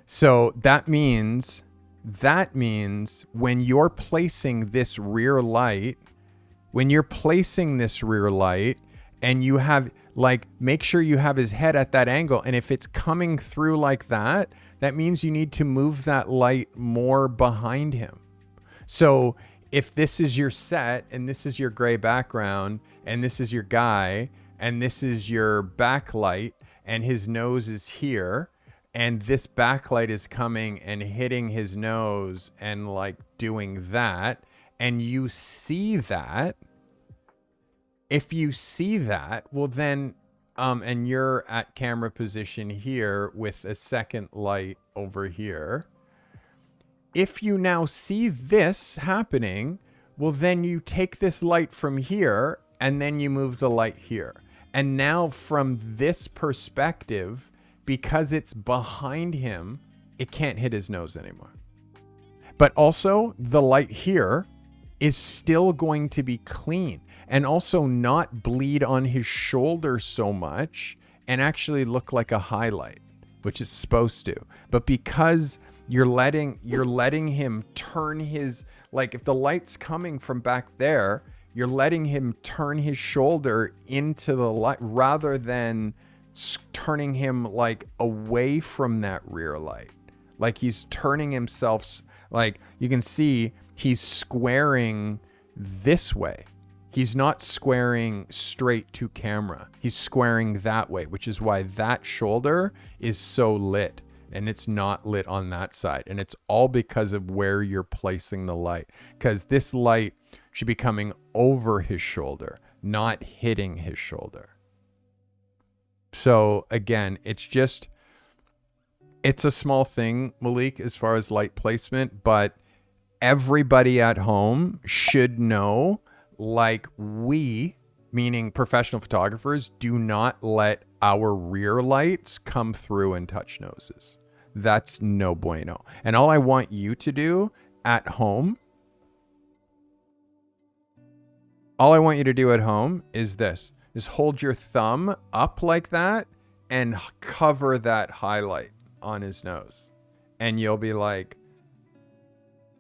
So that means when you're placing this rear light, and you have, like, make sure you have his head at that angle. And if it's coming through like that, that means you need to move that light more behind him. So if this is your set and this is your gray background and this is your guy and this is your backlight and his nose is here and this backlight is coming and hitting his nose and like doing that, and you see that, if you see that, well then, and you're at camera position here with a second light over here. If you now see this happening, well then you take this light from here and then you move the light here. And now from this perspective, because it's behind him, it can't hit his nose anymore. But also the light here is still going to be clean and also not bleed on his shoulder so much and actually look like a highlight, which it's supposed to. But because you're letting him turn his, like if the light's coming from back there, you're letting him turn his shoulder into the light rather than turning him like away from that rear light. Like he's turning himself, like you can see he's squaring this way. He's not squaring straight to camera. He's squaring that way, which is why that shoulder is so lit and it's not lit on that side. And it's all because of where you're placing the light, because this light should be coming over his shoulder, not hitting his shoulder. So again, it's a small thing, Malik, as far as light placement, but everybody at home should know, like we, meaning professional photographers, do not let our rear lights come through and touch noses. That's no bueno. And all I want you to do at home, is this, is hold your thumb up like that and cover that highlight on his nose. And you'll be like,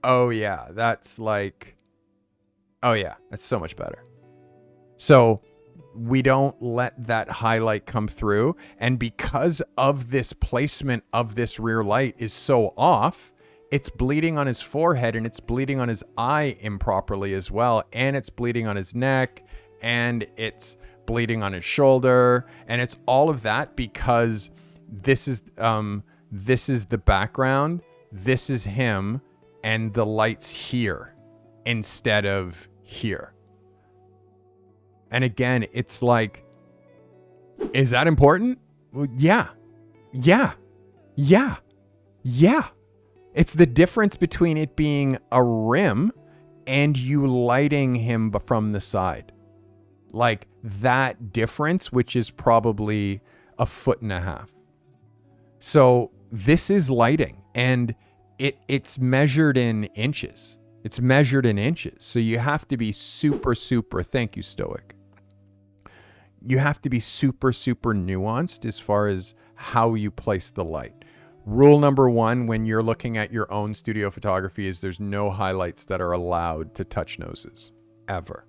oh yeah, that's so much better. So we don't let that highlight come through. And because of this placement of this rear light is so off, it's bleeding on his forehead and it's bleeding on his eye improperly as well. And it's bleeding on his neck and it's bleeding on his shoulder. And it's all of that because this is the background. This is him. And the light's here instead of here. And again, it's like, is that important? Well, yeah. It's the difference between it being a rim and you lighting him from the side. Like that difference, which is probably 1.5 feet. So this is lighting, and it's measured in inches. It's measured in inches. So you have to be super, thank you, Stoic. You have to be super nuanced as far as how you place the light. Rule number 1 when you're looking at your own studio photography is there's no highlights that are allowed to touch noses, ever.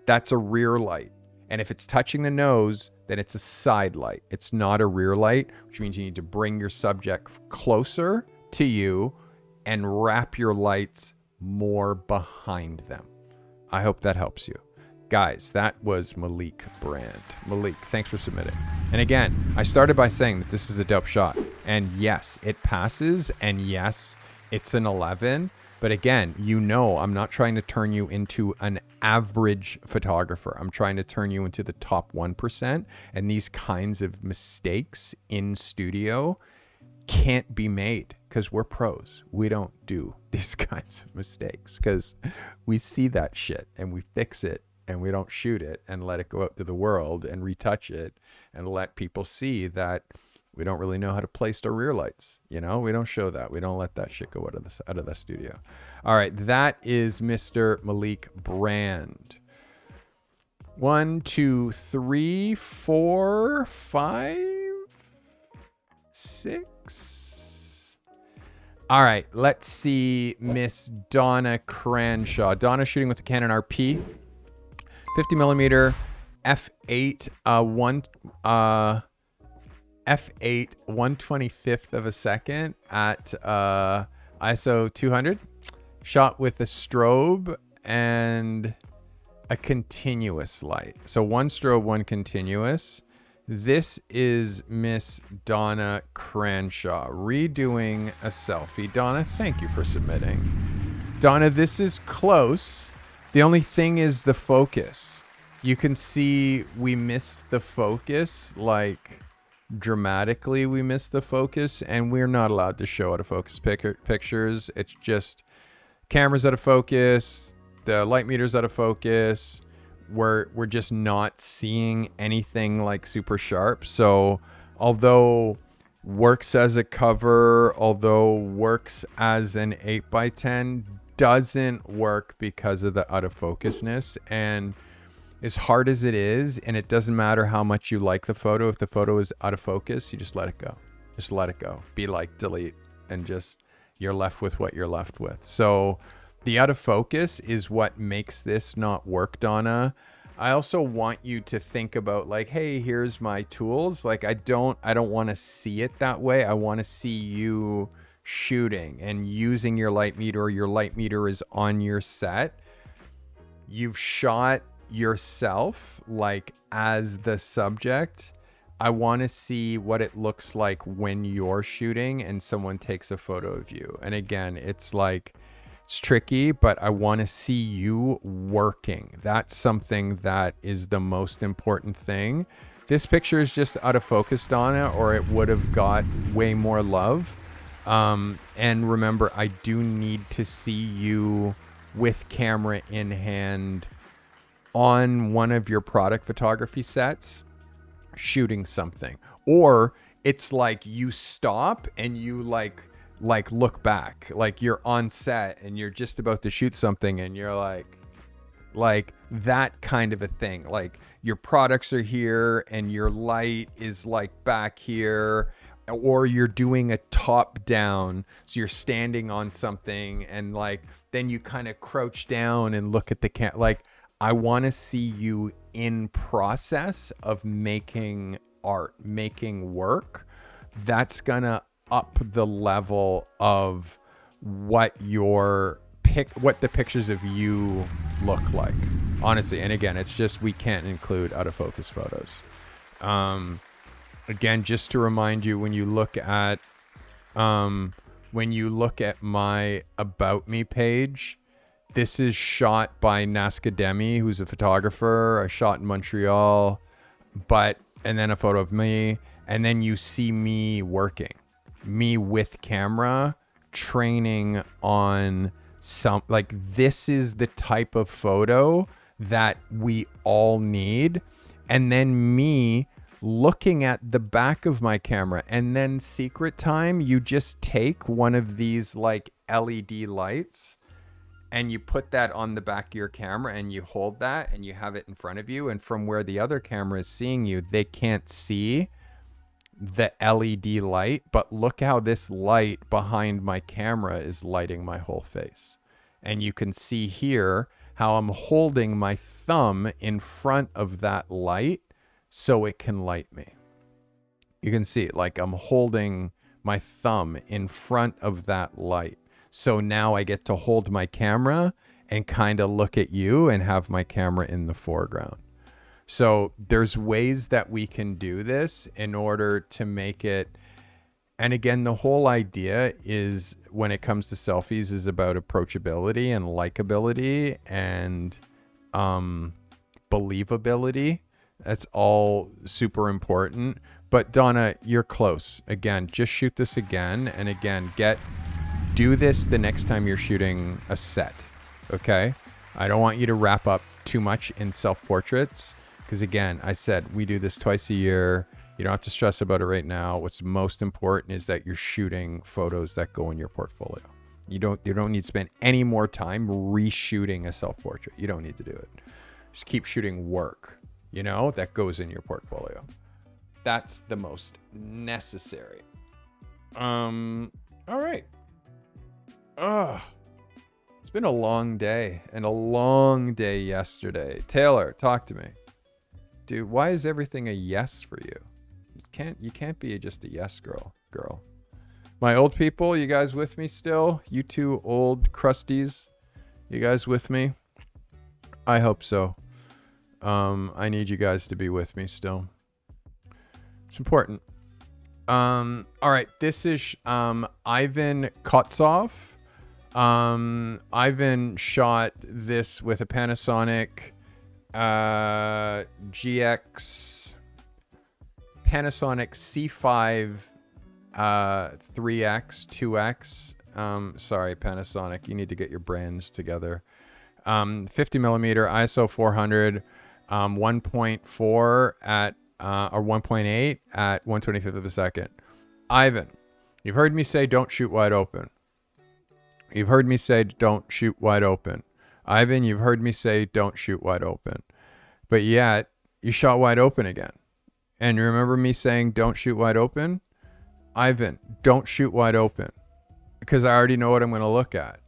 That's a rear light. And if it's touching the nose, then it's a side light. It's not a rear light, which means you need to bring your subject closer to you and wrap your lights more behind them. I hope that helps you. Guys, that was Malik Brand. Malik, thanks for submitting. And again, I started by saying that this is a dope shot. And yes, it passes. And yes, it's an 11. But again, you know, I'm not trying to turn you into an average photographer. I'm trying to turn you into the top 1%. And these kinds of mistakes in studio can't be made because we're pros. We don't do these kinds of mistakes because we see that shit and we fix it. And we don't shoot it and let it go out to the world and retouch it and let people see that we don't really know how to place our rear lights. You know, we don't show that. We don't let that shit go out of the studio. All right, that is Mr. Malik Brand. 1, 2, 3, 4, 5, 6. All right, let's see Miss Donna Cranshaw. Donna shooting with the Canon RP. 50 millimeter f8 f8 1/25 of a second at ISO 200, shot with a strobe and a continuous light. So 1 strobe, 1 continuous. This is Miss Donna Cranshaw redoing a selfie. Donna, thank you for submitting. Donna, this is close. The only thing is the focus. You can see we missed the focus, like dramatically we missed the focus, and we're not allowed to show out of focus pictures. It's just cameras out of focus, the light meters out of focus. We're just not seeing anything like super sharp. So although works as a cover, although works as an 8x10, doesn't work because of the out of focusness. And as hard as it is, and it doesn't matter how much you like the photo, if the photo is out of focus, you just let it go. Just let it go. Be like delete, and just you're left with what you're left with. So the out of focus is what makes this not work, Donna. I also want you to think about like, hey, here's my tools. Like I don't want to see it that way. I want to see you shooting and using your light meter, or your light meter is on your set. You've shot yourself like as the subject. I want to see what it looks like when you're shooting and someone takes a photo of you. And again, it's like, it's tricky, but I want to see you working. That's something that is the most important thing. This picture is just out of focus, Donna, or it would have got way more love. And remember, I do need to see you with camera in hand on one of your product photography sets shooting something. Or it's like you stop and you like look back, like you're on set and you're just about to shoot something and you're like that kind of a thing. Like your products are here and your light is like back here, or you're doing a top down. So you're standing on something and like, then you kind of crouch down and look at the like, I want to see you in process of making art, making work. That's gonna up the level of what what the pictures of you look like, honestly. And again, it's just, we can't include out of focus photos. Again, just to remind you, when you look at my About Me page, this is shot by Nascademi, who's a photographer. I shot in Montreal, and then a photo of me, and then you see me working, me with camera, training on this is the type of photo that we all need. And then me looking at the back of my camera, and then secret time, you just take one of these like LED lights and you put that on the back of your camera and you hold that and you have it in front of you. And from where the other camera is seeing you, they can't see the LED light, but look how this light behind my camera is lighting my whole face. And you can see here how I'm holding my thumb in front of that light so it can light me. You can see it, like I'm holding my thumb in front of that light. So now I get to hold my camera and kind of look at you and have my camera in the foreground. So there's ways that we can do this in order to make it. And again, the whole idea is, when it comes to selfies, is about approachability and likability and believability. That's all super important. But Donna, you're close. Again, just shoot this again. And again, do this the next time you're shooting a set. Okay? I don't want you to wrap up too much in self-portraits. Because again, I said we do this twice a year. You don't have to stress about it right now. What's most important is that you're shooting photos that go in your portfolio. You don't need to spend any more time reshooting a self-portrait. You don't need to do it. Just keep shooting work, that goes in your portfolio. That's the most necessary. All right. It's been a long day, and a long day yesterday. Taylor, talk to me. Dude, why is everything a yes for you? You can't be just a yes girl. My old people, you guys with me still? You two old crusties, you guys with me? I hope so. I need you guys to be with me still. It's important. All right, this is Ivan Kotsov. Ivan shot this with a Panasonic Panasonic C5 3X, 2X. Sorry, Panasonic, you need to get your brands together. 50 millimeter ISO 400, 1.4 at or 1.8 at 1/25 of a second. Ivan, you've heard me say don't shoot wide open. You've heard me say don't shoot wide open. Ivan, you've heard me say don't shoot wide open. But yet, you shot wide open again. And you remember me saying don't shoot wide open? Ivan, don't shoot wide open. Because I already know what I'm going to look at.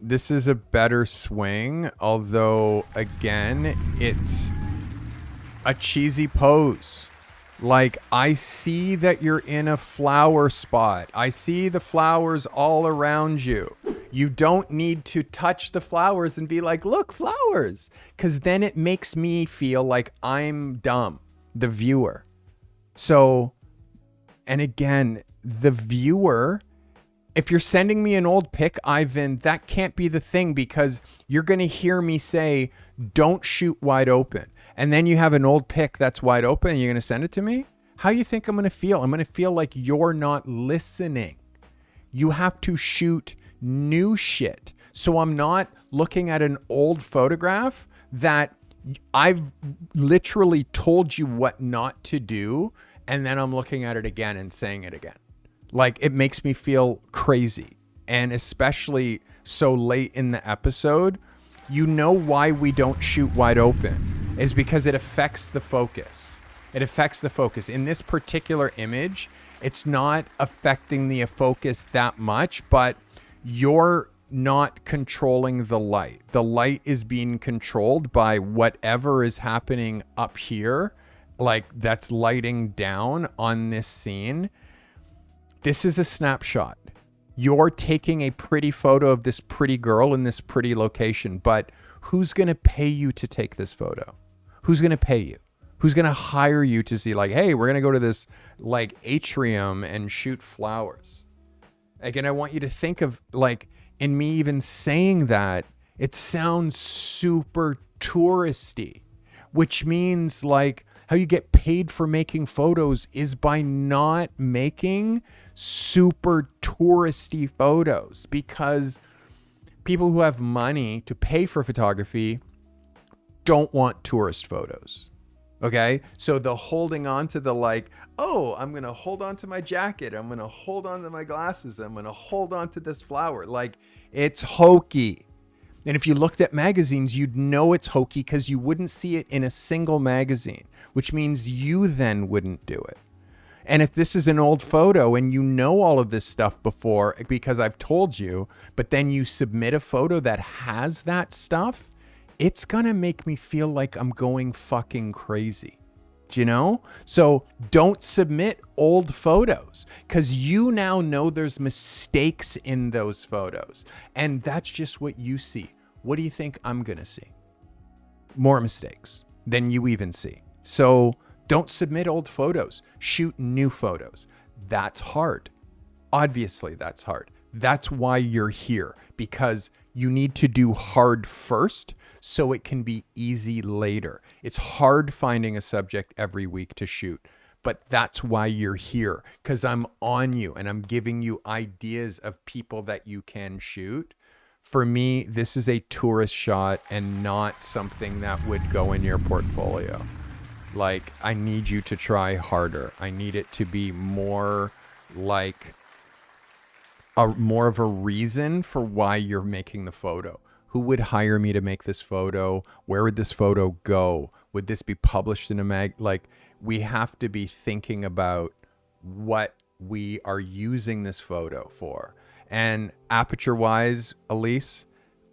This is a better swing, although, again, it's a cheesy pose. Like, I see that you're in a flower spot. I see the flowers all around you. You don't need to touch the flowers and be like, look, flowers. Because then it makes me feel like I'm dumb, the viewer. So, and again, the viewer, if you're sending me an old pic, Ivan, that can't be the thing, because you're going to hear me say, don't shoot wide open. And then you have an old pic that's wide open and you're going to send it to me? How you think I'm going to feel? I'm going to feel like you're not listening. You have to shoot new shit. So I'm not looking at an old photograph that I've literally told you what not to do, and then I'm looking at it again and saying it again. Like, it makes me feel crazy. And especially so late in the episode, you know why we don't shoot wide open is because it affects the focus. It affects the focus. In this particular image, it's not affecting the focus that much, but you're not controlling the light. The light is being controlled by whatever is happening up here, like that's lighting down on this scene. This is a snapshot. You're taking a pretty photo of this pretty girl in this pretty location, but who's going to pay you to take this photo? Who's going to pay you? Who's going to hire you to see, like, hey, we're going to go to this like atrium and shoot flowers? Again, I want you to think of, like, in me even saying that, it sounds super touristy, which means like how you get paid for making photos is by not making super touristy photos, because People who have money to pay for photography don't want tourist photos. Okay. So the holding on to the like, oh, I'm going to hold on to my jacket. I'm going to hold on to my glasses. I'm going to hold on to this flower. Like, it's hokey. And if you looked at magazines, you'd know it's hokey because you wouldn't see it in a single magazine, which means you then wouldn't do it. And if this is an old photo and you know all of this stuff before because I've told you, but then you submit a photo that has that stuff, it's going to make me feel like I'm going fucking crazy. Do you know? So don't submit old photos because you now know there's mistakes in those photos. And that's just what you see. What do you think I'm going to see? More mistakes than you even see. So don't submit old photos. Shoot new photos. That's hard. Obviously, that's hard. That's why you're here, because you need to do hard first so it can be easy later. It's hard finding a subject every week to shoot, but that's why you're here, because I'm on you and I'm giving you ideas of people that you can shoot. For me, this is a tourist shot and not something that would go in your portfolio. Like, I need you to try harder. I need it to be more like more of a reason for why you're making the photo. Who would hire me to make this photo? Where would this photo go? Would this be published in a mag? Like, we have to be thinking about what we are using this photo for. And aperture wise, Elise,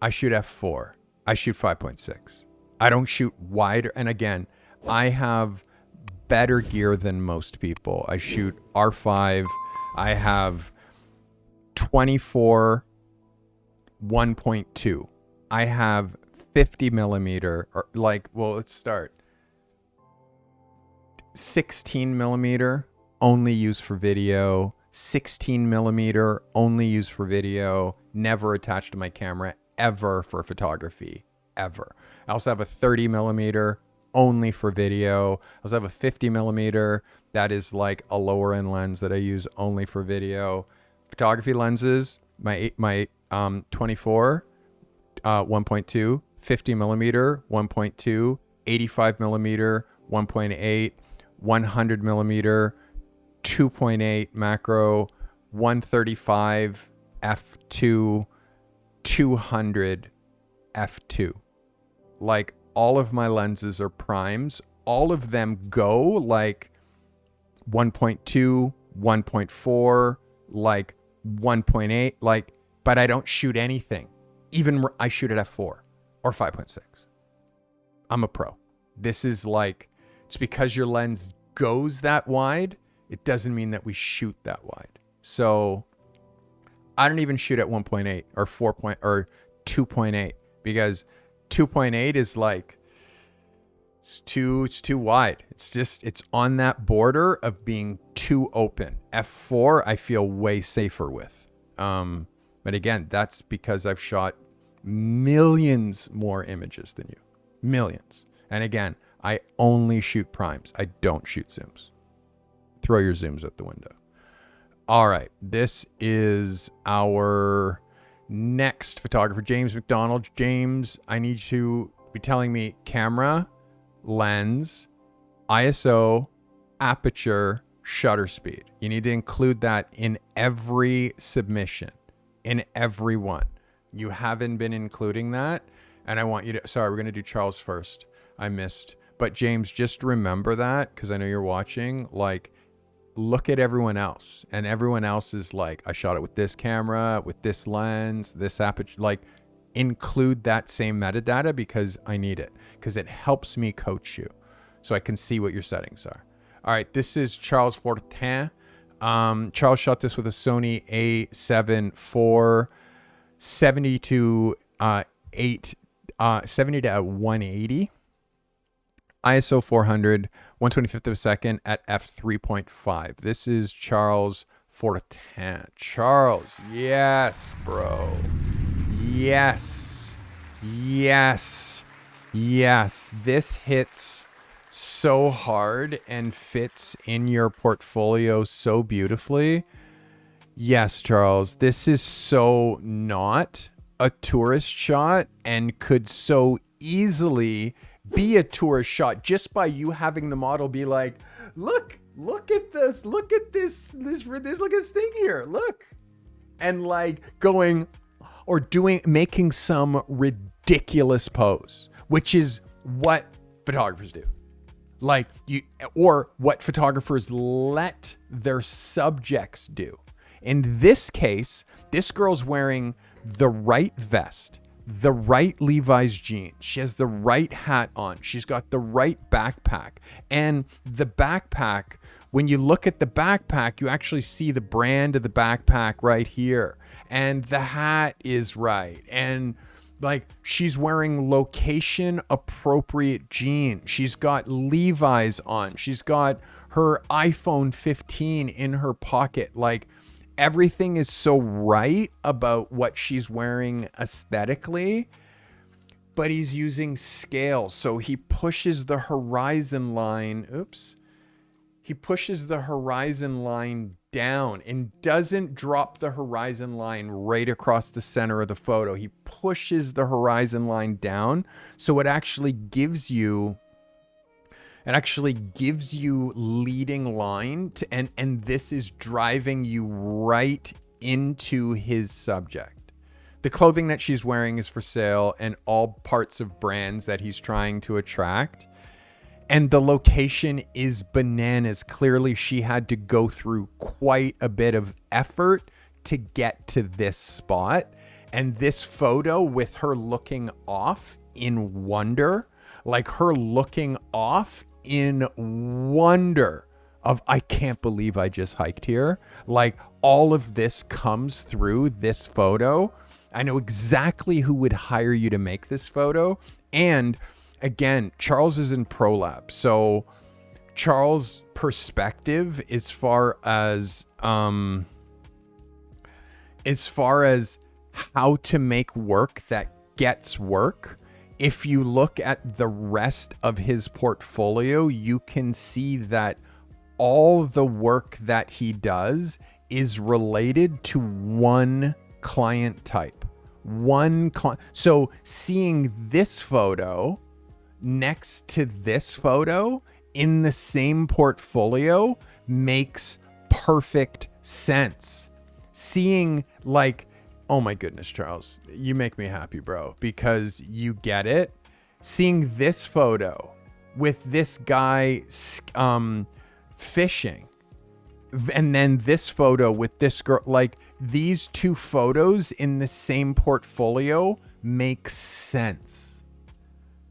I shoot f4. I shoot 5.6. I don't shoot wider. And again, I have better gear than most people. I shoot R5. I have 24 1.2. I have 50 millimeter, or like, well, let's start. 16 millimeter, only used for video. 16 millimeter, only used for video. Never attached to my camera, ever for photography, ever. I also have a 30 millimeter, only for video. I also have a 50 millimeter, that is like a lower end lens that I use only for video. Photography lenses, my 24, 1.2, 50 millimeter, 1.2, 85 millimeter, 1.8, 100 millimeter, 2.8 macro, 135 f2, 200 f2. Like, all of my lenses are primes. All of them go like 1.2, 1.4, like 1.8, like, but I don't shoot anything. Even I shoot at f4 or 5.6. I'm a pro. This is like, just because your lens goes that wide, it doesn't mean that we shoot that wide. So I don't even shoot at 1.8 or 4 point or 2.8 because 2.8 is like, it's too wide. It's just, it's on that border of being too open. F4, I feel way safer with. But again, that's because I've shot millions more images than you. Millions. And again, I only shoot primes. I don't shoot zooms. Throw your zooms out the window. All right. This is our next photographer, James McDonald. James, I need you to be telling me camera, lens, ISO, aperture, shutter speed. You need to include that in every submission, in every one. You haven't been including that, and I want you to, sorry, we're going to do Charles first. I missed. But James, just remember that, because I know you're watching. Like, look at everyone else, and everyone else is like, I shot it with this camera, with this lens, this aperture. Like, include that same metadata because I need it, because it helps me coach you so I can see what your settings are. All right, this is Charles Fortin. Charles shot this with a Sony A7 IV, 70 to 180, ISO 400, 125th of a second at f3.5. This is Charles Fortin. Charles, yes, bro. Yes. Yes. Yes. This hits so hard and fits in your portfolio so beautifully. Yes, Charles, this is so not a tourist shot and could so easily be a tourist shot just by you having the model be like, look at this, look at this, look at this thing here, look. And like going or making some ridiculous pose, which is what photographers do. Like or what photographers let their subjects do. In this case, this girl's wearing the right vest, the right Levi's jeans. She has the right hat on. She's got the right backpack. And the backpack, when you look at the backpack, you actually see the brand of the backpack right here. And the hat is right. And like she's wearing location appropriate jeans. She's got Levi's on. She's got her iPhone 15 in her pocket. Like everything is so right about what she's wearing aesthetically, but he's using scale. So he pushes the horizon line. He pushes the horizon line down and doesn't drop the horizon line right across the center of the photo. He pushes the horizon line down. So it actually gives you leading line and this is driving you right into his subject. The clothing that she's wearing is for sale and all parts of brands that he's trying to attract. And the location is bananas. Clearly, she had to go through quite a bit of effort to get to this spot. And this photo with her looking off in wonder, like her looking off in wonder of, I can't believe I just hiked here. Like all of this comes through this photo. I know exactly who would hire you to make this photo. And again, Charles is in ProLab. So Charles' perspective as far as how to make work that gets work. If you look at the rest of his portfolio, you can see that all the work that he does is related to one client type. So seeing this photo next to this photo in the same portfolio makes perfect sense. Seeing like, oh my goodness, Charles, you make me happy, bro, because you get it. Seeing this photo with this guy fishing, and then this photo with this girl, like these two photos in the same portfolio make sense.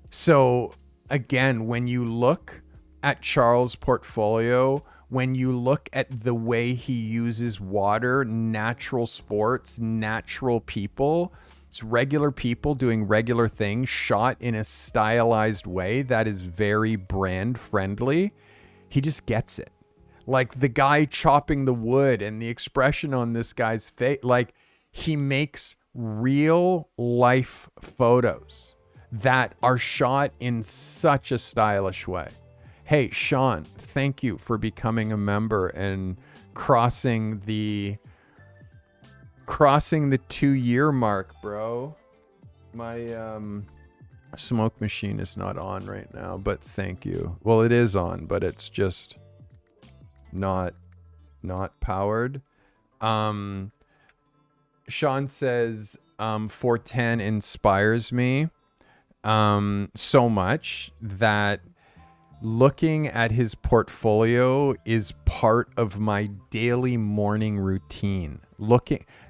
So again, when you look at Charles' portfolio, when you look at the way he uses water, natural sports, natural people, it's regular people doing regular things shot in a stylized way that is very brand friendly. He just gets it. Like the guy chopping the wood and the expression on this guy's face, like he makes real life photos that are shot in such a stylish way. Hey, Sean, thank you for becoming a member and crossing the 2-year mark, bro. My smoke machine is not on right now, but thank you. Well, it is on, but it's just not powered. Sean says 410 inspires me so much that looking at his portfolio is part of my daily morning routine.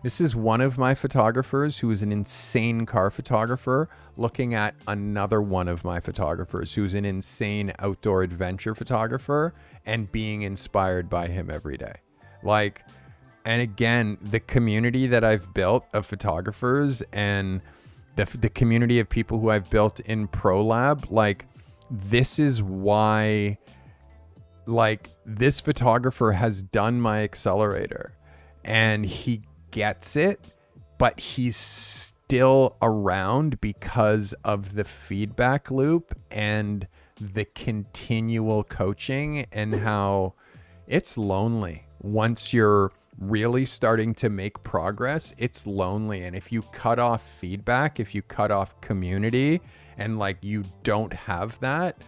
This is one of my photographers who is an insane car photographer, looking at another one of my photographers who's an insane outdoor adventure photographer and being inspired by him every day. Like, and again, the community that I've built of photographers and the community of people who I've built in ProLab, like, this is why, like, this photographer has done my accelerator and he gets it, but he's still around because of the feedback loop and the continual coaching and how it's lonely once you're really starting to make progress, it's lonely. And if you cut off feedback, if you cut off community, and like you don't have that,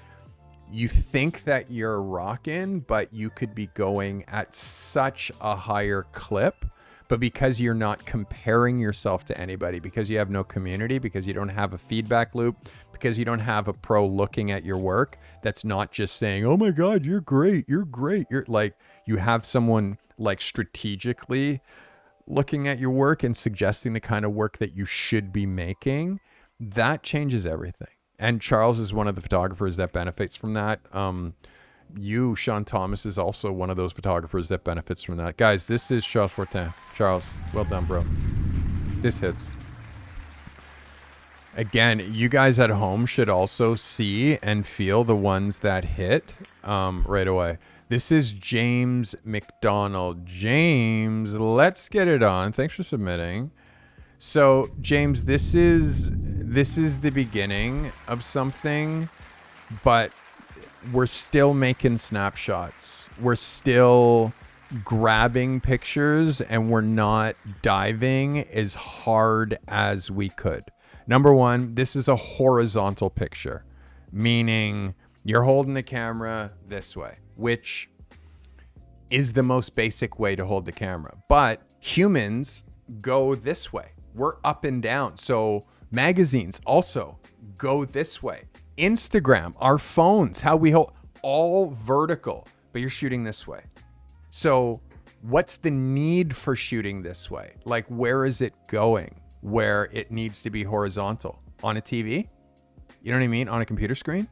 you think that you're rocking, but you could be going at such a higher clip. But because you're not comparing yourself to anybody, because you have no community, because you don't have a feedback loop, because you don't have a pro looking at your work that's not just saying, oh my God, you're great, you're great. You're like, you have someone like strategically looking at your work and suggesting the kind of work that you should be making, that changes everything. And Charles is one of the photographers that benefits from that. Sean Thomas, is also one of those photographers that benefits from that. Guys, this is Charles Fortin. Charles, well done, bro. This hits. Again, you guys at home should also see and feel the ones that hit right away. This is James McDonald. James, let's get it on. Thanks for submitting. So, James, this is the beginning of something, but we're still making snapshots. We're still grabbing pictures, and we're not diving as hard as we could. Number one, this is a horizontal picture, meaning you're holding the camera this way, which is the most basic way to hold the camera. But humans go this way. We're up and down. So magazines also go this way. Instagram, our phones, how we hold, all vertical, but you're shooting this way. So what's the need for shooting this way? Like, where is it going where it needs to be horizontal? On a TV? You know what I mean? On a computer screen?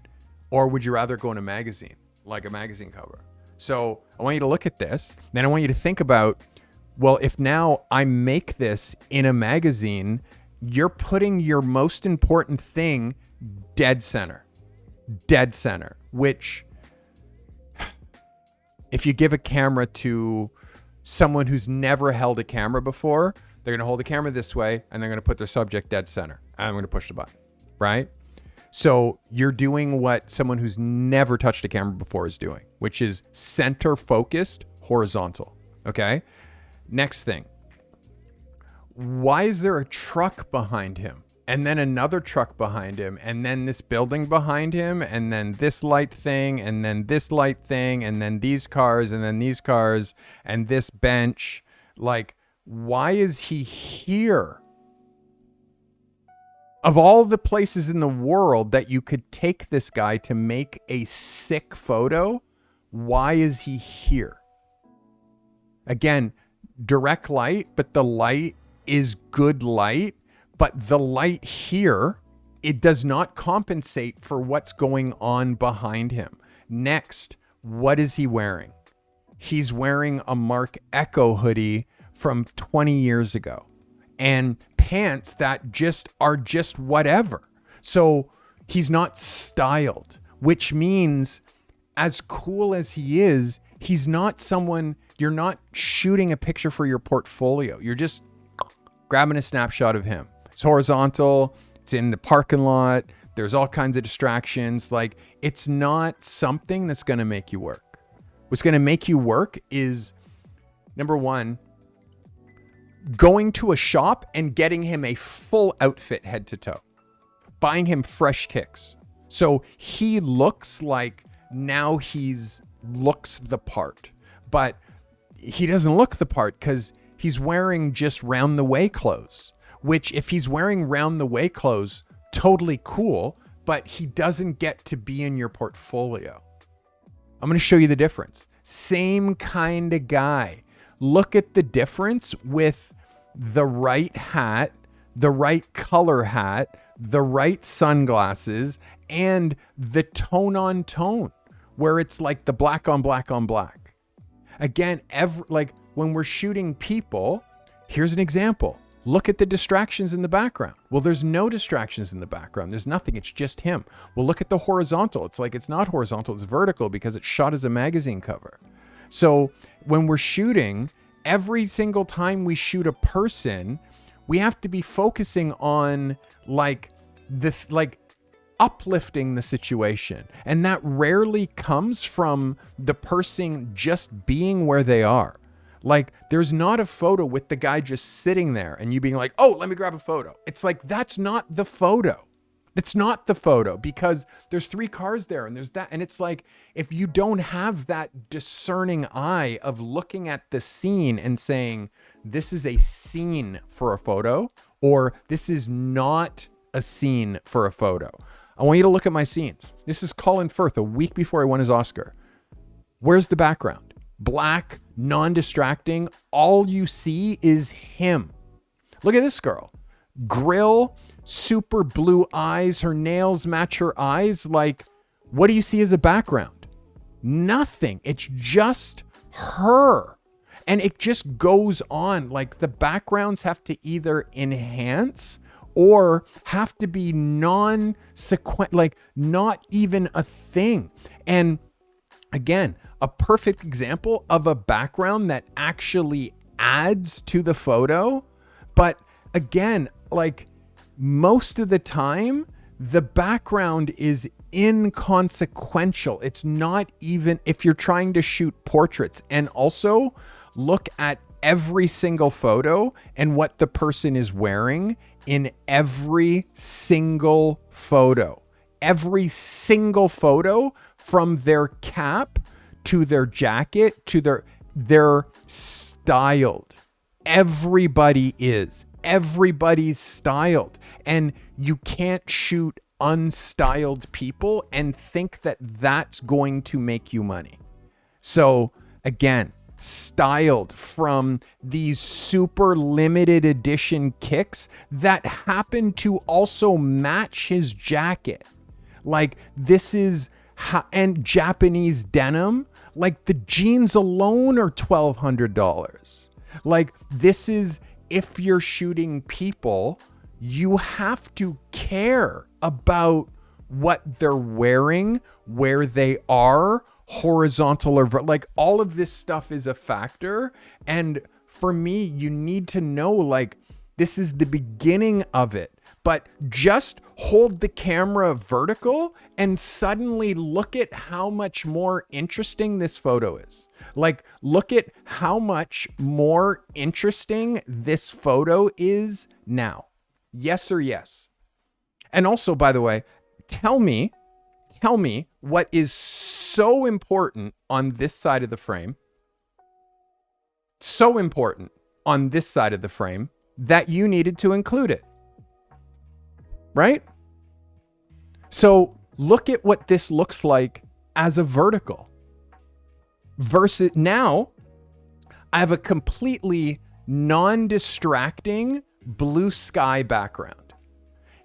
Or would you rather go in a magazine, like a magazine cover? So I want you to look at this. Then I want you to think about, well, if now I make this in a magazine, you're putting your most important thing dead center, which if you give a camera to someone who's never held a camera before, they're going to hold the camera this way and they're going to put their subject dead center. And I'm going to push the button, right? So you're doing what someone who's never touched a camera before is doing, which is center focused, horizontal. Okay. Next thing. Why is there a truck behind him? And then another truck behind him, and then this building behind him, and then this light thing, and then this light thing, and then these cars, and then these cars, and this bench. Like, why is he here? Of all the places in the world that you could take this guy to make a sick photo, why is he here? Again, direct light, but the light is good light. But the light here, it does not compensate for what's going on behind him. Next, what is he wearing? He's wearing a Mark Echo hoodie from 20 years ago and pants that are just whatever. So he's not styled, which means as cool as he is, he's not someone, you're not shooting a picture for your portfolio. You're just grabbing a snapshot of him. It's horizontal. It's in the parking lot. There's all kinds of distractions. Like, it's not something that's going to make you work. What's going to make you work is, number one, going to a shop and getting him a full outfit head to toe. Buying him fresh kicks. So he looks like now looks the part. But he doesn't look the part because he's wearing just round the way clothes. Which, if he's wearing round the way clothes, totally cool, but he doesn't get to be in your portfolio. I'm going to show you the difference. Same kind of guy. Look at the difference with the right hat, the right color hat, the right sunglasses, and the tone on tone, where it's like the black on black on black. Again, like when we're shooting people, here's an example. Look at the distractions in the background. Well, there's no distractions in the background. There's nothing. It's just him. Well, look at the horizontal. It's like it's not horizontal. It's vertical because it's shot as a magazine cover. So when we're shooting, every single time we shoot a person, we have to be focusing on like uplifting the situation. And that rarely comes from the person just being where they are. Like, there's not a photo with the guy just sitting there and you being like, oh, let me grab a photo. It's like, that's not the photo. It's not the photo, because there's 3 cars there and there's that. And it's like, if you don't have that discerning eye of looking at the scene and saying, this is a scene for a photo, or this is not a scene for a photo. I want you to look at my scenes. This is Colin Firth a week before he won his Oscar. Where's the background? Black, non-distracting. All you see is him. Look at this girl. Grill, super blue eyes, her nails match her eyes. Like, what do you see as a background? Nothing. It's just her. And it just goes on. Like, the backgrounds have to either enhance or have to be non-sequent, like not even a thing. And again, a perfect example of a background that actually adds to the photo. But again, like, most of the time, the background is inconsequential. It's not even if you're trying to shoot portraits. And also look at every single photo and what the person is wearing in every single photo. Every single photo, from their cap to their jacket to they're styled. Everybody is. Everybody's styled. And you can't shoot unstyled people and think that that's going to make you money. So again, styled from these super limited edition kicks that happen to also match his jacket. Like, this is and Japanese denim, like the jeans alone are $1,200. Like, this is, if you're shooting people, you have to care about what they're wearing, where they are, horizontal or like all of this stuff is a factor. And for me, you need to know, like, this is the beginning of it, but just hold the camera vertical and suddenly look at how much more interesting this photo is. Like, look at how much more interesting this photo is now. Yes or yes? And also, by the way, tell me what is so important on this side of the frame, so important on this side of the frame that you needed to include it, right? So look at what this looks like as a vertical versus now I have a completely non-distracting blue sky background.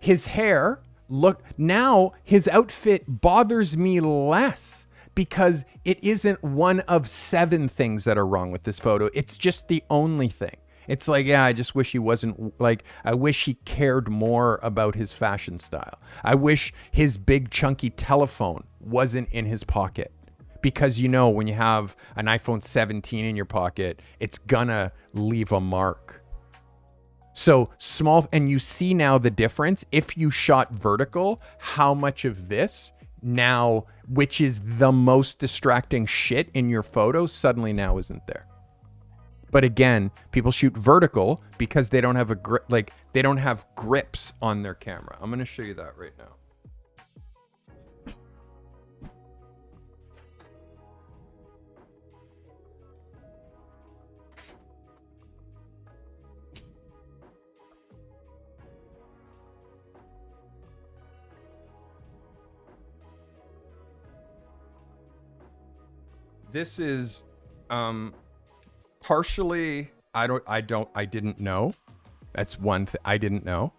His hair, look, now his outfit bothers me less because it isn't one of 7 things that are wrong with this photo. It's just the only thing. It's like, yeah, I just wish he wasn't, like, I wish he cared more about his fashion style. I wish his big chunky telephone wasn't in his pocket. Because, you know, when you have an iPhone 17 in your pocket, it's gonna leave a mark. So small, and you see now the difference. If you shot vertical, how much of this now, which is the most distracting shit in your photo, suddenly now isn't there. But again, people shoot vertical because they don't have a grip, like they don't have grips on their camera. I'm going to show you that right now. This is partially I didn't know. That's one thing I didn't know.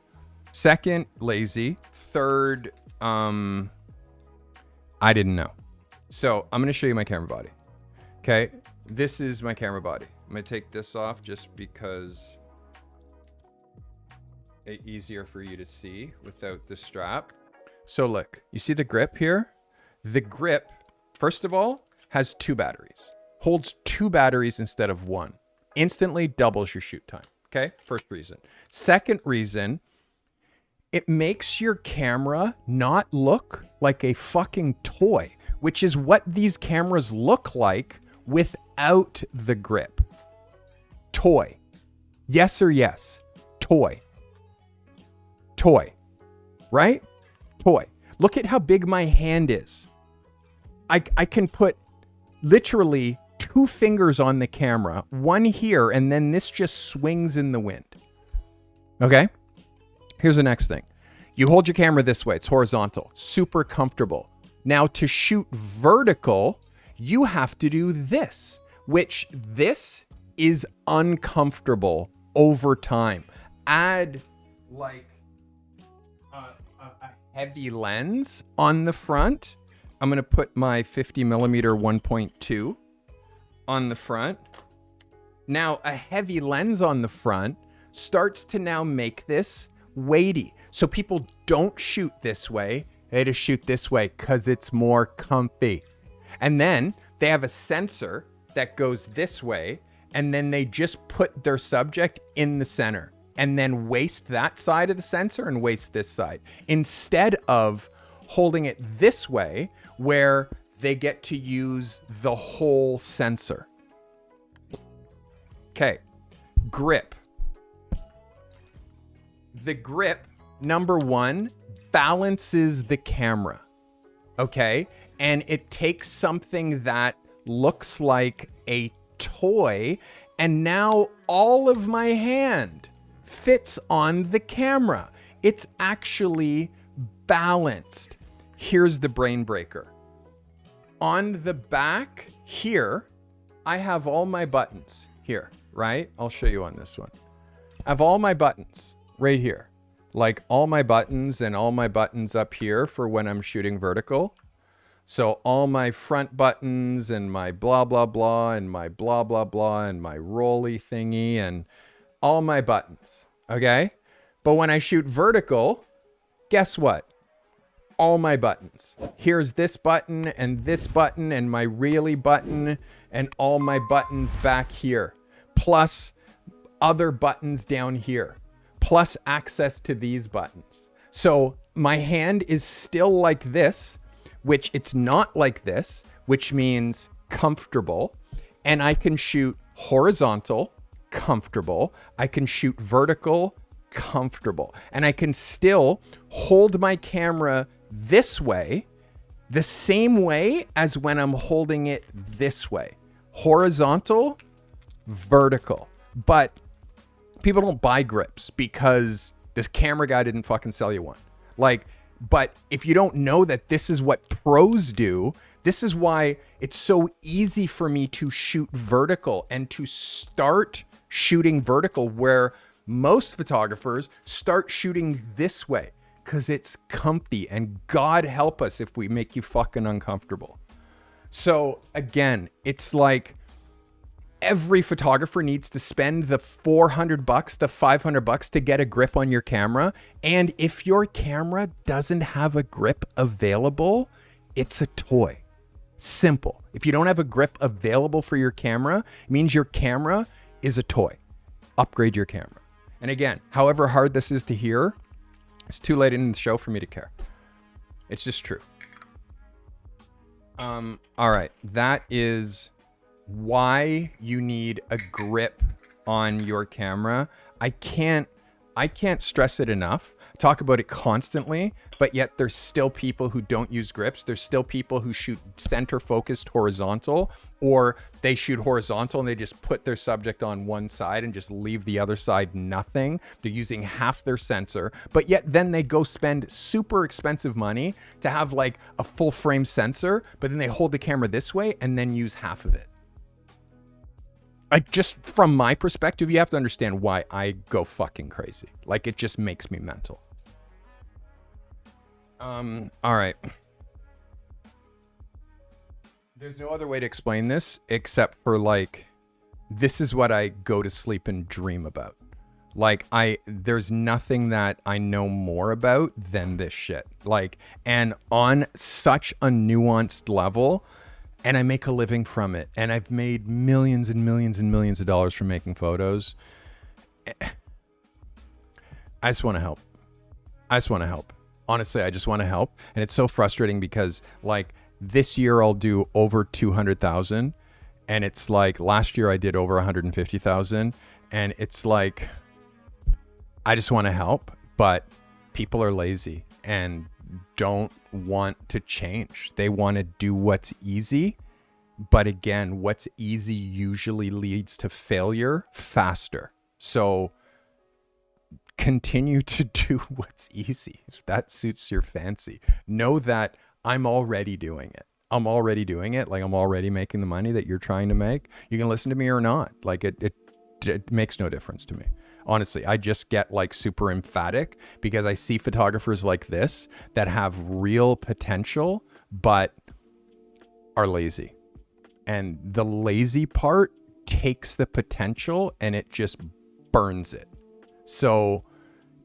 Second, lazy. Third, I didn't know. So I'm gonna show you my camera body. Okay, this is my camera body. I'm gonna take this off just because it's easier for you to see without the strap. So look, you see the grip here? The grip, first of all, has 2 batteries. Holds 2 batteries instead of 1. Instantly doubles your shoot time. Okay, first reason. Second reason, it makes your camera not look like a fucking toy, which is what these cameras look like without the grip. Toy. Yes or yes? Toy. Toy. Right? Toy. Look at how big my hand is. I can put literally 2 fingers on the camera, one here, and then this just swings in the wind. Okay? Here's the next thing. You hold your camera this way. It's horizontal. Super comfortable. Now, to shoot vertical, you have to do this, which this is uncomfortable over time. Add like a heavy lens on the front. I'm going to put my 50 millimeter 1.2 on the front. Now, a heavy lens on the front starts to now make this weighty. So people don't shoot this way. They just shoot this way because it's more comfy. And then they have a sensor that goes this way, and then they just put their subject in the center and then waste that side of the sensor and waste this side, instead of holding it this way where they get to use the whole sensor. Okay, grip. The grip, number one, balances the camera, okay? And it takes something that looks like a toy, and now all of my hand fits on the camera. It's actually balanced. Here's the brain breaker. On the back here, I have all my buttons here, right? I'll show you on this one. I have all my buttons right here. Like all my buttons and all my buttons up here for when I'm shooting vertical. So all my front buttons and my blah, blah, blah, and my blah, blah, blah, and my rolly thingy and all my buttons, okay? But when I shoot vertical, guess what? All my buttons. Here's this button and my really button and all my buttons back here, plus other buttons down here, plus access to these buttons. So my hand is still like this, which it's not like this, which means comfortable. And I can shoot horizontal, comfortable. I can shoot vertical, comfortable. And I can still hold my camera this way, the same way as when I'm holding it this way. Horizontal, vertical. But people don't buy grips because this camera guy didn't fucking sell you one. Like, but if you don't know that this is what pros do, this is why it's so easy for me to shoot vertical and to start shooting vertical where most photographers start shooting this way because it's comfy, and God help us if we make you fucking uncomfortable. So again, it's like every photographer needs to spend the $400, the $500 to get a grip on your camera. And if your camera doesn't have a grip available, it's a toy. Simple. If you don't have a grip available for your camera, it means your camera is a toy. Upgrade your camera. And again, however hard this is to hear, it's too late in the show for me to care. It's just true. All right. That is why you need a grip on your camera. I can't stress it enough. Talk about it constantly, but yet there's still people who don't use grips. There's still people who shoot center focused horizontal, or they shoot horizontal and they just put their subject on one side and just leave the other side nothing. They're using half their sensor, but yet then they go spend super expensive money to have like a full frame sensor, but then they hold the camera this way and then use half of it. Like, just from my perspective, you have to understand why I go fucking crazy. Like, it just makes me mental. All right. There's no other way to explain this except for, like, this is what I go to sleep and dream about. Like, there's nothing that I know more about than this shit. Like, and on such a nuanced level, and I make a living from it. And I've made millions and millions and millions of dollars from making photos. I just want to help. Honestly, I just want to help. And it's so frustrating because, like, this year I'll do over 200,000. And it's like last year I did over 150,000. And it's like, I just want to help, but people are lazy and don't want to change. They want to do what's easy. But again, what's easy usually leads to failure faster. So continue to do what's easy if that suits your fancy. Know that I'm already doing it. I'm already doing it. Like, I'm already making the money that you're trying to make. You can listen to me or not. Like, it makes no difference to me. Honestly, I just get like super emphatic because I see photographers like this that have real potential, but are lazy. And the lazy part takes the potential and it just burns it. So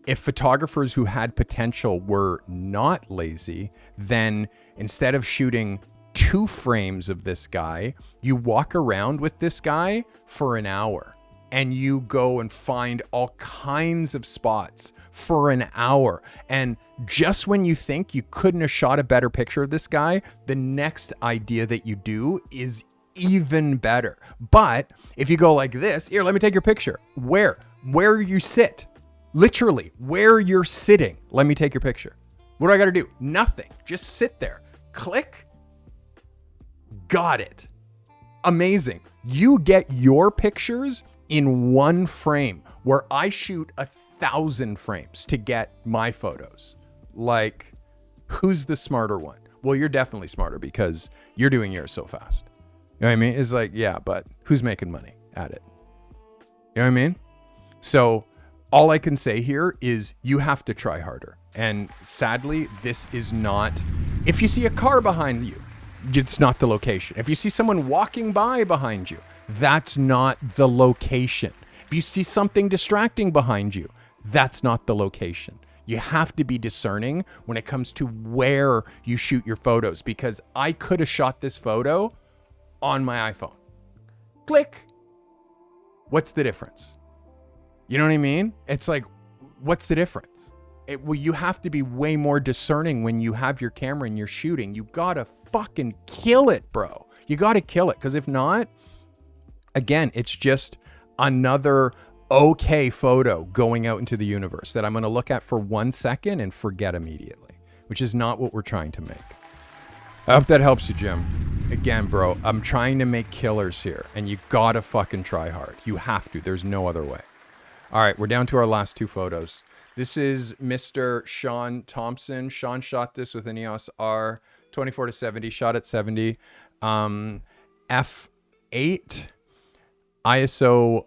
if photographers who had potential were not lazy, then instead of shooting 2 frames of this guy, you walk around with this guy for an hour and you go and find all kinds of spots for an hour. And just when you think you couldn't have shot a better picture of this guy, the next idea that you do is even better. But if you go like this, here, let me take your picture. Where you sit, literally where you're sitting. Let me take your picture. What do I got to do? Nothing. Just sit there. Click. Got it. Amazing. You get your pictures in 1 frame where I shoot 1,000 frames to get my photos. Like, who's the smarter one? Well, you're definitely smarter because you're doing yours so fast. You know what I mean? It's like, yeah, but who's making money at it? You know what I mean? So all I can say here is you have to try harder. And sadly, this is not, if you see a car behind you, it's not the location. If you see someone walking by behind you, that's not the location. If you see something distracting behind you, that's not the location. You have to be discerning when it comes to where you shoot your photos, because I could have shot this photo on my iPhone. Click. What's the difference? You know what I mean? It's like, what's the difference? Well, you have to be way more discerning when you have your camera and you're shooting. You gotta fucking kill it, bro. You gotta kill it, because if not, again, it's just another okay photo going out into the universe that I'm gonna look at for 1 second and forget immediately, which is not what we're trying to make. I hope that helps you, Jim. Again, bro, I'm trying to make killers here, and you gotta fucking try hard. You have to. There's no other way. All right, we're down to our last 2 photos. This is Mr. Sean Thompson. Sean shot this with an EOS R 24-70, shot at 70. F8, ISO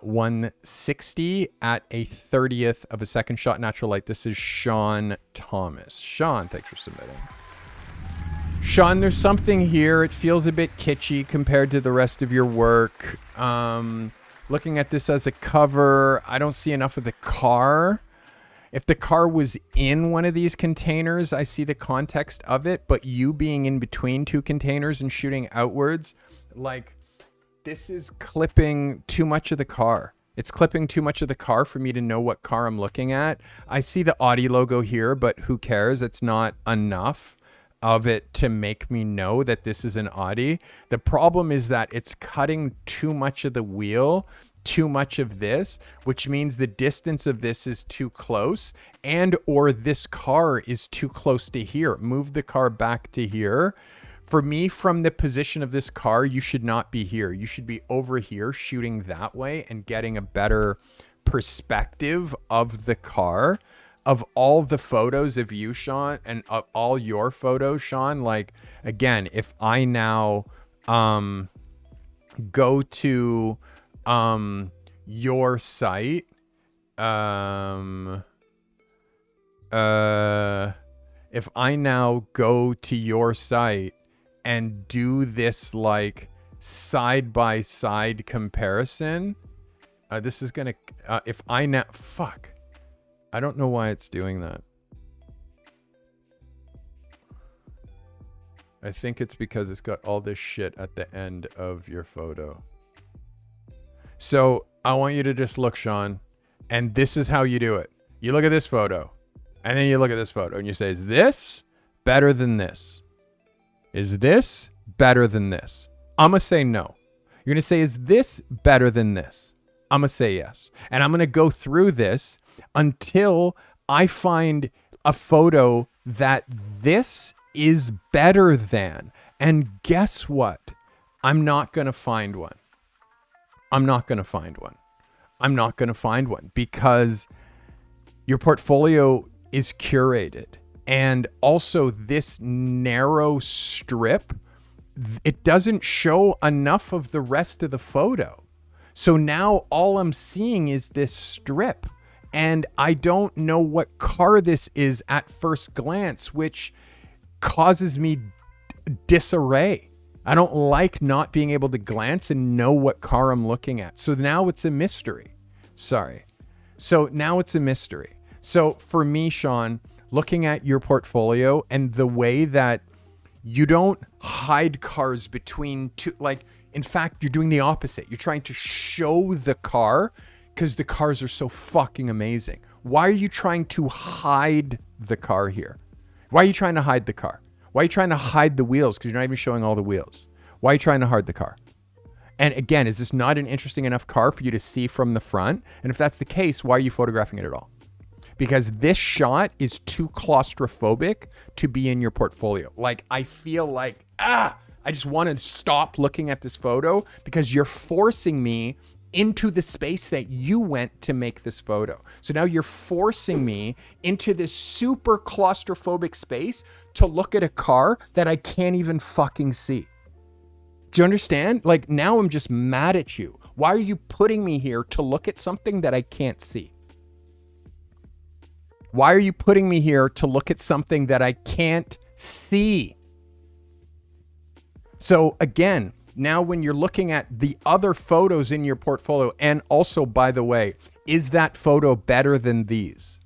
160 at a 30th of a second shot natural light. This is Sean Thomas. Sean, thanks for submitting. Sean, there's something here. It feels a bit kitschy compared to the rest of your work. Looking at this as a cover, I don't see enough of the car. If the car was in one of these containers, I see the context of it, but you being in between 2 containers and shooting outwards, like, this is clipping too much of the car. It's clipping too much of the car for me to know what car I'm looking at. I see the Audi logo here, but who cares? It's not enough of it to make me know that this is an Audi. The problem is that it's cutting too much of the wheel, too much of this, which means the distance of this is too close, and or this car is too close to here. Move the car back to here. For me, from the position of this car, you should not be here. You should be over here shooting that way and getting a better perspective of the car. Of all the photos of you, Sean, and of all your photos, Sean, like, again, if I now go to your site, if I now go to your site and do this like side-by-side comparison, this is gonna, if I now, fuck. I don't know why it's doing that. I think it's because it's got all this shit at the end of your photo. So I want you to just look, Sean, and this is how you do it. You look at this photo, and then you look at this photo, and you say, is this better than this? Is this better than this? I'm going to say no. You're going to say, is this better than this? I'm going to say yes. And I'm going to go through this until I find a photo that this is better than. And guess what? I'm not going to find one. I'm not going to find one. I'm not going to find one because your portfolio is curated. And also this narrow strip, it doesn't show enough of the rest of the photo. So now all I'm seeing is this strip. And I don't know what car this is at first glance, which causes me disarray. I don't like not being able to glance and know what car I'm looking at. So now it's a mystery. Sorry. So now it's a mystery. So for me, Sean, looking at your portfolio and the way that you don't hide cars between two, like, in fact, you're doing the opposite. You're trying to show the car because the cars are so fucking amazing. Why are you trying to hide the car here? Why are you trying to hide the car? Why are you trying to hide the wheels? Because you're not even showing all the wheels. Why are you trying to hide the car? And again, is this not an interesting enough car for you to see from the front? And if that's the case, why are you photographing it at all? Because this shot is too claustrophobic to be in your portfolio. Like, I feel like, I just want to stop looking at this photo because you're forcing me into the space that you went to make this photo. So now you're forcing me into this super claustrophobic space to look at a car that I can't even fucking see. Do you understand? Like, now I'm just mad at you. Why are you putting me here to look at something that I can't see? Why are you putting me here to look at something that I can't see? So again, now when you're looking at the other photos in your portfolio, and also, by the way, is that photo better than these?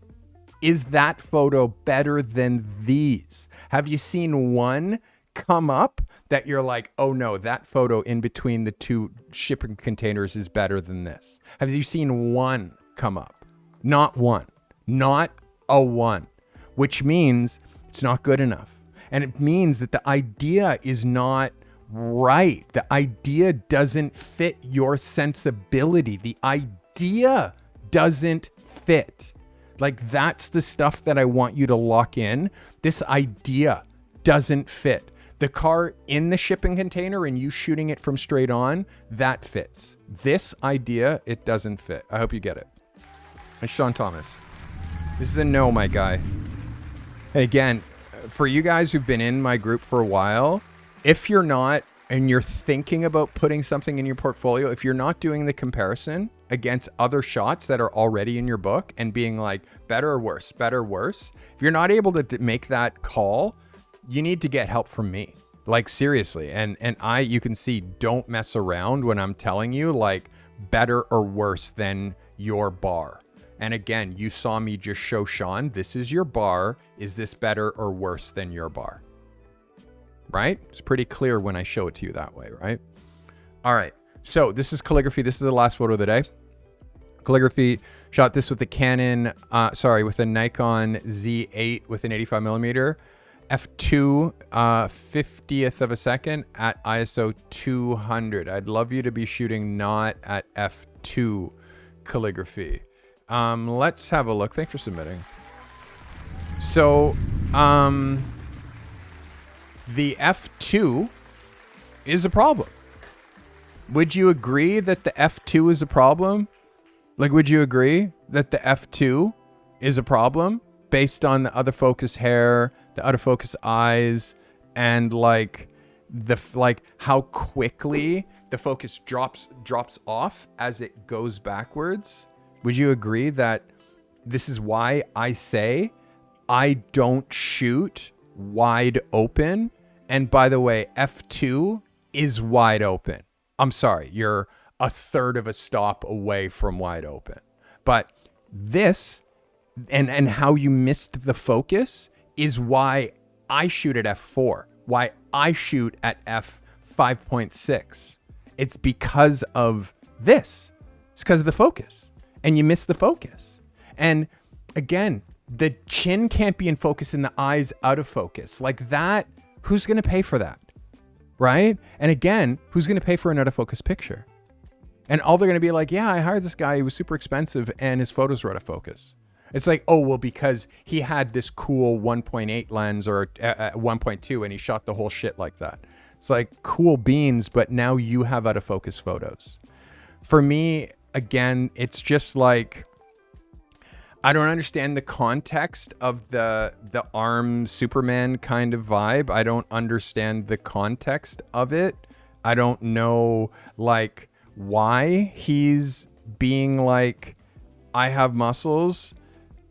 Is that photo better than these? Have you seen one come up that you're like, oh no, that photo in between the two shipping containers is better than this? Have you seen one come up? Not one. Not a one. Which means it's not good enough. And it means that the idea is not right. The idea doesn't fit your sensibility. The idea doesn't fit. Like, that's the stuff that I want you to lock in. This idea doesn't fit. The car in the shipping container and you shooting it from straight on, that fits. This idea, it doesn't fit. I hope you get it. And Sean Thomas. This is a no, my guy. And again, for you guys who've been in my group for a while, if you're not, and you're thinking about putting something in your portfolio, if you're not doing the comparison against other shots that are already in your book and being like, better or worse, if you're not able to make that call, you need to get help from me. Like, seriously. And you can see, don't mess around when I'm telling you, like, better or worse than your bar. And again, you saw me just show Sean, this is your bar. Is this better or worse than your bar? Right? It's pretty clear when I show it to you that way, right? All right. So this is calligraphy. This is the last photo of the day. Calligraphy, shot this with the with a Nikon Z8 with an 85 millimeter. F2, 50th of a second at ISO 200. I'd love you to be shooting not at F2 calligraphy. Let's have a look. Thanks for submitting. So, the F2 is a problem. Would you agree that the F2 is a problem? Like, would you agree that the F2 is a problem based on the autofocus hair, the autofocus eyes, and like how quickly the focus drops off as it goes backwards? Would you agree that this is why I say I don't shoot wide open? And by the way, F2 is wide open. I'm sorry, you're a third of a stop away from wide open. But this and how you missed the focus is why I shoot at F4, why I shoot at F5.6. It's because of this. It's because of the focus. And you miss the focus. And again, the chin can't be in focus and the eyes out of focus. Like that, who's going to pay for that? Right? And again, who's going to pay for an out of focus picture? And all they're going to be like, yeah, I hired this guy. He was super expensive and his photos were out of focus. It's like, oh, well, because he had this cool 1.8 lens or 1.2 and he shot the whole shit like that. It's like, cool beans, but now you have out of focus photos. For me, again, it's just like, I don't understand the context of the arm Superman kind of vibe. I don't understand the context of it. I don't know, like, why he's being like, I have muscles.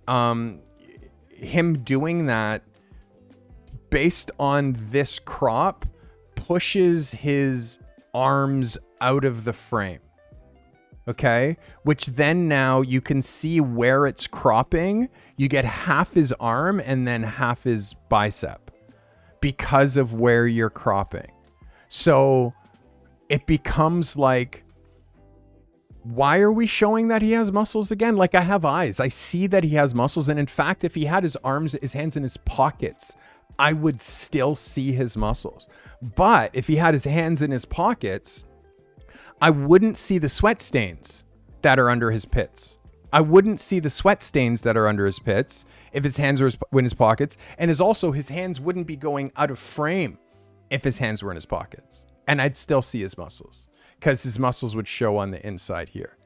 Him doing that based on this crop pushes his arms out of the frame. Okay, which then now you can see where it's cropping. You get half his arm and then half his bicep because of where you're cropping. So it becomes like, why are we showing that he has muscles again? Like, I have eyes. I see that he has muscles. And in fact, if he had his arms, his hands in his pockets, I would still see his muscles. But if he had his hands in his pockets, I wouldn't see the sweat stains that are under his pits. I wouldn't see the sweat stains that are under his pits if his hands were in his pockets. And his hands wouldn't be going out of frame if his hands were in his pockets. And I'd still see his muscles because his muscles would show on the inside here.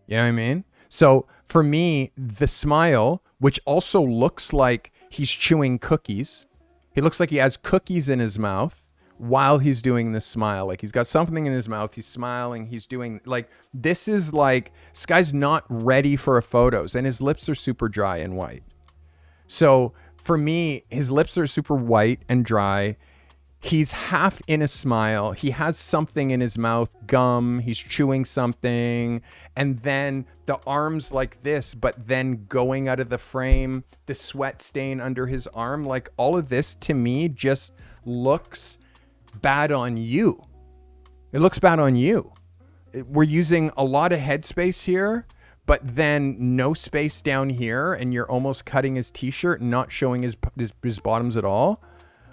You know what I mean? So for me, the smile, which also looks like he's chewing cookies. He looks like he has cookies in his mouth while he's doing this smile. Like, he's got something in his mouth, he's smiling, he's doing, like, this is like, this guy's not ready for a photos, and his lips are super dry and white. So for me, his lips are super white and dry. He's half in a smile. He has something in his mouth, gum, he's chewing something, and then the arms like this, but then going out of the frame, the sweat stain under his arm, like, all of this to me just looks bad on you. It looks bad on you. We're using a lot of headspace here, but then no space down here, and you're almost cutting his t-shirt and not showing his bottoms at all.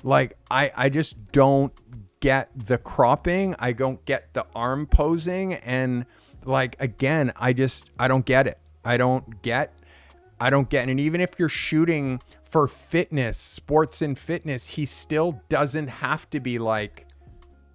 Like, I just don't get the cropping. I don't get the arm posing. And like, again, I don't get it. I don't get. And even if you're shooting for fitness, sports and fitness, he still doesn't have to be like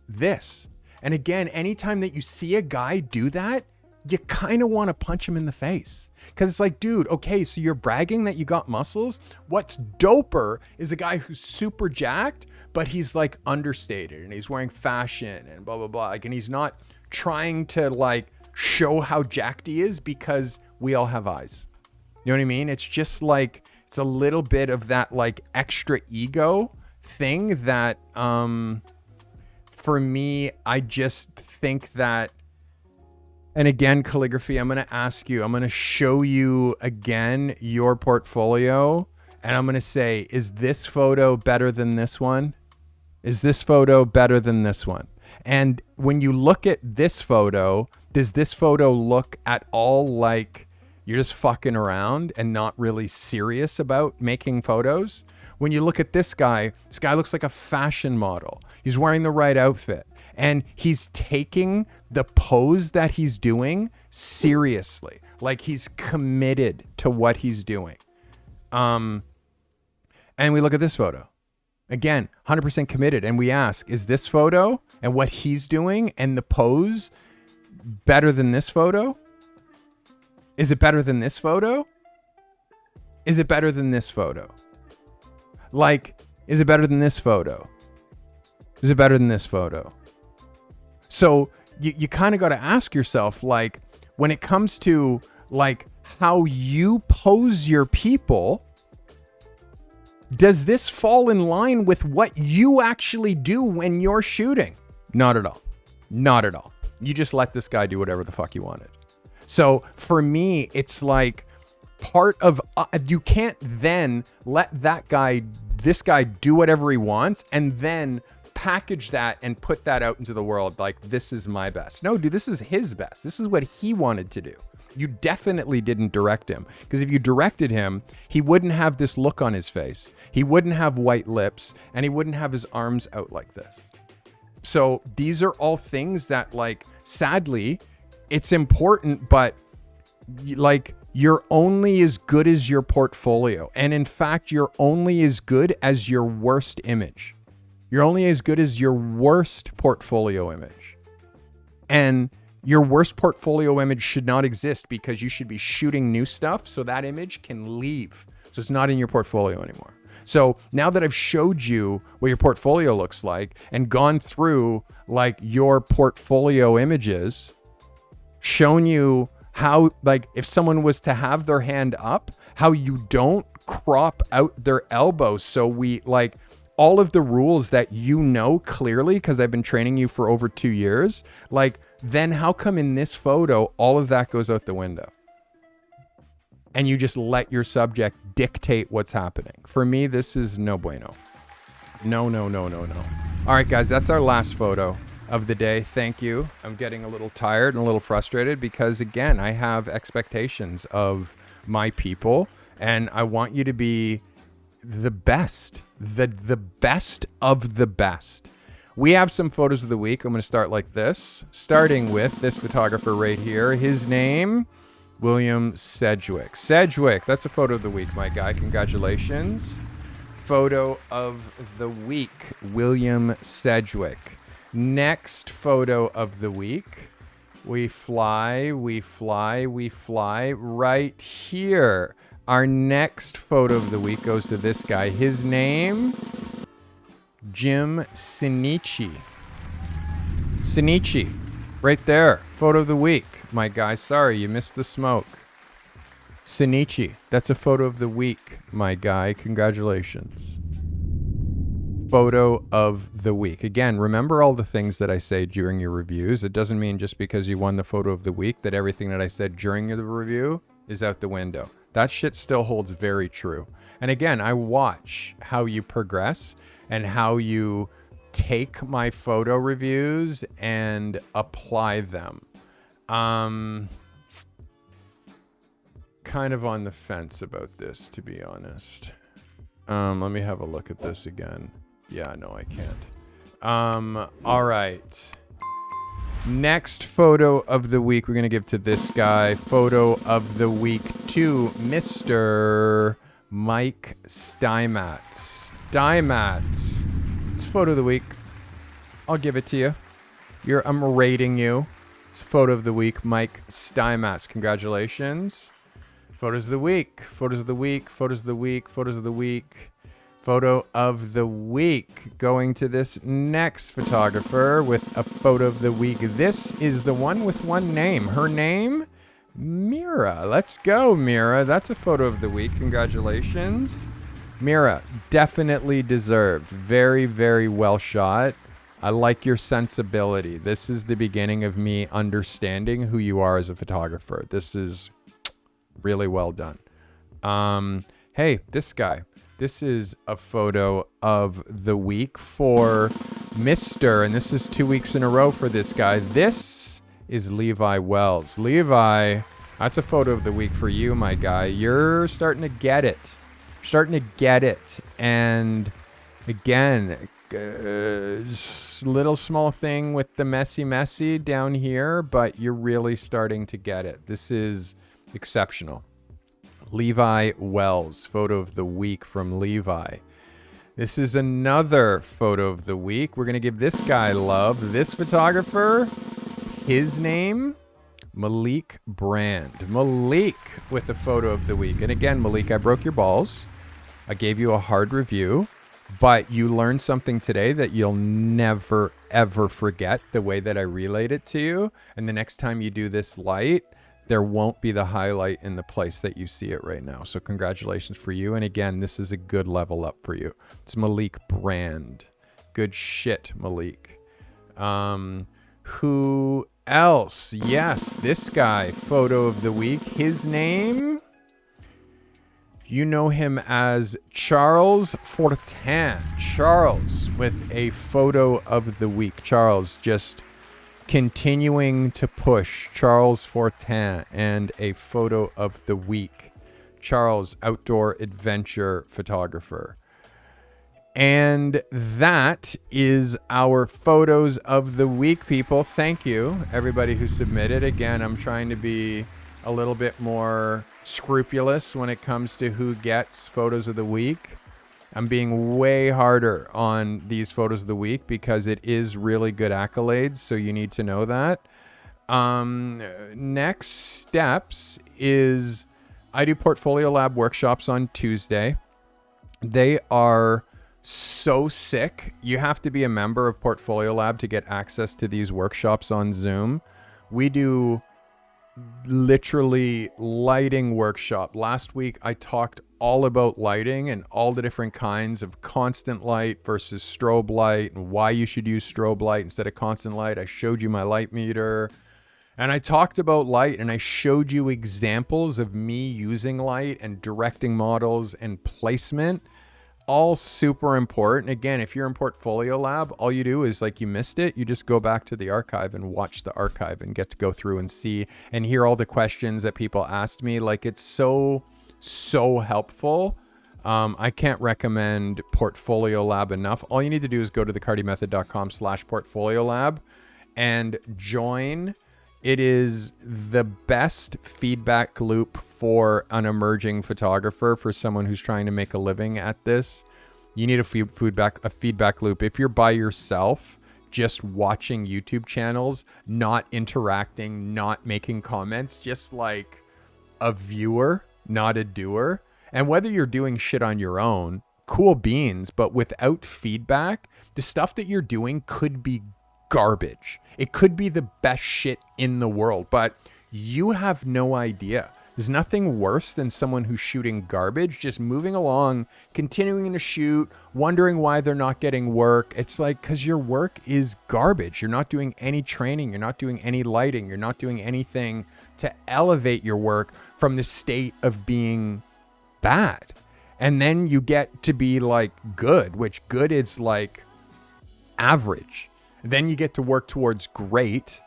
this. And again, anytime that you see a guy do that, you kind of want to punch him in the face. Because it's like, dude, okay, so you're bragging that you got muscles. What's doper is a guy who's super jacked, but he's like understated and he's wearing fashion and blah, blah, blah. Like, and he's not trying to like show how jacked he is because we all have eyes. You know what I mean? It's just like, it's a little bit of that like extra ego thing that, for me, I just think that, and again, calligraphy, I'm going to ask you, I'm going to show you again your portfolio, and I'm going to say, is this photo better than this one? Is this photo better than this one? And when you look at this photo, does this photo look at all like you're just fucking around and not really serious about making photos? When you look at this guy looks like a fashion model. He's wearing the right outfit. And he's taking the pose that he's doing seriously. Like, he's committed to what he's doing. And we look at this photo. Again, 100% committed. And we ask, is this photo and what he's doing and the pose better than this photo? Is it better than this photo? Is it better than this photo? Like, is it better than this photo? Is it better than this photo? So you kind of got to ask yourself, like, when it comes to like how you pose your people, does this fall in line with what you actually do when you're shooting? Not at all. Not at all. You just let this guy do whatever the fuck you wanted. So for me, it's like part of, you can't then let this guy do whatever he wants and then package that and put that out into the world like, this is my best. No, dude, this is his best. This is what he wanted to do. You definitely didn't direct him, because if you directed him, he wouldn't have this look on his face. He wouldn't have white lips, and he wouldn't have his arms out like this. So these are all things that, like, sadly, it's important, but like, you're only as good as your portfolio. And in fact, you're only as good as your worst image. You're only as good as your worst portfolio image. And your worst portfolio image should not exist, because you should be shooting new stuff so that image can leave. So it's not in your portfolio anymore. So now that I've showed you what your portfolio looks like and gone through like your portfolio images, shown you how, like, if someone was to have their hand up, how you don't crop out their elbows. So we, like, all of the rules that you know clearly, because I've been training you for over 2 years, like, then how come in this photo, all of that goes out the window? And you just let your subject dictate what's happening. For me, this is no bueno. No. All right, guys, that's our last photo of the day. Thank you. I'm getting a little tired and a little frustrated because, again, I have expectations of my people, and I want you to be the best, the best of the best. We have some photos of the week. I'm going to start like this, starting with this photographer right here. His name, William Sedgwick. Sedgwick, that's a photo of the week, my guy. Congratulations. Photo of the week, William Sedgwick. Next photo of the week, we fly right here. Our next photo of the week goes to this guy. His name, Jim Sinichi. Sinichi, right there. Photo of the week, my guy. Sorry, you missed the smoke. Sinichi, that's a photo of the week, my guy. Congratulations. Photo of the week. Again, remember all the things that I say during your reviews. It doesn't mean just because you won the photo of the week that everything that I said during the review is out the window. That shit still holds very true. And again, I watch how you progress and how you take my photo reviews and apply them. Kind of on the fence about this, to be honest. Let me have a look at this again. Yeah, no, I can't. All right. Next photo of the week, we're going to give to this guy. Photo of the week to Mr. Mike Steinmetz. Steinmetz. It's photo of the week. I'll give it to you. I'm rating you. It's photo of the week, Mike Steinmetz. Congratulations. Photos of the week. Photos of the week. Photos of the week. Photos of the week. Photo of the week going to this next photographer with a photo of the week. This is the one with one name. Her name, Mira. Let's go, Mira. That's a photo of the week. Congratulations. Mira, definitely deserved. Very, very well shot. I like your sensibility. This is the beginning of me understanding who you are as a photographer. This is really well done. Hey, this guy. This is a photo of the week for Mr. And this is 2 weeks in a row for this guy. This is Levi Wells. Levi, that's a photo of the week for you, my guy. You're starting to get it. You're starting to get it. And again, little small thing with the messy down here, but you're really starting to get it. This is exceptional. Levi Wells, photo of the week from Levi. This is another photo of the week. We're going to give this guy love. This photographer, his name, Malik Brand. Malik with the photo of the week. And again, Malik, I broke your balls. I gave you a hard review, but you learned something today that you'll never, ever forget the way that I relayed it to you. And the next time you do this light, there won't be the highlight in the place that you see it right now. So congratulations for you. And again, this is a good level up for you. It's Malik Brand. Good shit, Malik. Who else? Yes, this guy, photo of the week. His name, you know him as Charles Fortin. Charles with a photo of the week. Charles just continuing to push. Charles Fortin and a photo of the week. Charles, outdoor adventure photographer. And that is our photos of the week, people. Thank you, everybody who submitted. Again, I'm trying to be a little bit more scrupulous when it comes to who gets photos of the week. I'm being way harder on these photos of the week because it is really good accolades, so you need to know that. Next steps is I do Portfolio Lab workshops on Tuesday. They are so sick. You have to be a member of Portfolio Lab to get access to these workshops on Zoom. We do literally lighting workshop. Last week I talked all about lighting and all the different kinds of constant light versus strobe light and why you should use strobe light instead of constant light. I showed you my light meter and I talked about light and I showed you examples of me using light and directing models and placement. All super important. Again, if you're in Portfolio Lab, all you do is like you missed it, you just go back to the archive and watch the archive and get to go through and see and hear all the questions that people asked me. Like it's so helpful. I can't recommend Portfolio Lab enough. All you need to do is go to thecartymethod.com/portfolio lab and join. It is the best feedback loop for an emerging photographer, for someone who's trying to make a living at this. You need a feedback loop. If you're by yourself, just watching YouTube channels, not interacting, not making comments, just like a viewer, not a doer. And whether you're doing shit on your own, cool beans, but without feedback, the stuff that you're doing could be garbage. It could be the best shit in the world, but you have no idea. There's nothing worse than someone who's shooting garbage, just moving along, continuing to shoot, wondering why they're not getting work. It's like, because your work is garbage. You're not doing any training. You're not doing any lighting. You're not doing anything to elevate your work from the state of being bad. And then you get to be like good, which good is like average. Then you get to work towards great.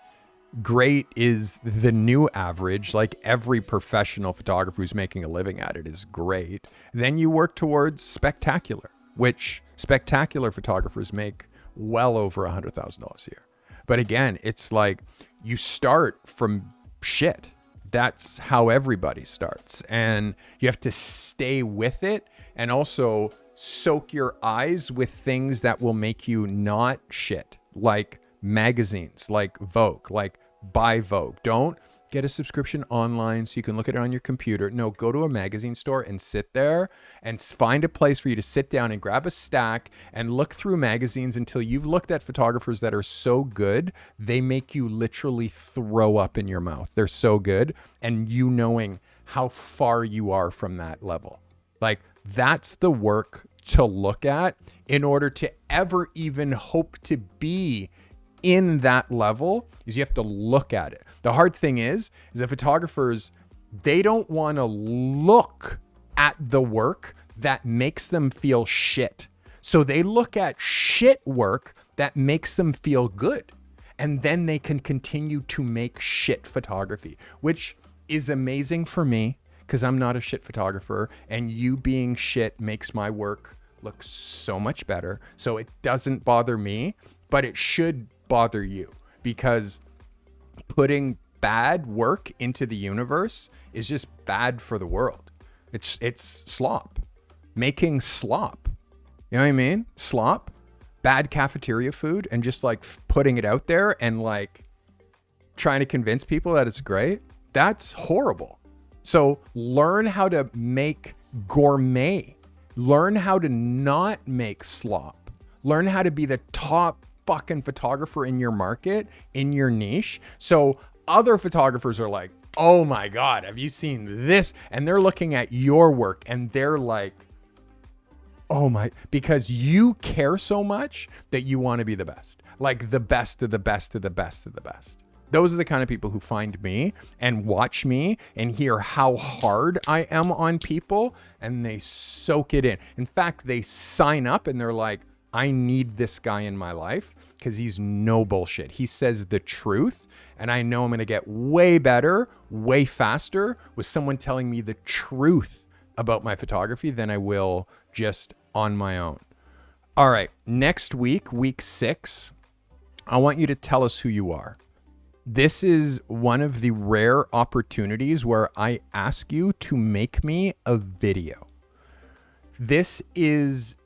Great is the new average. Like every professional photographer who's making a living at it is great. Then you work towards spectacular, which spectacular photographers make well over $100,000 a year. But again, it's like you start from shit. That's how everybody starts. And you have to stay with it and also soak your eyes with things that will make you not shit. Like magazines, like Vogue, like buy Vogue. Don't get a subscription online so you can look at it on your computer. No, go to a magazine store and sit there and find a place for you to sit down and grab a stack and look through magazines until you've looked at photographers that are so good, they make you literally throw up in your mouth. They're so good. And you knowing how far you are from that level. Like that's the work to look at in order to ever even hope to be in that level, is you have to look at it. The hard thing is that photographers, they don't want to look at the work that makes them feel shit. So they look at shit work that makes them feel good. And then they can continue to make shit photography, which is amazing for me because I'm not a shit photographer, and you being shit makes my work look so much better. So it doesn't bother me, but it should bother you, because putting bad work into the universe is just bad for the world. It's slop. Making slop. You know what I mean? Slop, bad cafeteria food, and just like putting it out there and like trying to convince people that it's great. That's horrible. So learn how to make gourmet. Learn how to not make slop. Learn how to be the top fucking photographer in your market, in your niche. So other photographers are like, oh my God, have you seen this? And they're looking at your work and they're like, oh my, because you care so much that you want to be the best, like the best of the best of the best of the best. Those are the kind of people who find me and watch me and hear how hard I am on people, and they soak it in. In fact, they sign up and they're like, I need this guy in my life because he's no bullshit. He says the truth, and I know I'm going to get way better, way faster with someone telling me the truth about my photography than I will just on my own. All right, next week, week 6, I want you to tell us who you are. This is one of the rare opportunities where I ask you to make me a video. This is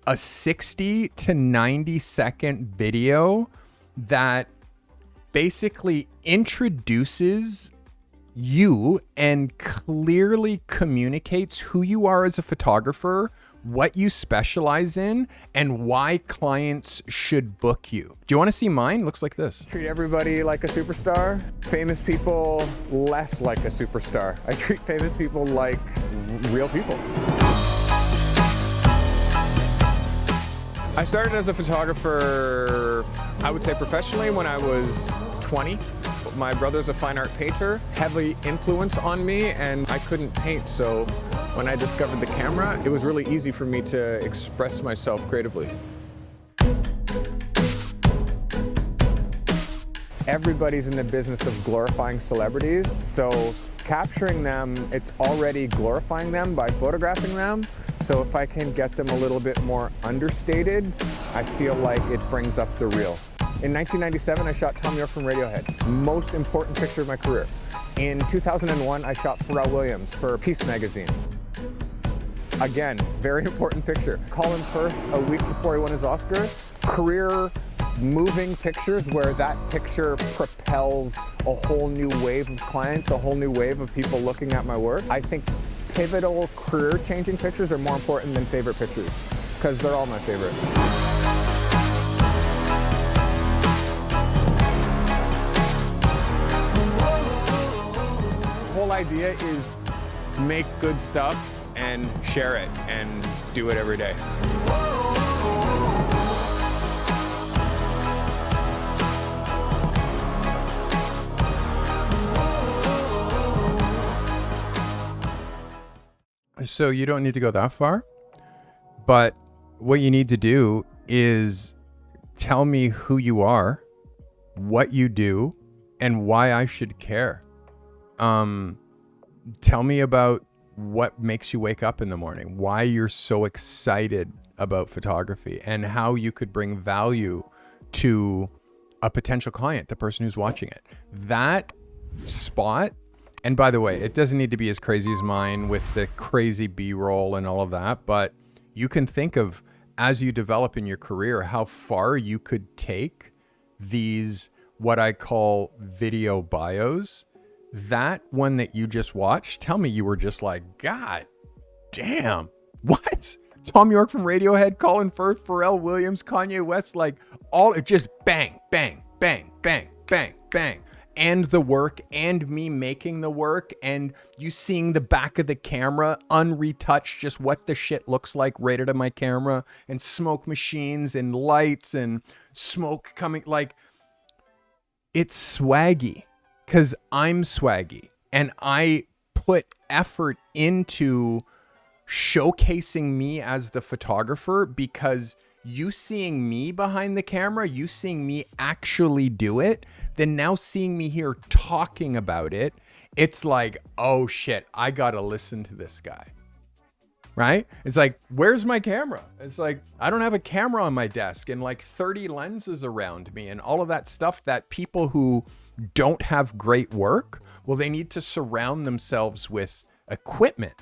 a 60 to 90 second video that basically introduces you and clearly communicates who you are as a photographer, what you specialize in, and why clients should book you. Do you want to see mine? Looks like this. Treat everybody like a superstar. Famous people less like a superstar. I treat famous people like real people. I started as a photographer, I would say professionally, when I was 20. My brother's a fine art painter, heavy influence on me, and I couldn't paint, so when I discovered the camera, it was really easy for me to express myself creatively. Everybody's in the business of glorifying celebrities, so capturing them, it's already glorifying them by photographing them. So if I can get them a little bit more understated, I feel like it brings up the real. In 1997, I shot Tom York from Radiohead, most important picture of my career. In 2001, I shot Pharrell Williams for Peace magazine. Again, very important picture. Colin Firth, a week before he won his Oscar, career moving pictures where that picture propels a whole new wave of clients, a whole new wave of people looking at my work. I think pivotal career-changing pictures are more important than favorite pictures, because they're all my favorite. The whole idea is make good stuff and share it and do it every day. So you don't need to go that far, but what you need to do is tell me who you are, what you do, and why I should care. Tell me about what makes you wake up in the morning, why you're so excited about photography, and how you could bring value to a potential client, the person who's watching it. That spot. And by the way, it doesn't need to be as crazy as mine with the crazy B-roll and all of that, but you can think of, as you develop in your career, how far you could take these, what I call video bios. That one that you just watched, tell me you were just like, God damn, what? Tom York from Radiohead, Colin Firth, Pharrell Williams, Kanye West, like all, it just bang, bang, bang, bang, bang, bang. And the work, and me making the work, and you seeing the back of the camera unretouched, just what the shit looks like right out of my camera, and smoke machines and lights and smoke coming, like, it's swaggy because I'm swaggy and I put effort into showcasing me as the photographer, because you seeing me behind the camera, you seeing me actually do it, then now seeing me here talking about it, it's like, oh shit, I gotta listen to this guy, right? It's like, where's my camera? It's like, I don't have a camera on my desk and like 30 lenses around me and all of that stuff that people who don't have great work, well, they need to surround themselves with equipment,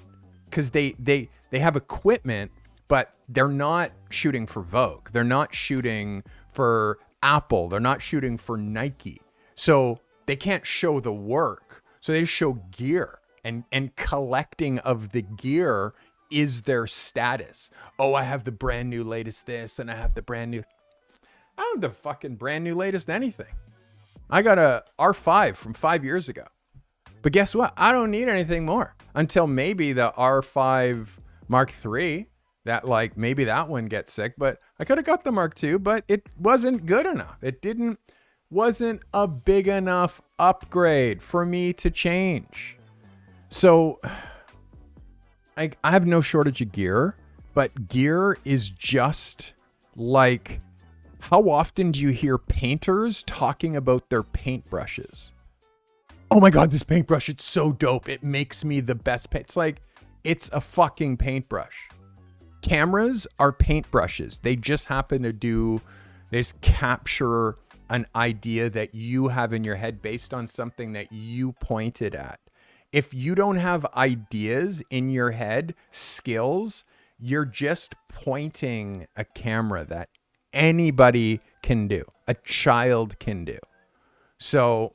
because they have equipment, but they're not shooting for Vogue. They're not shooting for Apple. They're not shooting for Nike. So they can't show the work. So they just show gear, and collecting of the gear is their status. Oh, I have the brand new latest this, and I have the brand new, I don't have the fucking brand new latest anything. I got a R5 from 5 years ago. But guess what? I don't need anything more until maybe the R5 Mark III. That, like, maybe that one gets sick, but I could have got the Mark II, but it wasn't good enough. Wasn't a big enough upgrade for me to change. So I have no shortage of gear, but gear is just like, how often do you hear painters talking about their paintbrushes? Oh my God, this paintbrush, it's so dope. It makes me the best paint. It's like, it's a fucking paintbrush. Cameras are paintbrushes. They just happen to they just capture an idea that you have in your head based on something that you pointed at. If you don't have ideas in your head, skills, you're just pointing a camera that anybody can do, a child can do. So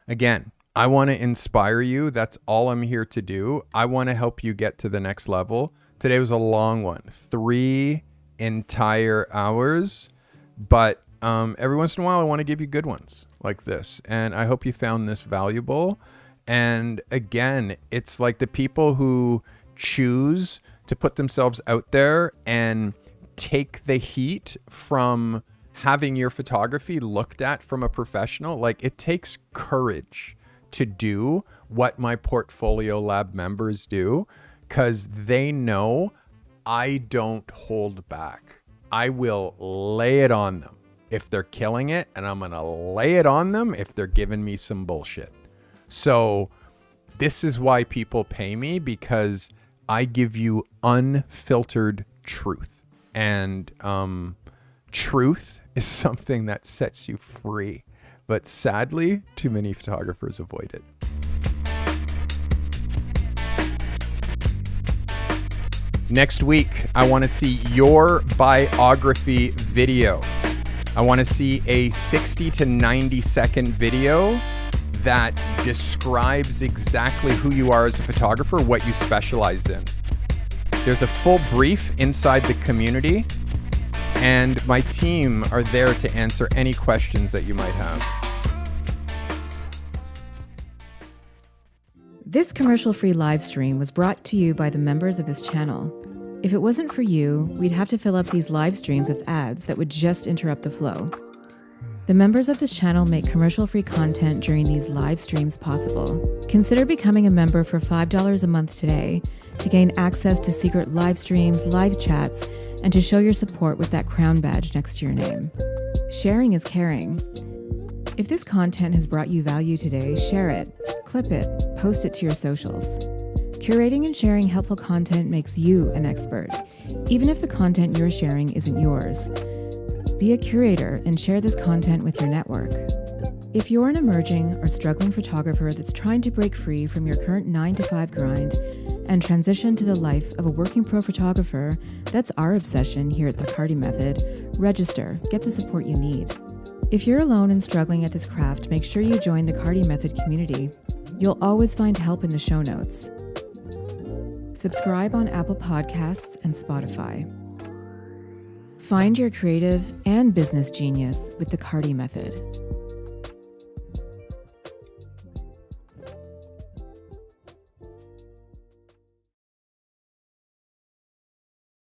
again, I want to inspire you. That's all I'm here to do. I want to help you get to the next level. Today was a long one, 3 entire hours, but every once in a while I want to give you good ones like this. And I hope you found this valuable. And again, it's like the people who choose to put themselves out there and take the heat from having your photography looked at from a professional. Like, it takes courage to do what my Portfolio Lab members do, because they know I don't hold back. I will lay it on them if they're killing it, and I'm going to lay it on them if they're giving me some bullshit. So this is why people pay me, because I give you unfiltered truth. And truth is something that sets you free. But sadly, too many photographers avoid it. Next week, I want to see your biography video. I want to see a 60 to 90 second video that describes exactly who you are as a photographer, what you specialize in. There's a full brief inside the community, and my team are there to answer any questions that you might have. This commercial-free live stream was brought to you by the members of this channel. If it wasn't for you, we'd have to fill up these live streams with ads that would just interrupt the flow. The members of this channel make commercial-free content during these live streams possible. Consider becoming a member for $5 a month today to gain access to secret live streams, live chats, and to show your support with that crown badge next to your name. Sharing is caring. If this content has brought you value today, share it, clip it, post it to your socials. Curating and sharing helpful content makes you an expert, even if the content you're sharing isn't yours. Be a curator and share this content with your network. If you're an emerging or struggling photographer that's trying to break free from your current 9-to-5 grind and transition to the life of a working pro photographer, that's our obsession here at the Carty Method. Register, get the support you need. If you're alone and struggling at this craft, make sure you join the Carty Method community. You'll always find help in the show notes. Subscribe on Apple Podcasts and Spotify. Find your creative and business genius with the Carty Method.